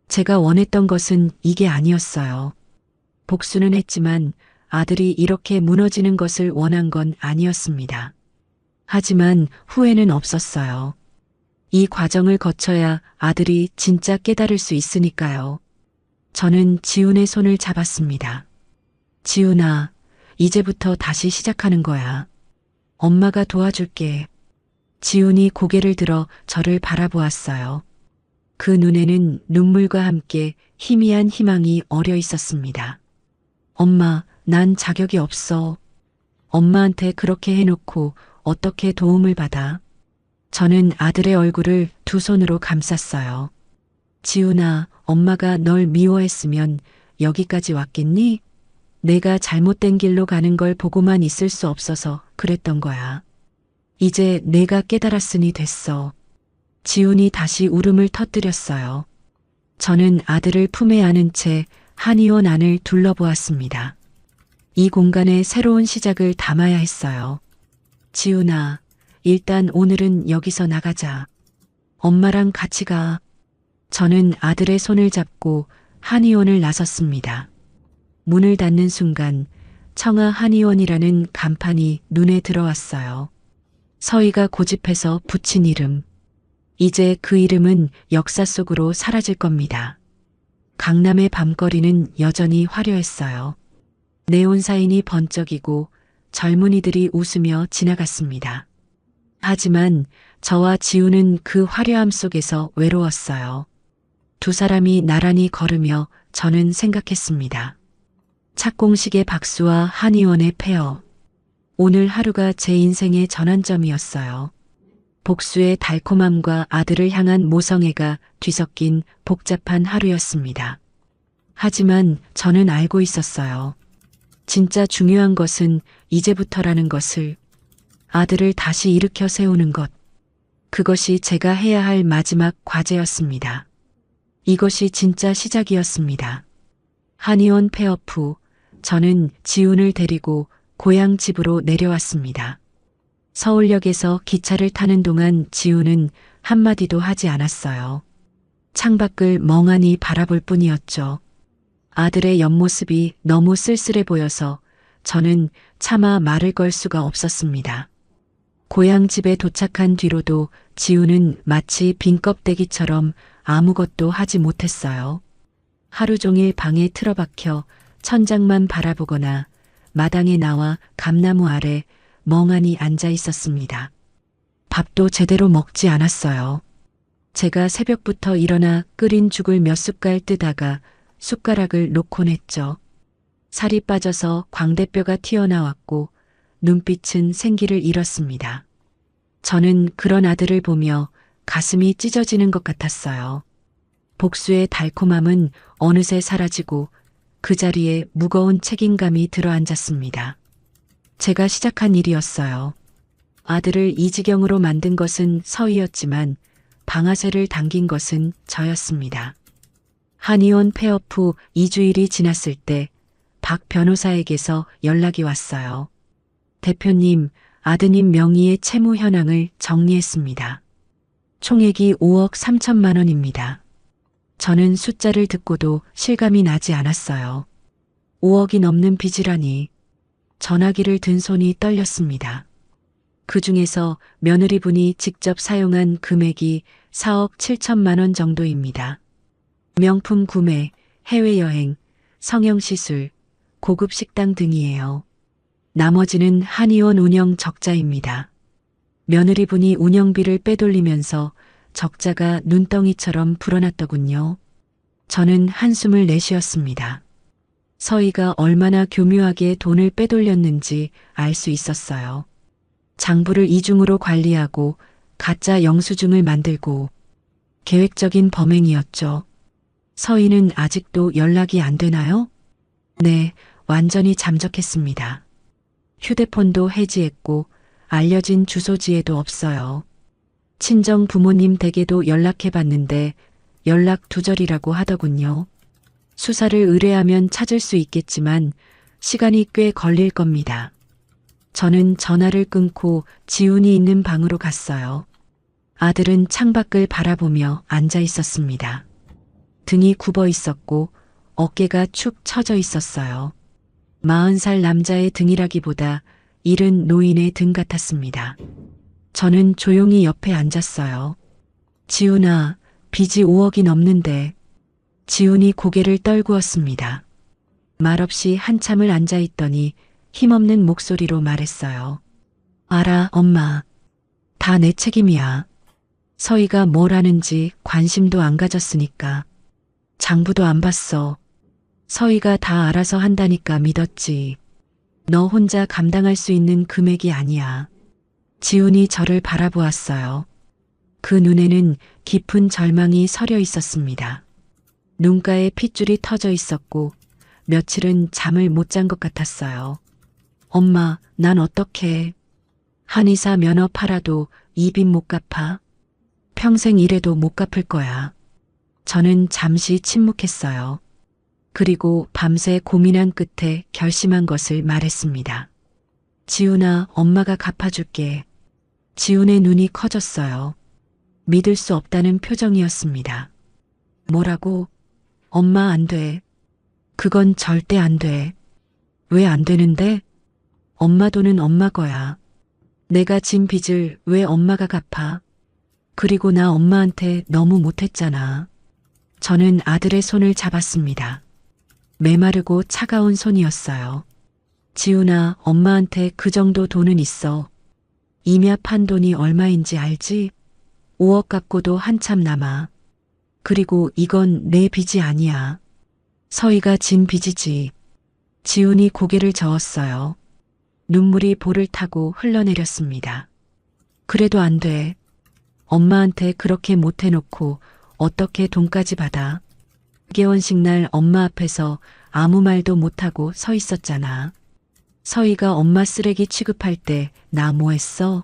제가 원했던 것은 이게 아니었어요. 복수는 했지만 아들이 이렇게 무너지는 것을 원한 건 아니었습니다. 하지만 후회는 없었어요. 이 과정을 거쳐야 아들이 진짜 깨달을 수 있으니까요. 저는 지훈의 손을 잡았습니다. 지훈아, 이제부터 다시 시작하는 거야. 엄마가 도와줄게. 지훈이 고개를 들어 저를 바라보았어요. 그 눈에는 눈물과 함께 희미한 희망이 어려 있었습니다. 엄마, 난 자격이 없어. 엄마한테 그렇게 해놓고 어떻게 도움을 받아? 저는 아들의 얼굴을 두 손으로 감쌌어요. 지훈아, 엄마가 널 미워했으면 여기까지 왔겠니? 내가 잘못된 길로 가는 걸 보고만 있을 수 없어서 그랬던 거야. 이제 내가 깨달았으니 됐어. 지훈이 다시 울음을 터뜨렸어요. 저는 아들을 품에 안은 채 한의원 안을 둘러보았습니다. 이 공간에 새로운 시작을 담아야 했어요. 지훈아, 일단 오늘은 여기서 나가자. 엄마랑 같이 가. 저는 아들의 손을 잡고 한의원을 나섰습니다. 문을 닫는 순간 청아 한의원이라는 간판이 눈에 들어왔어요. 서희가 고집해서 붙인 이름. 이제 그 이름은 역사 속으로 사라질 겁니다. 강남의 밤거리는 여전히 화려했어요. 네온사인이 번쩍이고 젊은이들이 웃으며 지나갔습니다. 하지만 저와 지우는 그 화려함 속에서 외로웠어요. 두 사람이 나란히 걸으며 저는 생각했습니다. 착공식의 박수와 한의원의 폐허. 오늘 하루가 제 인생의 전환점이었어요. 복수의 달콤함과 아들을 향한 모성애가 뒤섞인 복잡한 하루였습니다. 하지만 저는 알고 있었어요. 진짜 중요한 것은 이제부터라는 것을, 아들을 다시 일으켜 세우는 것. 그것이 제가 해야 할 마지막 과제였습니다. 이것이 진짜 시작이었습니다. 한의원 폐업 후 저는 지훈을 데리고 고향 집으로 내려왔습니다. 서울역에서 기차를 타는 동안 지훈은 한마디도 하지 않았어요. 창밖을 멍하니 바라볼 뿐이었죠. 아들의 옆모습이 너무 쓸쓸해 보여서 저는 차마 말을 걸 수가 없었습니다. 고향 집에 도착한 뒤로도 지훈은 마치 빈 껍데기처럼 아무것도 하지 못했어요. 하루 종일 방에 틀어박혀 천장만 바라보거나 마당에 나와 감나무 아래 멍하니 앉아 있었습니다. 밥도 제대로 먹지 않았어요. 제가 새벽부터 일어나 끓인 죽을 몇 숟갈 뜨다가 숟가락을 놓곤 했죠. 살이 빠져서 광대뼈가 튀어나왔고 눈빛은 생기를 잃었습니다. 저는 그런 아들을 보며 가슴이 찢어지는 것 같았어요. 복수의 달콤함은 어느새 사라지고 그 자리에 무거운 책임감이 들어앉았습니다. 제가 시작한 일이었어요. 아들을 이 지경으로 만든 것은 서희였지만 방아쇠를 당긴 것은 저였습니다. 한의원 폐업 후 2주일이 지났을 때 박 변호사에게서 연락이 왔어요. 대표님, 아드님 명의의 채무 현황을 정리했습니다. 총액이 5억 3천만 원입니다. 저는 숫자를 듣고도 실감이 나지 않았어요. 5억이 넘는 빚이라니. 전화기를 든 손이 떨렸습니다. 그 중에서 며느리분이 직접 사용한 금액이 4억 7천만 원 정도입니다. 명품 구매, 해외여행, 성형시술, 고급 식당 등이에요. 나머지는 한의원 운영 적자입니다. 며느리분이 운영비를 빼돌리면서 적자가 눈덩이처럼 불어났더군요. 저는 한숨을 내쉬었습니다. 서희가 얼마나 교묘하게 돈을 빼돌렸는지 알 수 있었어요. 장부를 이중으로 관리하고 가짜 영수증을 만들고 계획적인 범행이었죠. 서희는 아직도 연락이 안 되나요? 네, 완전히 잠적했습니다. 휴대폰도 해지했고 알려진 주소지에도 없어요. 친정 부모님 댁에도 연락해봤는데 연락 두절이라고 하더군요. 수사를 의뢰하면 찾을 수 있겠지만 시간이 꽤 걸릴 겁니다. 저는 전화를 끊고 지훈이 있는 방으로 갔어요. 아들은 창밖을 바라보며 앉아 있었습니다. 등이 굽어 있었고 어깨가 축 처져 있었어요. 40살 남자의 등이라기보다 이른 노인의 등 같았습니다. 저는 조용히 옆에 앉았어요. 지훈아, 빚이 5억이 넘는데. 지훈이 고개를 떨구었습니다. 말없이 한참을 앉아 있더니 힘없는 목소리로 말했어요. 알아, 엄마. 다 내 책임이야. 서희가 뭘 하는지 관심도 안 가졌으니까. 장부도 안 봤어. 서희가 다 알아서 한다니까 믿었지. 너 혼자 감당할 수 있는 금액이 아니야. 지훈이 저를 바라보았어요. 그 눈에는 깊은 절망이 서려 있었습니다. 눈가에 핏줄이 터져 있었고 며칠은 잠을 못 잔 것 같았어요. 엄마, 난 어떡해. 한의사 면허 팔아도 이 빚 못 갚아. 평생 일해도 못 갚을 거야. 저는 잠시 침묵했어요. 그리고 밤새 고민한 끝에 결심한 것을 말했습니다. 지훈아, 엄마가 갚아줄게. 지훈의 눈이 커졌어요. 믿을 수 없다는 표정이었습니다. 뭐라고? 엄마 안 돼. 그건 절대 안 돼. 왜 안 되는데? 엄마 돈은 엄마 거야. 내가 진 빚을 왜 엄마가 갚아? 그리고 나 엄마한테 너무 못했잖아. 저는 아들의 손을 잡았습니다. 메마르고 차가운 손이었어요. 지훈아, 엄마한테 그 정도 돈은 있어. 임야판 돈이 얼마인지 알지? 5억 갖고도 한참 남아. 그리고 이건 내 빚이 아니야. 서희가 진 빚이지. 지훈이 고개를 저었어요. 눈물이 볼을 타고 흘러내렸습니다. 그래도 안 돼. 엄마한테 그렇게 못해놓고 어떻게 돈까지 받아? 개원식 날 엄마 앞에서 아무 말도 못하고 서 있었잖아. 서희가 엄마 쓰레기 취급할 때 나 뭐 했어?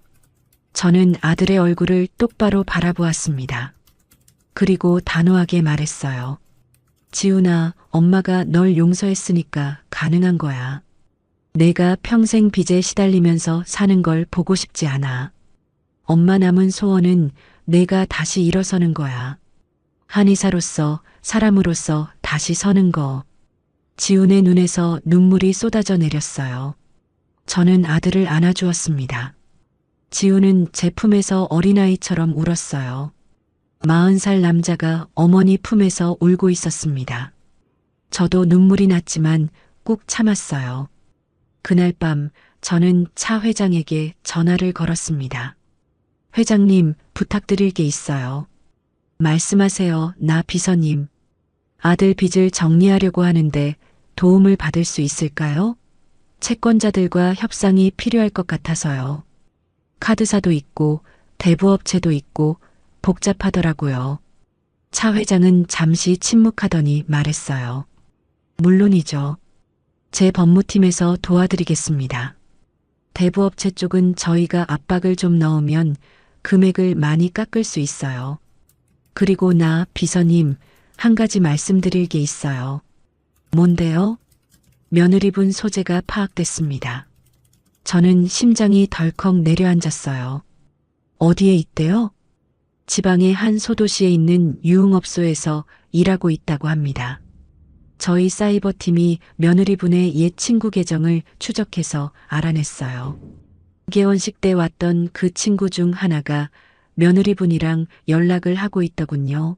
저는 아들의 얼굴을 똑바로 바라보았습니다. 그리고 단호하게 말했어요. 지훈아, 엄마가 널 용서했으니까 가능한 거야. 내가 평생 빚에 시달리면서 사는 걸 보고 싶지 않아. 엄마 남은 소원은 내가 다시 일어서는 거야. 한의사로서, 사람으로서 다시 서는 거. 지훈의 눈에서 눈물이 쏟아져 내렸어요. 저는 아들을 안아주었습니다. 지훈은 제 품에서 어린아이처럼 울었어요. 40살 남자가 어머니 품에서 울고 있었습니다. 저도 눈물이 났지만 꾹 참았어요. 그날 밤 저는 차 회장에게 전화를 걸었습니다. 회장님, 부탁드릴 게 있어요. 말씀하세요, 나 비서님. 아들 빚을 정리하려고 하는데 도움을 받을 수 있을까요? 채권자들과 협상이 필요할 것 같아서요. 카드사도 있고 대부업체도 있고 복잡하더라고요. 차 회장은 잠시 침묵하더니 말했어요. 물론이죠. 제 법무팀에서 도와드리겠습니다. 대부업체 쪽은 저희가 압박을 좀 넣으면 금액을 많이 깎을 수 있어요. 그리고 나 비서님, 한 가지 말씀드릴 게 있어요. 뭔데요? 며느리분 소재가 파악됐습니다. 저는 심장이 덜컥 내려앉았어요. 어디에 있대요? 지방의 한 소도시에 있는 유흥업소에서 일하고 있다고 합니다. 저희 사이버팀이 며느리분의 옛 친구 계정을 추적해서 알아냈어요. 개원식 때 왔던 그 친구 중 하나가 며느리분이랑 연락을 하고 있더군요.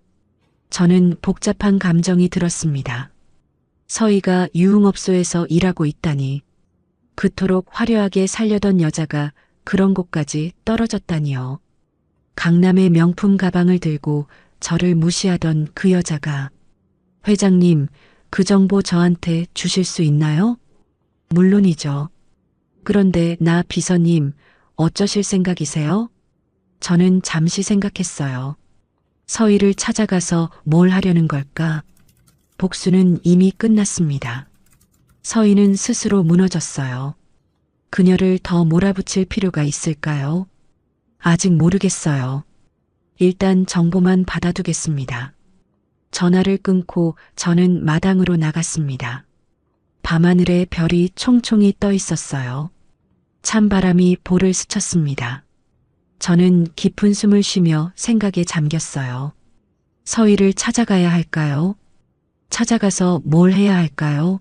저는 복잡한 감정이 들었습니다. 서희가 유흥업소에서 일하고 있다니. 그토록 화려하게 살려던 여자가 그런 곳까지 떨어졌다니요. 강남의 명품 가방을 들고 저를 무시하던 그 여자가. 회장님, 그 정보 저한테 주실 수 있나요? 물론이죠. 그런데 나 비서님, 어쩌실 생각이세요? 저는 잠시 생각했어요. 서희를 찾아가서 뭘 하려는 걸까? 복수는 이미 끝났습니다. 서희는 스스로 무너졌어요. 그녀를 더 몰아붙일 필요가 있을까요? 아직 모르겠어요. 일단 정보만 받아두겠습니다. 전화를 끊고 저는 마당으로 나갔습니다. 밤하늘에 별이 총총히 떠 있었어요. 찬바람이 볼을 스쳤습니다. 저는 깊은 숨을 쉬며 생각에 잠겼어요. 서희를 찾아가야 할까요? 찾아가서 뭘 해야 할까요?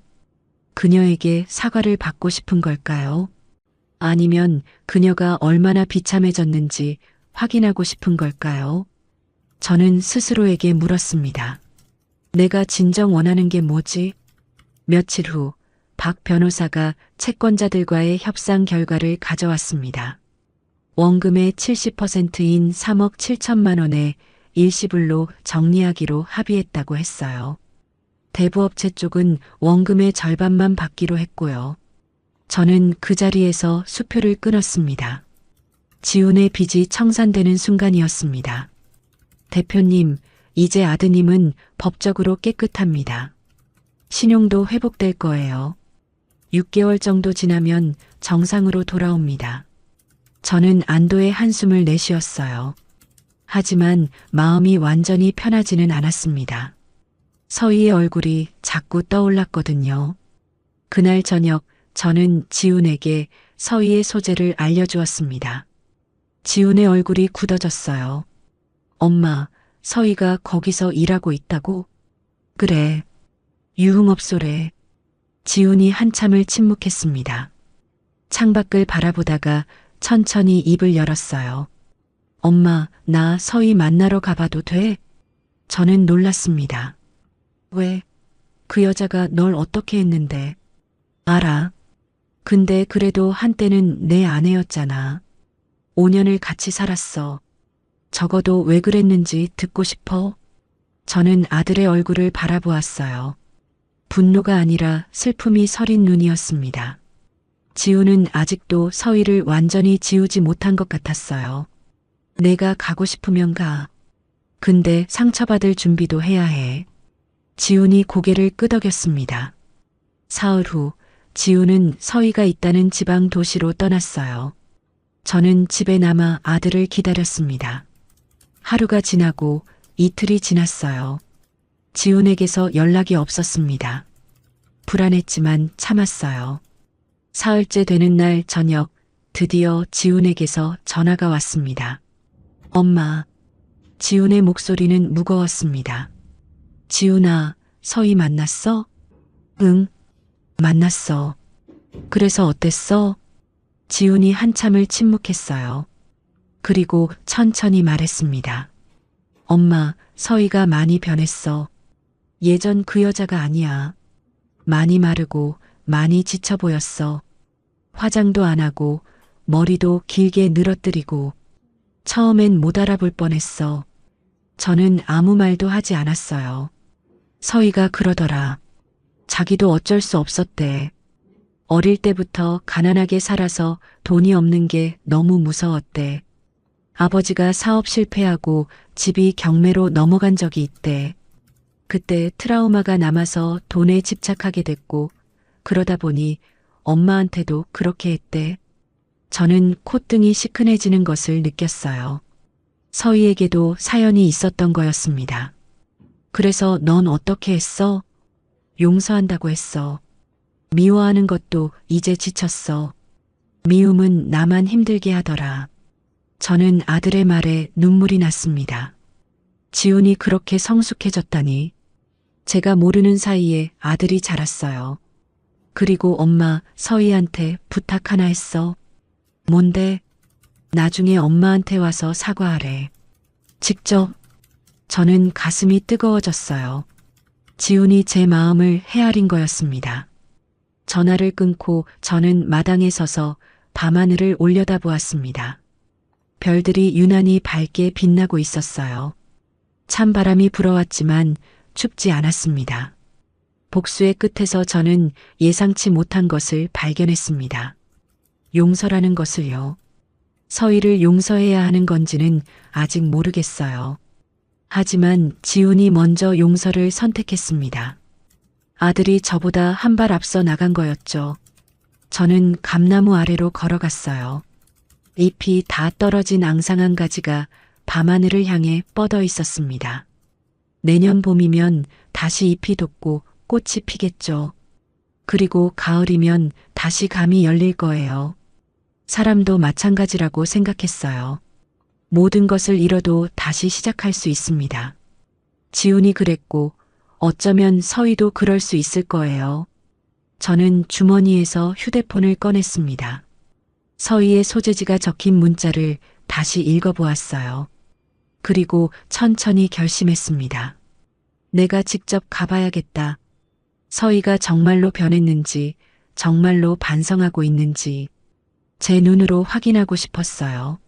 그녀에게 사과를 받고 싶은 걸까요? 아니면 그녀가 얼마나 비참해졌는지 확인하고 싶은 걸까요? 저는 스스로에게 물었습니다. 내가 진정 원하는 게 뭐지? 며칠 후 박 변호사가 채권자들과의 협상 결과를 가져왔습니다. 원금의 70%인 3억 7천만 원에 일시불로 정리하기로 합의했다고 했어요. 대부업체 쪽은 원금의 절반만 받기로 했고요. 저는 그 자리에서 수표를 끊었습니다. 지훈의 빚이 청산되는 순간이었습니다. 대표님, 이제 아드님은 법적으로 깨끗합니다. 신용도 회복될 거예요. 6개월 정도 지나면 정상으로 돌아옵니다. 저는 안도의 한숨을 내쉬었어요. 하지만 마음이 완전히 편하지는 않았습니다. 서희의 얼굴이 자꾸 떠올랐거든요. 그날 저녁 저는 지훈에게 서희의 소재를 알려주었습니다. 지훈의 얼굴이 굳어졌어요. 엄마, 서희가 거기서 일하고 있다고? 그래. 유흥업소래. 지훈이 한참을 침묵했습니다. 창밖을 바라보다가 천천히 입을 열었어요. 엄마, 나 서희 만나러 가봐도 돼? 저는 놀랐습니다. 왜? 그 여자가 널 어떻게 했는데? 알아. 근데 그래도 한때는 내 아내였잖아. 5년을 같이 살았어. 적어도 왜 그랬는지 듣고 싶어? 저는 아들의 얼굴을 바라보았어요. 분노가 아니라 슬픔이 서린 눈이었습니다. 지우는 아직도 서희를 완전히 지우지 못한 것 같았어요. 내가 가고 싶으면 가. 근데 상처받을 준비도 해야 해. 지훈이 고개를 끄덕였습니다. 사흘 후 지훈은 서희가 있다는 지방 도시로 떠났어요. 저는 집에 남아 아들을 기다렸습니다. 하루가 지나고 이틀이 지났어요. 지훈에게서 연락이 없었습니다. 불안했지만 참았어요. 사흘째 되는 날 저녁 드디어 지훈에게서 전화가 왔습니다. 엄마. 지훈의 목소리는 무거웠습니다. 지훈아, 서희 만났어? 응, 만났어. 그래서 어땠어? 지훈이 한참을 침묵했어요. 그리고 천천히 말했습니다. 엄마, 서희가 많이 변했어. 예전 그 여자가 아니야. 많이 마르고 많이 지쳐 보였어. 화장도 안 하고 머리도 길게 늘어뜨리고 처음엔 못 알아볼 뻔했어. 저는 아무 말도 하지 않았어요. 서희가 그러더라. 자기도 어쩔 수 없었대. 어릴 때부터 가난하게 살아서 돈이 없는 게 너무 무서웠대. 아버지가 사업 실패하고 집이 경매로 넘어간 적이 있대. 그때 트라우마가 남아서 돈에 집착하게 됐고 그러다 보니 엄마한테도 그렇게 했대. 저는 콧등이 시큰해지는 것을 느꼈어요. 서희에게도 사연이 있었던 거였습니다. 그래서 넌 어떻게 했어? 용서한다고 했어. 미워하는 것도 이제 지쳤어. 미움은 나만 힘들게 하더라. 저는 아들의 말에 눈물이 났습니다. 지훈이 그렇게 성숙해졌다니. 제가 모르는 사이에 아들이 자랐어요. 그리고 엄마, 서희한테 부탁 하나 했어. 뭔데? 나중에 엄마한테 와서 사과하래. 직접. 저는 가슴이 뜨거워졌어요. 지훈이 제 마음을 헤아린 거였습니다. 전화를 끊고 저는 마당에 서서 밤하늘을 올려다보았습니다. 별들이 유난히 밝게 빛나고 있었어요. 찬바람이 불어왔지만 춥지 않았습니다. 복수의 끝에서 저는 예상치 못한 것을 발견했습니다. 용서라는 것을요. 서희를 용서해야 하는 건지는 아직 모르겠어요. 하지만 지훈이 먼저 용서를 선택했습니다. 아들이 저보다 한 발 앞서 나간 거였죠. 저는 감나무 아래로 걸어갔어요. 잎이 다 떨어진 앙상한 가지가 밤하늘을 향해 뻗어 있었습니다. 내년 봄이면 다시 잎이 돋고 꽃이 피겠죠. 그리고 가을이면 다시 감이 열릴 거예요. 사람도 마찬가지라고 생각했어요. 모든 것을 잃어도 다시 시작할 수 있습니다. 지훈이 그랬고 어쩌면 서희도 그럴 수 있을 거예요. 저는 주머니에서 휴대폰을 꺼냈습니다. 서희의 소재지가 적힌 문자를 다시 읽어보았어요. 그리고 천천히 결심했습니다. 내가 직접 가봐야겠다. 서희가 정말로 변했는지, 정말로 반성하고 있는지 제 눈으로 확인하고 싶었어요.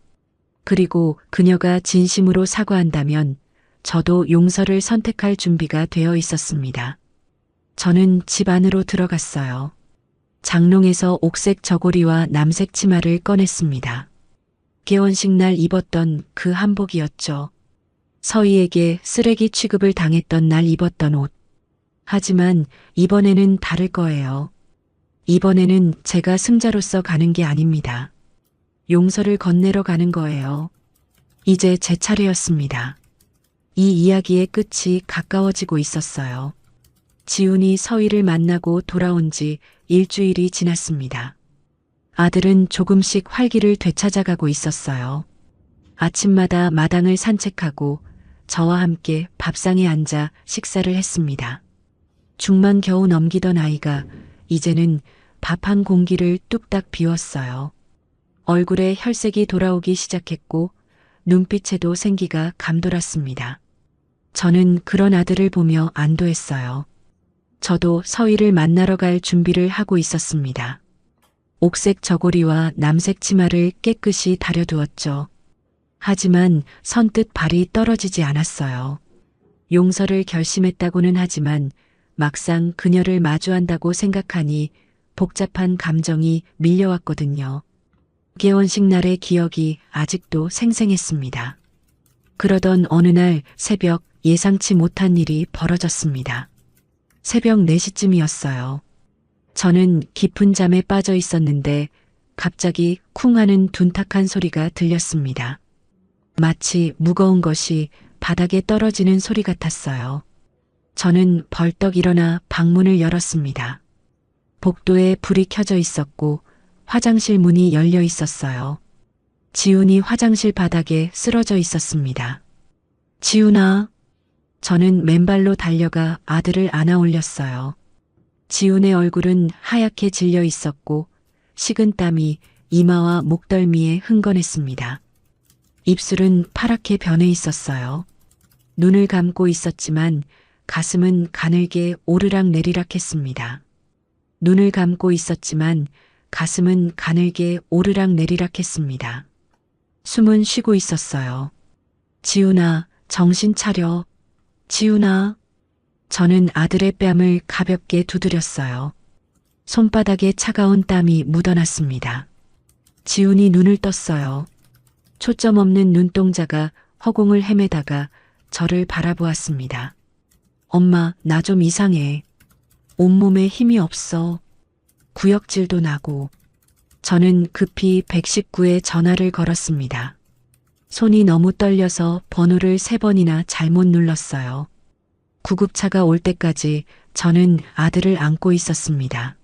그리고 그녀가 진심으로 사과한다면 저도 용서를 선택할 준비가 되어 있었습니다. 저는 집 안으로 들어갔어요. 장롱에서 옥색 저고리와 남색 치마를 꺼냈습니다. 개원식 날 입었던 그 한복이었죠. 서희에게 쓰레기 취급을 당했던 날 입었던 옷. 하지만 이번에는 다를 거예요. 이번에는 제가 승자로서 가는 게 아닙니다. 용서를 건네러 가는 거예요. 이제 제 차례였습니다. 이 이야기의 끝이 가까워지고 있었어요. 지훈이 서희를 만나고 돌아온 지 일주일이 지났습니다. 아들은 조금씩 활기를 되찾아가고 있었어요. 아침마다 마당을 산책하고 저와 함께 밥상에 앉아 식사를 했습니다. 중만 겨우 넘기던 아이가 이제는 밥 한 공기를 뚝딱 비웠어요. 얼굴에 혈색이 돌아오기 시작했고 눈빛에도 생기가 감돌았습니다. 저는 그런 아들을 보며 안도했어요. 저도 서희를 만나러 갈 준비를 하고 있었습니다. 옥색 저고리와 남색 치마를 깨끗이 다려두었죠. 하지만 선뜻 발이 떨어지지 않았어요. 용서를 결심했다고는 하지만 막상 그녀를 마주한다고 생각하니 복잡한 감정이 밀려왔거든요. 개원식 날의 기억이 아직도 생생했습니다. 그러던 어느 날 새벽 예상치 못한 일이 벌어졌습니다. 새벽 4시쯤이었어요. 저는 깊은 잠에 빠져 있었는데 갑자기 쿵 하는 둔탁한 소리가 들렸습니다. 마치 무거운 것이 바닥에 떨어지는 소리 같았어요. 저는 벌떡 일어나 방문을 열었습니다. 복도에 불이 켜져 있었고 화장실 문이 열려 있었어요. 지훈이 화장실 바닥에 쓰러져 있었습니다. 지훈아. 저는 맨발로 달려가 아들을 안아 올렸어요. 지훈의 얼굴은 하얗게 질려 있었고 식은땀이 이마와 목덜미에 흥건했습니다. 입술은 파랗게 변해 있었어요. 눈을 감고 있었지만 가슴은 가늘게 오르락 내리락 했습니다. 눈을 감고 있었지만 가슴은 가늘게 오르락 내리락 했습니다. 숨은 쉬고 있었어요. 지훈아, 정신 차려. 지훈아. 저는 아들의 뺨을 가볍게 두드렸어요. 손바닥에 차가운 땀이 묻어났습니다. 지훈이 눈을 떴어요. 초점 없는 눈동자가 허공을 헤매다가 저를 바라보았습니다. 엄마, 나 좀 이상해. 온몸에 힘이 없어. 구역질도 나고. 저는 급히 119에 전화를 걸었습니다. 손이 너무 떨려서 번호를 3번이나 잘못 눌렀어요. 구급차가 올 때까지 저는 아들을 안고 있었습니다.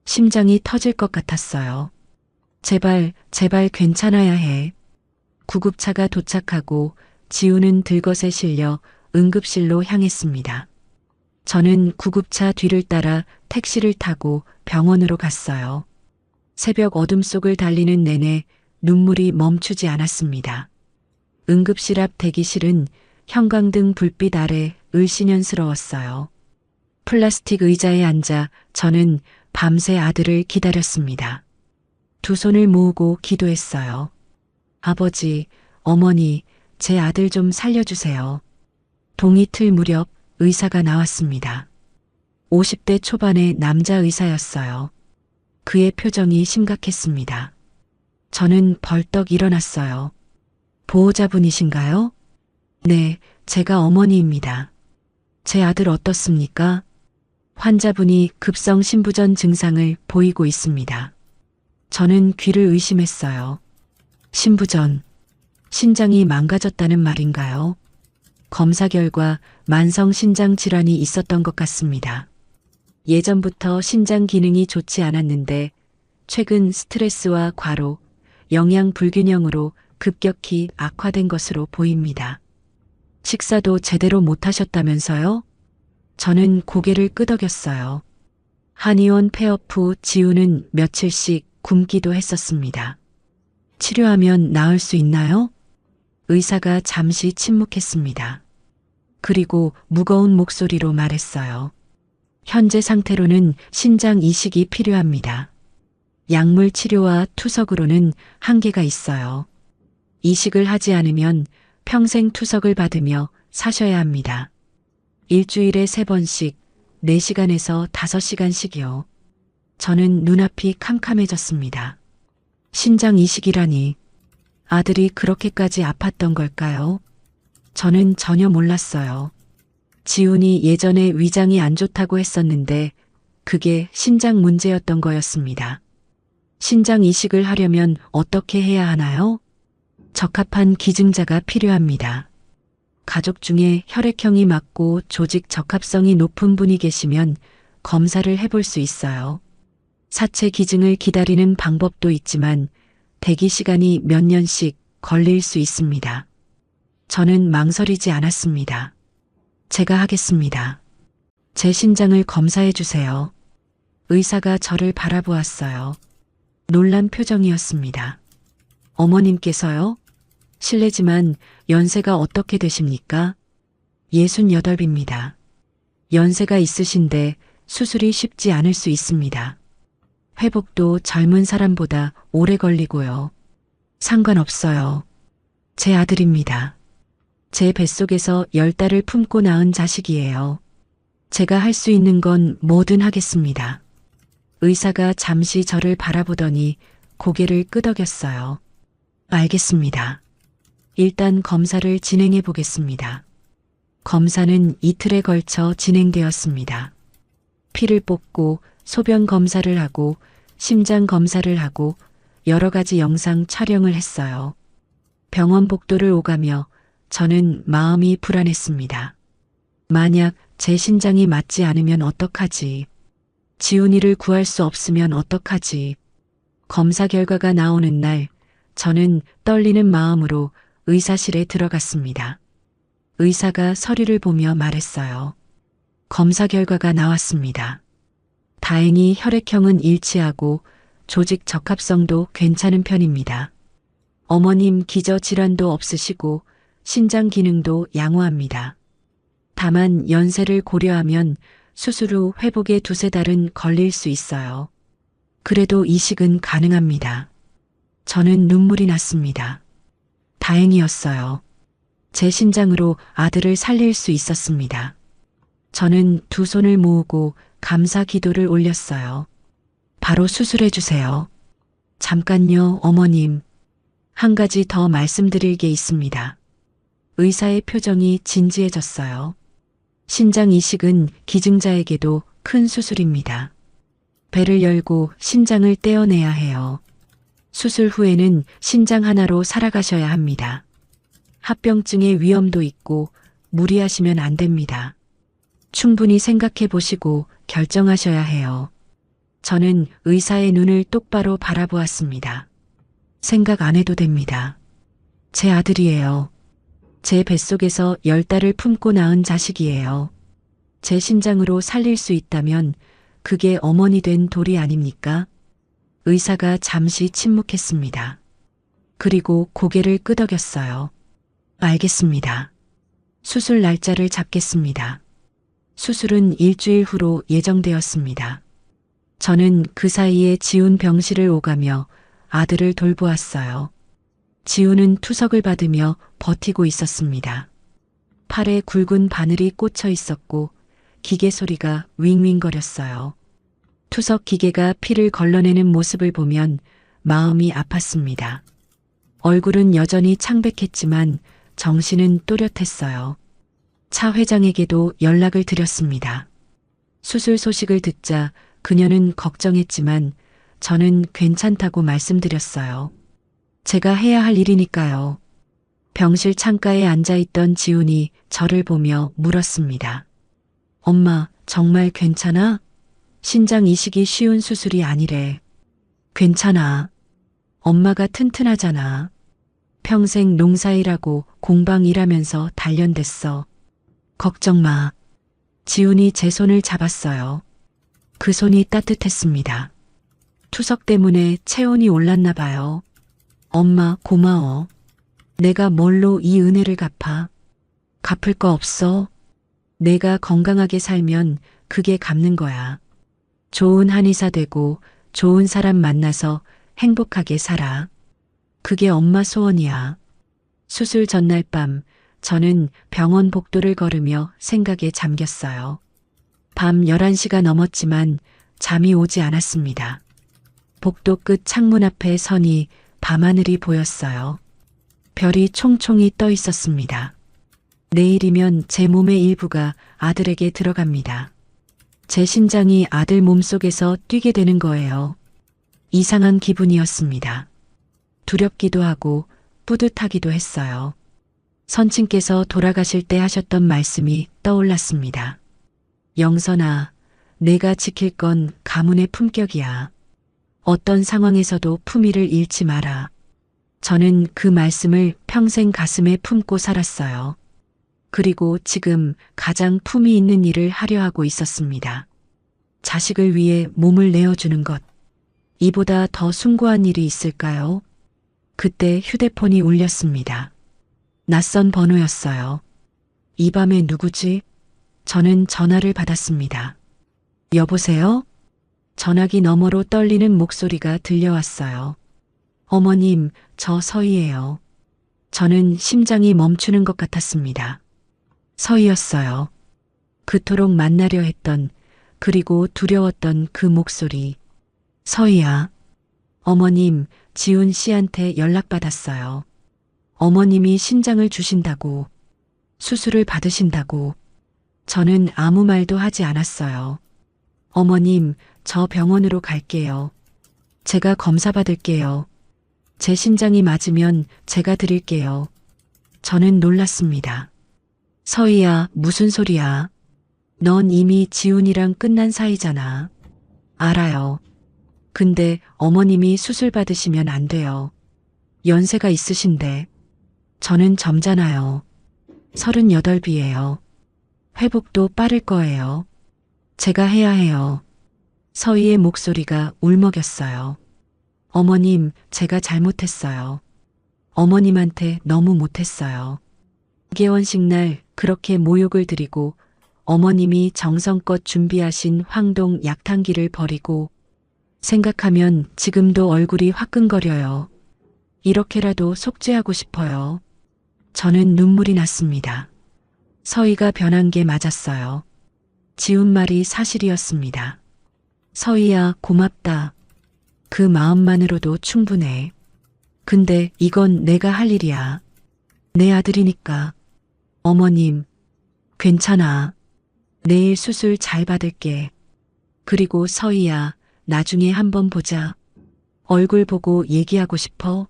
심장이 터질 것 같았어요. 제발, 제발 괜찮아야 해. 구급차가 도착하고 지훈은 들것에 실려 응급실로 향했습니다. 저는 구급차 뒤를 따라 택시를 타고 병원으로 갔어요. 새벽 어둠 속을 달리는 내내 눈물이 멈추지 않았습니다. 응급실 앞 대기실은 형광등 불빛 아래 을씨년스러웠어요. 플라스틱 의자에 앉아 저는 밤새 아들을 기다렸습니다. 두 손을 모으고 기도했어요. 아버지, 어머니, 제 아들 좀 살려주세요. 동이틀 무렵 의사가 나왔습니다. 50대 초반의 남자 의사였어요. 그의 표정이 심각했습니다. 저는 벌떡 일어났어요. 보호자분이신가요? 네, 제가 어머니입니다. 제 아들 어떻습니까? 환자분이 급성 신부전 증상을 보이고 있습니다. 저는 귀를 의심했어요. 신부전. 신장이 망가졌다는 말인가요? 검사 결과 만성 신장 질환이 있었던 것 같습니다. 예전부터 신장 기능이 좋지 않았는데 최근 스트레스와 과로, 영양 불균형으로 급격히 악화된 것으로 보입니다. 식사도 제대로 못하셨다면서요? 저는 고개를 끄덕였어요. 한의원 폐업 후 지우는 며칠씩 굶기도 했었습니다. 치료하면 나을 수 있나요? 의사가 잠시 침묵했습니다. 그리고 무거운 목소리로 말했어요. 현재 상태로는 신장 이식이 필요합니다. 약물 치료와 투석으로는 한계가 있어요. 이식을 하지 않으면 평생 투석을 받으며 사셔야 합니다. 일주일에 3번씩 4시간에서 5시간씩이요. 저는 눈앞이 캄캄해졌습니다. 신장 이식이라니. 아들이 그렇게까지 아팠던 걸까요? 저는 전혀 몰랐어요. 지훈이 예전에 위장이 안 좋다고 했었는데 그게 신장 문제였던 거였습니다. 신장 이식을 하려면 어떻게 해야 하나요? 적합한 기증자가 필요합니다. 가족 중에 혈액형이 맞고 조직 적합성이 높은 분이 계시면 검사를 해볼 수 있어요. 사체 기증을 기다리는 방법도 있지만 대기 시간이 몇 년씩 걸릴 수 있습니다. 저는 망설이지 않았습니다. 제가 하겠습니다. 제 신장을 검사해 주세요. 의사가 저를 바라보았어요. 놀란 표정이었습니다. 어머님께서요? 실례지만 연세가 어떻게 되십니까? 68입니다. 연세가 있으신데 수술이 쉽지 않을 수 있습니다. 회복도 젊은 사람보다 오래 걸리고요. 상관없어요. 제 아들입니다. 제 뱃속에서 10달을 품고 낳은 자식이에요. 제가 할 수 있는 건 뭐든 하겠습니다. 의사가 잠시 저를 바라보더니 고개를 끄덕였어요. 알겠습니다. 일단 검사를 진행해 보겠습니다. 검사는 이틀에 걸쳐 진행되었습니다. 피를 뽑고 소변 검사를 하고 심장 검사를 하고 여러 가지 영상 촬영을 했어요. 병원 복도를 오가며 저는 마음이 불안했습니다. 만약 제 신장이 맞지 않으면 어떡하지? 지훈이를 구할 수 없으면 어떡하지? 검사 결과가 나오는 날 저는 떨리는 마음으로 의사실에 들어갔습니다. 의사가 서류를 보며 말했어요. 검사 결과가 나왔습니다. 다행히 혈액형은 일치하고 조직 적합성도 괜찮은 편입니다. 어머님 기저질환도 없으시고 신장 기능도 양호합니다. 다만 연세를 고려하면 수술 후 회복에 2~3달은 걸릴 수 있어요. 그래도 이식은 가능합니다. 저는 눈물이 났습니다. 다행이었어요. 제 신장으로 아들을 살릴 수 있었습니다. 저는 두 손을 모으고 감사 기도를 올렸어요. 바로 수술해 주세요. 잠깐요, 어머님. 한 가지 더 말씀드릴 게 있습니다. 의사의 표정이 진지해졌어요. 신장 이식은 기증자에게도 큰 수술입니다. 배를 열고 신장을 떼어내야 해요. 수술 후에는 신장 하나로 살아가셔야 합니다. 합병증의 위험도 있고 무리하시면 안 됩니다. 충분히 생각해 보시고 결정하셔야 해요. 저는 의사의 눈을 똑바로 바라보았습니다. 생각 안 해도 됩니다. 제 아들이에요. 제 뱃속에서 10달을 품고 낳은 자식이에요. 제 신장으로 살릴 수 있다면 그게 어머니 된 도리 아닙니까? 의사가 잠시 침묵했습니다. 그리고 고개를 끄덕였어요. 알겠습니다. 수술 날짜를 잡겠습니다. 수술은 일주일 후로 예정되었습니다. 저는 그 사이에 지훈 병실을 오가며 아들을 돌보았어요. 지훈은 투석을 받으며 버티고 있었습니다. 팔에 굵은 바늘이 꽂혀 있었고 기계 소리가 윙윙거렸어요. 투석 기계가 피를 걸러내는 모습을 보면 마음이 아팠습니다. 얼굴은 여전히 창백했지만 정신은 또렷했어요. 차 회장에게도 연락을 드렸습니다. 수술 소식을 듣자 그녀는 걱정했지만 저는 괜찮다고 말씀드렸어요. 제가 해야 할 일이니까요. 병실 창가에 앉아있던 지훈이 저를 보며 물었습니다. 엄마, 정말 괜찮아? 신장 이식이 쉬운 수술이 아니래. 괜찮아. 엄마가 튼튼하잖아. 평생 농사일하고 공방 일하면서 단련됐어. 걱정 마. 지훈이 제 손을 잡았어요. 그 손이 따뜻했습니다. 투석 때문에 체온이 올랐나 봐요. 엄마 고마워. 내가 뭘로 이 은혜를 갚아? 갚을 거 없어. 내가 건강하게 살면 그게 갚는 거야. 좋은 한의사 되고 좋은 사람 만나서 행복하게 살아. 그게 엄마 소원이야. 수술 전날 밤 저는 병원 복도를 걸으며 생각에 잠겼어요. 밤 11시가 넘었지만 잠이 오지 않았습니다. 복도 끝 창문 앞에 서니 밤하늘이 보였어요. 별이 총총히 떠 있었습니다. 내일이면 제 몸의 일부가 아들에게 들어갑니다. 제 심장이 아들 몸속에서 뛰게 되는 거예요. 이상한 기분이었습니다. 두렵기도 하고 뿌듯하기도 했어요. 선친께서 돌아가실 때 하셨던 말씀이 떠올랐습니다. 영선아, 내가 지킬 건 가문의 품격이야. 어떤 상황에서도 품위를 잃지 마라. 저는 그 말씀을 평생 가슴에 품고 살았어요. 그리고 지금 가장 품위 있는 일을 하려 하고 있었습니다. 자식을 위해 몸을 내어주는 것. 이보다 더 숭고한 일이 있을까요? 그때 휴대폰이 울렸습니다. 낯선 번호였어요. 이 밤에 누구지? 저는 전화를 받았습니다. 여보세요? 전화기 너머로 떨리는 목소리가 들려왔어요. 어머님, 저 서희예요. 저는 심장이 멈추는 것 같았습니다. 서희였어요. 그토록 만나려 했던, 그리고 두려웠던 그 목소리. 서희야. 어머님, 지훈 씨한테 연락받았어요. 어머님이 신장을 주신다고, 수술을 받으신다고. 저는 아무 말도 하지 않았어요. 어머님, 저 병원으로 갈게요. 제가 검사 받을게요. 제 심장이 맞으면 제가 드릴게요. 저는 놀랐습니다. 서희야, 무슨 소리야? 넌 이미 지훈이랑 끝난 사이잖아. 알아요. 근데 어머님이 수술 받으시면 안 돼요. 연세가 있으신데. 저는 젊잖아요. 38이에요. 회복도 빠를 거예요. 제가 해야 해요. 서희의 목소리가 울먹였어요. 어머님, 제가 잘못했어요. 어머님한테 너무 못했어요. 개원식 날 그렇게 모욕을 드리고 어머님이 정성껏 준비하신 황동 약탕기를 버리고 생각하면 지금도 얼굴이 화끈거려요. 이렇게라도 속죄하고 싶어요. 저는 눈물이 났습니다. 서희가 변한 게 맞았어요. 지훈 말이 사실이었습니다. 서희야, 고맙다. 그 마음만으로도 충분해. 근데 이건 내가 할 일이야. 내 아들이니까. 어머님, 괜찮아. 내일 수술 잘 받을게. 그리고 서희야, 나중에 한번 보자. 얼굴 보고 얘기하고 싶어?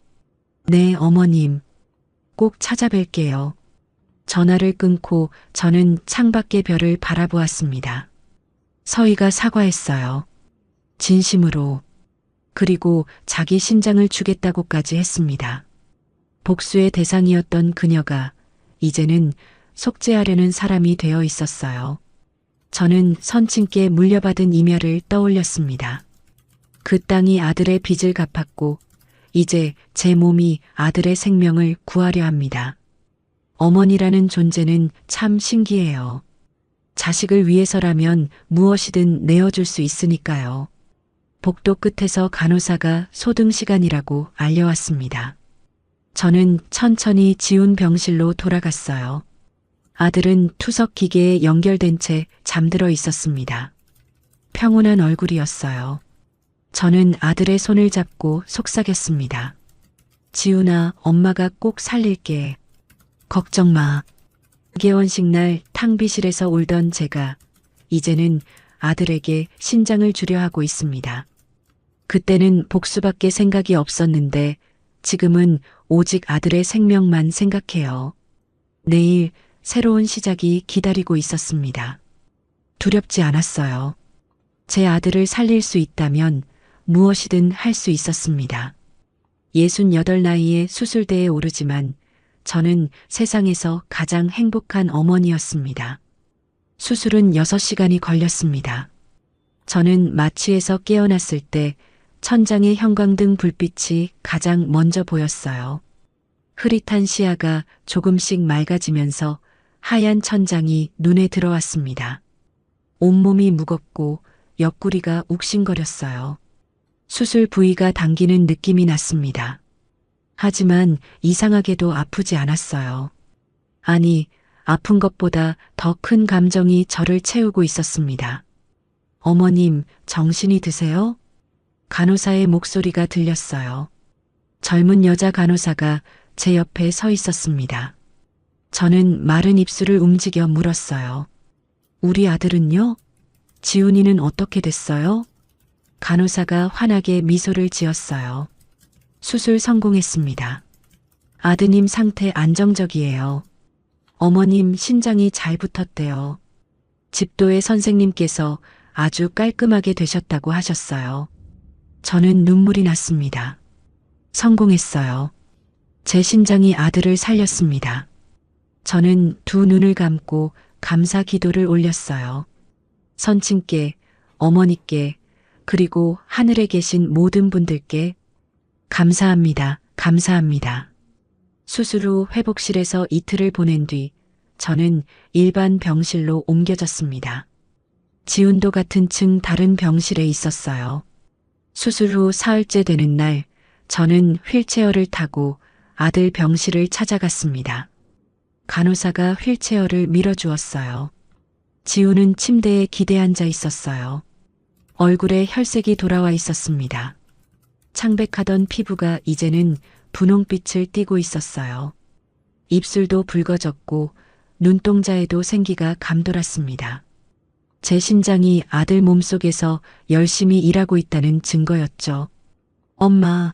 네, 어머님. 꼭 찾아뵐게요. 전화를 끊고 저는 창밖의 별을 바라보았습니다. 서희가 사과했어요. 진심으로. 그리고 자기 신장을 주겠다고까지 했습니다. 복수의 대상이었던 그녀가 이제는 속죄하려는 사람이 되어 있었어요. 저는 선친께 물려받은 이멸을 떠올렸습니다. 그 땅이 아들의 빚을 갚았고 이제 제 몸이 아들의 생명을 구하려 합니다. 어머니라는 존재는 참 신기해요. 자식을 위해서라면 무엇이든 내어줄 수 있으니까요. 복도 끝에서 간호사가 소등 시간이라고 알려왔습니다. 저는 천천히 지훈 병실로 돌아갔어요. 아들은 투석 기계에 연결된 채 잠들어 있었습니다. 평온한 얼굴이었어요. 저는 아들의 손을 잡고 속삭였습니다. 지훈아, 엄마가 꼭 살릴게. 걱정 마. 개원식 날 탕비실에서 울던 제가 이제는 아들에게 신장을 주려 하고 있습니다. 그때는 복수밖에 생각이 없었는데 지금은 오직 아들의 생명만 생각해요. 내일 새로운 시작이 기다리고 있었습니다. 두렵지 않았어요. 제 아들을 살릴 수 있다면 무엇이든 할 수 있었습니다. 68 나이에 수술대에 오르지만 저는 세상에서 가장 행복한 어머니였습니다. 수술은 6시간이 걸렸습니다. 저는 마취에서 깨어났을 때 천장의 형광등 불빛이 가장 먼저 보였어요. 흐릿한 시야가 조금씩 맑아지면서 하얀 천장이 눈에 들어왔습니다. 온몸이 무겁고 옆구리가 욱신거렸어요. 수술 부위가 당기는 느낌이 났습니다. 하지만 이상하게도 아프지 않았어요. 아니, 아픈 것보다 더 큰 감정이 저를 채우고 있었습니다. 어머님, 정신이 드세요? 간호사의 목소리가 들렸어요. 젊은 여자 간호사가 제 옆에 서 있었습니다. 저는 마른 입술을 움직여 물었어요. 우리 아들은요? 지훈이는 어떻게 됐어요? 간호사가 환하게 미소를 지었어요. 수술 성공했습니다. 아드님 상태 안정적이에요. 어머님 신장이 잘 붙었대요. 집도의 선생님께서 아주 깔끔하게 되셨다고 하셨어요. 저는 눈물이 났습니다. 성공했어요. 제 신장이 아들을 살렸습니다. 저는 두 눈을 감고 감사 기도를 올렸어요. 선친께, 어머니께, 그리고 하늘에 계신 모든 분들께 감사합니다. 감사합니다. 수술 후 회복실에서 이틀을 보낸 뒤 저는 일반 병실로 옮겨졌습니다. 지훈도 같은 층 다른 병실에 있었어요. 수술 후 사흘째 되는 날 저는 휠체어를 타고 아들 병실을 찾아갔습니다. 간호사가 휠체어를 밀어주었어요. 지훈은 침대에 기대 앉아 있었어요. 얼굴에 혈색이 돌아와 있었습니다. 창백하던 피부가 이제는 분홍빛을 띠고 있었어요. 입술도 붉어졌고 눈동자에도 생기가 감돌았습니다. 제 신장이 아들 몸속에서 열심히 일하고 있다는 증거였죠. 엄마.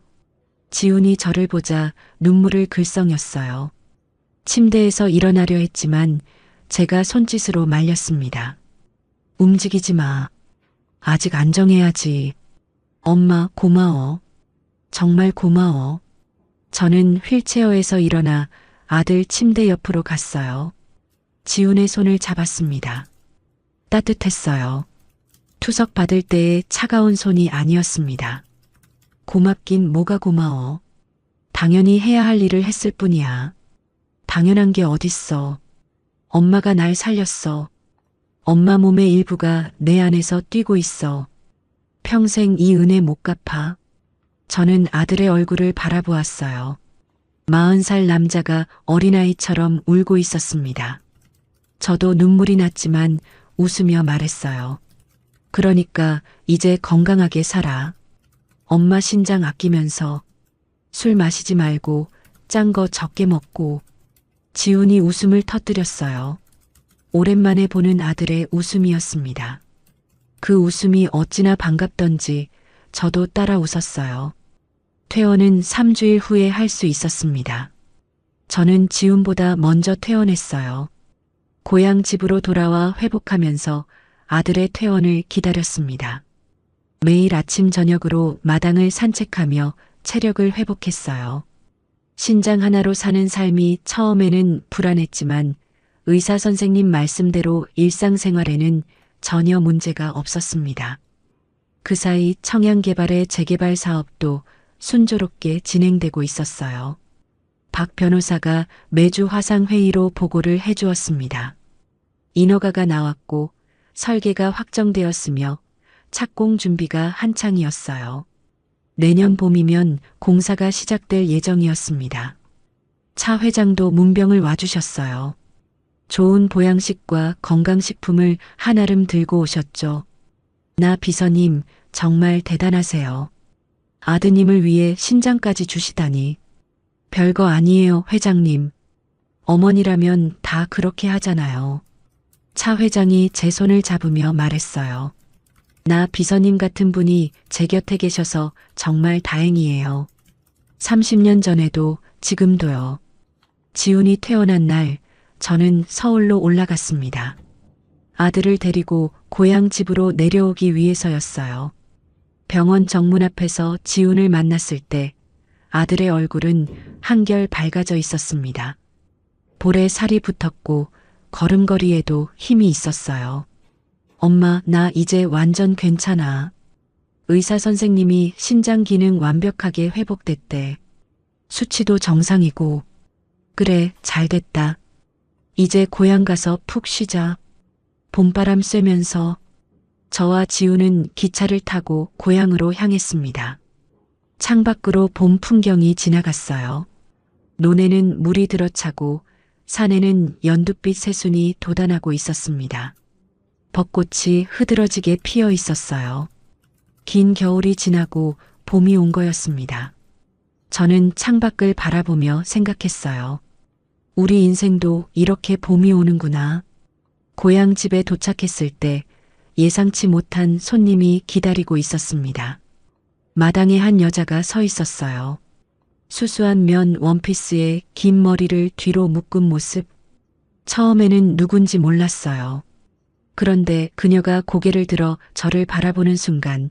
지훈이 저를 보자 눈물을 글썽였어요. 침대에서 일어나려 했지만 제가 손짓으로 말렸습니다. 움직이지 마. 아직 안정해야지. 엄마 고마워. 정말 고마워. 저는 휠체어에서 일어나 아들 침대 옆으로 갔어요. 지훈의 손을 잡았습니다. 따뜻했어요. 투석 받을 때의 차가운 손이 아니었습니다. 고맙긴 뭐가 고마워. 당연히 해야 할 일을 했을 뿐이야. 당연한 게 어딨어. 엄마가 날 살렸어. 엄마 몸의 일부가 내 안에서 뛰고 있어. 평생 이 은혜 못 갚아. 저는 아들의 얼굴을 바라보았어요. 40살 남자가 어린아이처럼 울고 있었습니다. 저도 눈물이 났지만 웃으며 말했어요. 그러니까 이제 건강하게 살아. 엄마 신장 아끼면서 술 마시지 말고 짠 거 적게 먹고. 지훈이 웃음을 터뜨렸어요. 오랜만에 보는 아들의 웃음이었습니다. 그 웃음이 어찌나 반갑던지 저도 따라 웃었어요. 퇴원은 3주일 후에 할 수 있었습니다. 저는 지훈보다 먼저 퇴원했어요. 고향 집으로 돌아와 회복하면서 아들의 퇴원을 기다렸습니다. 매일 아침 저녁으로 마당을 산책하며 체력을 회복했어요. 신장 하나로 사는 삶이 처음에는 불안했지만 의사 선생님 말씀대로 일상생활에는 전혀 문제가 없었습니다. 그 사이 청양개발의 재개발 사업도 순조롭게 진행되고 있었어요. 박 변호사가 매주 화상회의로 보고를 해주었습니다. 인허가가 나왔고 설계가 확정되었으며 착공 준비가 한창이었어요. 내년 봄이면 공사가 시작될 예정이었습니다. 차 회장도 문병을 와주셨어요. 좋은 보양식과 건강식품을 한아름 들고 오셨죠. 나 비서님 정말 대단하세요. 아드님을 위해 신장까지 주시다니. 별거 아니에요, 회장님. 어머니라면 다 그렇게 하잖아요. 차 회장이 제 손을 잡으며 말했어요. 나 비서님 같은 분이 제 곁에 계셔서 정말 다행이에요. 30년 전에도 지금도요. 지훈이 퇴원한 날 저는 서울로 올라갔습니다. 아들을 데리고 고향 집으로 내려오기 위해서였어요. 병원 정문 앞에서 지훈을 만났을 때 아들의 얼굴은 한결 밝아져 있었습니다. 볼에 살이 붙었고 걸음걸이에도 힘이 있었어요. 엄마, 나 이제 완전 괜찮아. 의사 선생님이 신장 기능 완벽하게 회복됐대. 수치도 정상이고. 그래, 잘 됐다. 이제 고향 가서 푹 쉬자. 봄바람 쐬면서. 저와 지우는 기차를 타고 고향으로 향했습니다. 창밖으로 봄 풍경이 지나갔어요. 논에는 물이 들어차고 산에는 연두빛 새순이 돋아나고 있었습니다. 벚꽃이 흐드러지게 피어 있었어요. 긴 겨울이 지나고 봄이 온 거였습니다. 저는 창밖을 바라보며 생각했어요. 우리 인생도 이렇게 봄이 오는구나. 고향 집에 도착했을 때 예상치 못한 손님이 기다리고 있었습니다. 마당에 한 여자가 서 있었어요. 수수한 면 원피스에 긴 머리를 뒤로 묶은 모습. 처음에는 누군지 몰랐어요. 그런데 그녀가 고개를 들어 저를 바라보는 순간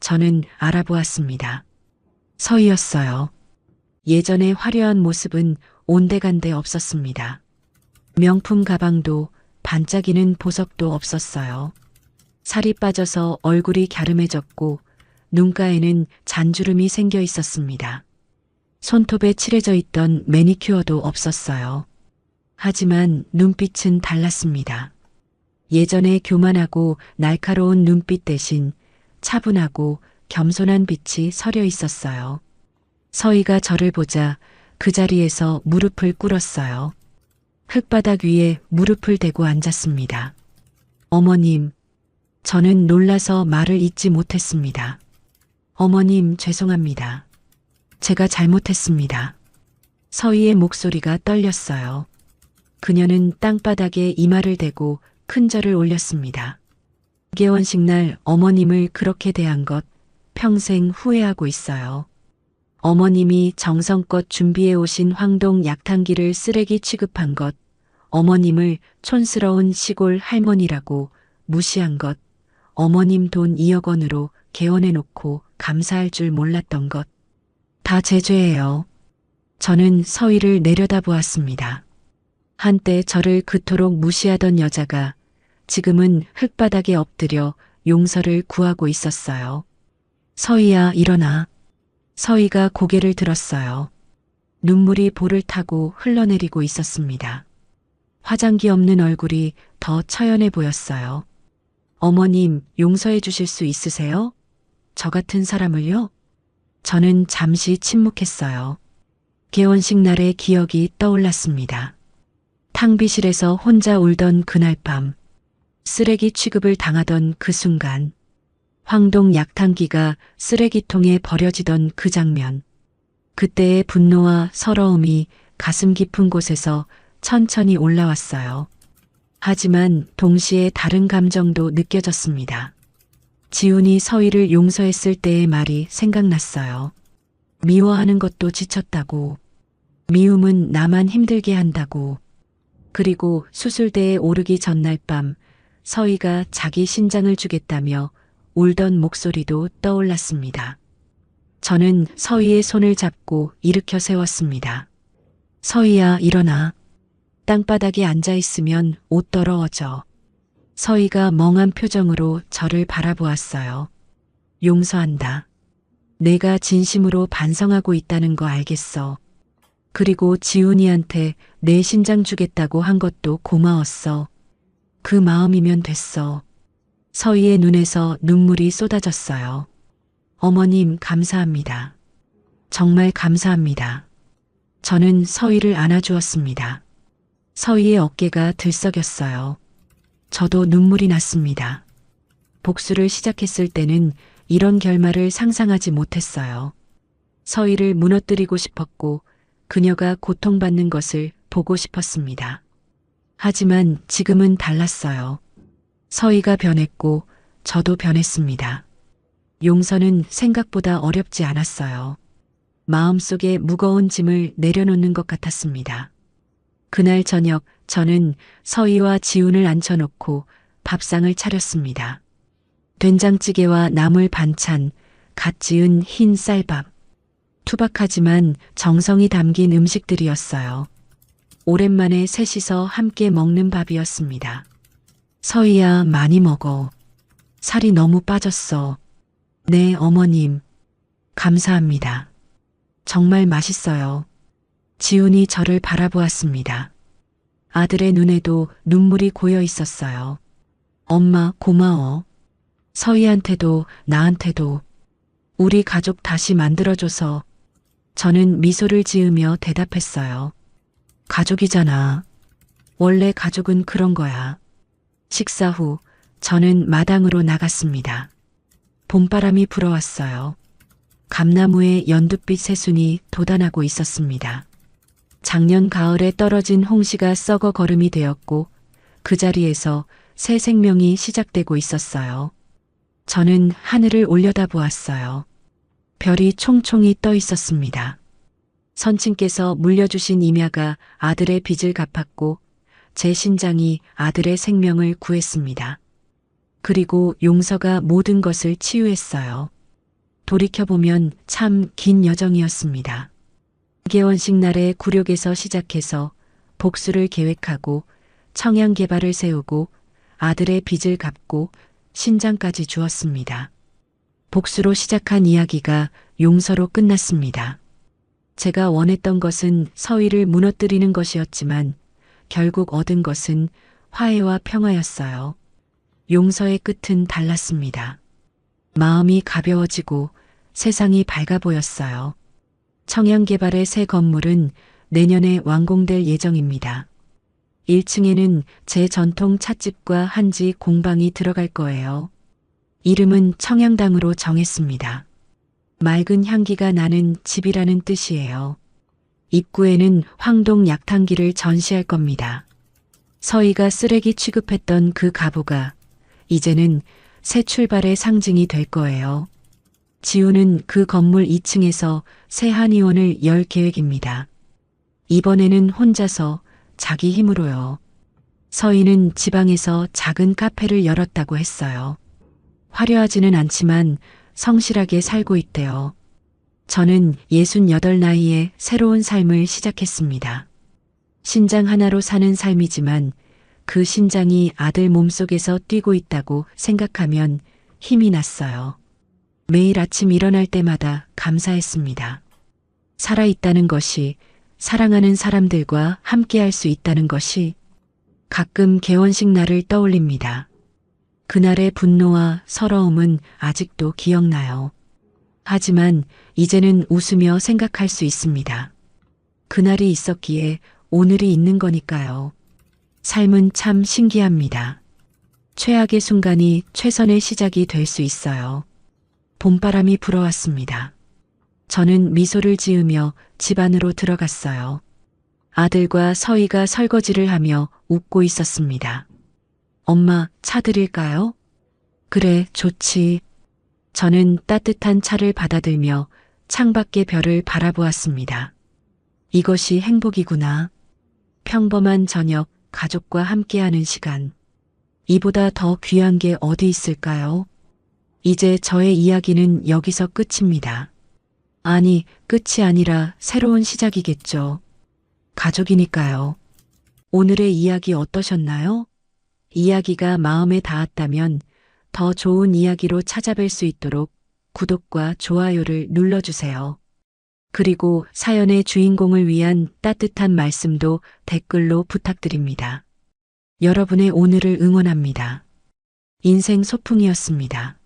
저는 알아보았습니다. 서희였어요. 예전의 화려한 모습은 온데간데 없었습니다. 명품 가방도 반짝이는 보석도 없었어요. 살이 빠져서 얼굴이 갸름해졌고 눈가에는 잔주름이 생겨 있었습니다. 손톱에 칠해져 있던 매니큐어도 없었어요. 하지만 눈빛은 달랐습니다. 예전에 교만하고 날카로운 눈빛 대신 차분하고 겸손한 빛이 서려 있었어요. 서희가 저를 보자 그 자리에서 무릎을 꿇었어요. 흙바닥 위에 무릎을 대고 앉았습니다. 어머님, 저는 놀라서 말을 잇지 못했습니다. 어머님, 죄송합니다. 제가 잘못했습니다. 서희의 목소리가 떨렸어요. 그녀는 땅바닥에 이마를 대고 큰 절을 올렸습니다. 개원식 날 어머님을 그렇게 대한 것 평생 후회하고 있어요. 어머님이 정성껏 준비해 오신 황동 약탕기를 쓰레기 취급한 것, 어머님을 촌스러운 시골 할머니라고 무시한 것, 어머님 돈 2억 원으로 개원해 놓고 감사할 줄 몰랐던 것, 다 제 죄예요. 저는 서희를 내려다보았습니다. 한때 저를 그토록 무시하던 여자가 지금은 흙바닥에 엎드려 용서를 구하고 있었어요. 서희야, 일어나. 서희가 고개를 들었어요. 눈물이 볼을 타고 흘러내리고 있었습니다. 화장기 없는 얼굴이 더 처연해 보였어요. 어머님, 용서해 주실 수 있으세요? 저 같은 사람을요? 저는 잠시 침묵했어요. 개원식 날의 기억이 떠올랐습니다. 탕비실에서 혼자 울던 그날 밤, 쓰레기 취급을 당하던 그 순간, 황동 약탕기가 쓰레기통에 버려지던 그 장면, 그때의 분노와 서러움이 가슴 깊은 곳에서 천천히 올라왔어요. 하지만 동시에 다른 감정도 느껴졌습니다. 지훈이 서희를 용서했을 때의 말이 생각났어요. 미워하는 것도 지쳤다고, 미움은 나만 힘들게 한다고, 그리고 수술대에 오르기 전날 밤 서희가 자기 신장을 주겠다며 울던 목소리도 떠올랐습니다. 저는 서희의 손을 잡고 일으켜 세웠습니다. 서희야, 일어나. 땅바닥에 앉아 있으면 옷 더러워져. 서희가 멍한 표정으로 저를 바라보았어요. 용서한다. 내가 진심으로 반성하고 있다는 거 알겠어. 그리고 지훈이한테 내 신장 주겠다고 한 것도 고마웠어. 그 마음이면 됐어. 서희의 눈에서 눈물이 쏟아졌어요. 어머님, 감사합니다. 정말 감사합니다. 저는 서희를 안아주었습니다. 서희의 어깨가 들썩였어요. 저도 눈물이 났습니다. 복수를 시작했을 때는 이런 결말을 상상하지 못했어요. 서희를 무너뜨리고 싶었고 그녀가 고통받는 것을 보고 싶었습니다. 하지만 지금은 달랐어요. 서희가 변했고 저도 변했습니다. 용서는 생각보다 어렵지 않았어요. 마음속에 무거운 짐을 내려놓는 것 같았습니다. 그날 저녁 저는 서희와 지훈을 앉혀놓고 밥상을 차렸습니다. 된장찌개와 나물 반찬, 갓 지은 흰 쌀밥. 투박하지만 정성이 담긴 음식들이었어요. 오랜만에 셋이서 함께 먹는 밥이었습니다. 서희야, 많이 먹어. 살이 너무 빠졌어. 네, 어머님. 감사합니다. 정말 맛있어요. 지훈이 저를 바라보았습니다. 아들의 눈에도 눈물이 고여 있었어요. 엄마, 고마워. 서희한테도 나한테도 우리 가족 다시 만들어줘서. 저는 미소를 지으며 대답했어요. 가족이잖아. 원래 가족은 그런 거야. 식사 후 저는 마당으로 나갔습니다. 봄바람이 불어왔어요. 감나무에 연두빛 새순이 돋아나고 있었습니다. 작년 가을에 떨어진 홍시가 썩어 거름이 되었고 그 자리에서 새 생명이 시작되고 있었어요. 저는 하늘을 올려다보았어요. 별이 총총히 떠 있었습니다. 선친께서 물려주신 임야가 아들의 빚을 갚았고 제 신장이 아들의 생명을 구했습니다. 그리고 용서가 모든 것을 치유했어요. 돌이켜보면 참 긴 여정이었습니다. 개원식 날의 굴욕에서 시작해서 복수를 계획하고 청양 개발을 세우고 아들의 빚을 갚고 신장까지 주었습니다. 복수로 시작한 이야기가 용서로 끝났습니다. 제가 원했던 것은 서위를 무너뜨리는 것이었지만 결국 얻은 것은 화해와 평화였어요. 용서의 끝은 달랐습니다. 마음이 가벼워지고 세상이 밝아 보였어요. 청양개발의 새 건물은 내년에 완공될 예정입니다. 1층에는 제 전통 찻집과 한지 공방이 들어갈 거예요. 이름은 청양당으로 정했습니다. 맑은 향기가 나는 집이라는 뜻이에요. 입구에는 황동 약탕기를 전시할 겁니다. 서희가 쓰레기 취급했던 그 가보가 이제는 새 출발의 상징이 될 거예요. 지우는 그 건물 2층에서 새 한의원을 열 계획입니다. 이번에는 혼자서 자기 힘으로요. 서희는 지방에서 작은 카페를 열었다고 했어요. 화려하지는 않지만 성실하게 살고 있대요. 저는 68 나이에 새로운 삶을 시작했습니다. 신장 하나로 사는 삶이지만 그 신장이 아들 몸속에서 뛰고 있다고 생각하면 힘이 났어요. 매일 아침 일어날 때마다 감사했습니다. 살아있다는 것이, 사랑하는 사람들과 함께할 수 있다는 것이. 가끔 개원식 날을 떠올립니다. 그날의 분노와 서러움은 아직도 기억나요. 하지만 이제는 웃으며 생각할 수 있습니다. 그날이 있었기에 오늘이 있는 거니까요. 삶은 참 신기합니다. 최악의 순간이 최선의 시작이 될 수 있어요. 봄바람이 불어왔습니다. 저는 미소를 지으며 집 안으로 들어갔어요. 아들과 서희가 설거지를 하며 웃고 있었습니다. 엄마, 차 드릴까요? 그래, 좋지. 저는 따뜻한 차를 받아들며 창밖의 별을 바라보았습니다. 이것이 행복이구나. 평범한 저녁, 가족과 함께하는 시간. 이보다 더 귀한 게 어디 있을까요? 이제 저의 이야기는 여기서 끝입니다. 아니, 끝이 아니라 새로운 시작이겠죠. 가족이니까요. 오늘의 이야기 어떠셨나요? 이야기가 마음에 닿았다면 더 좋은 이야기로 찾아뵐 수 있도록 구독과 좋아요를 눌러주세요. 그리고 사연의 주인공을 위한 따뜻한 말씀도 댓글로 부탁드립니다. 여러분의 오늘을 응원합니다. 인생 소풍이었습니다.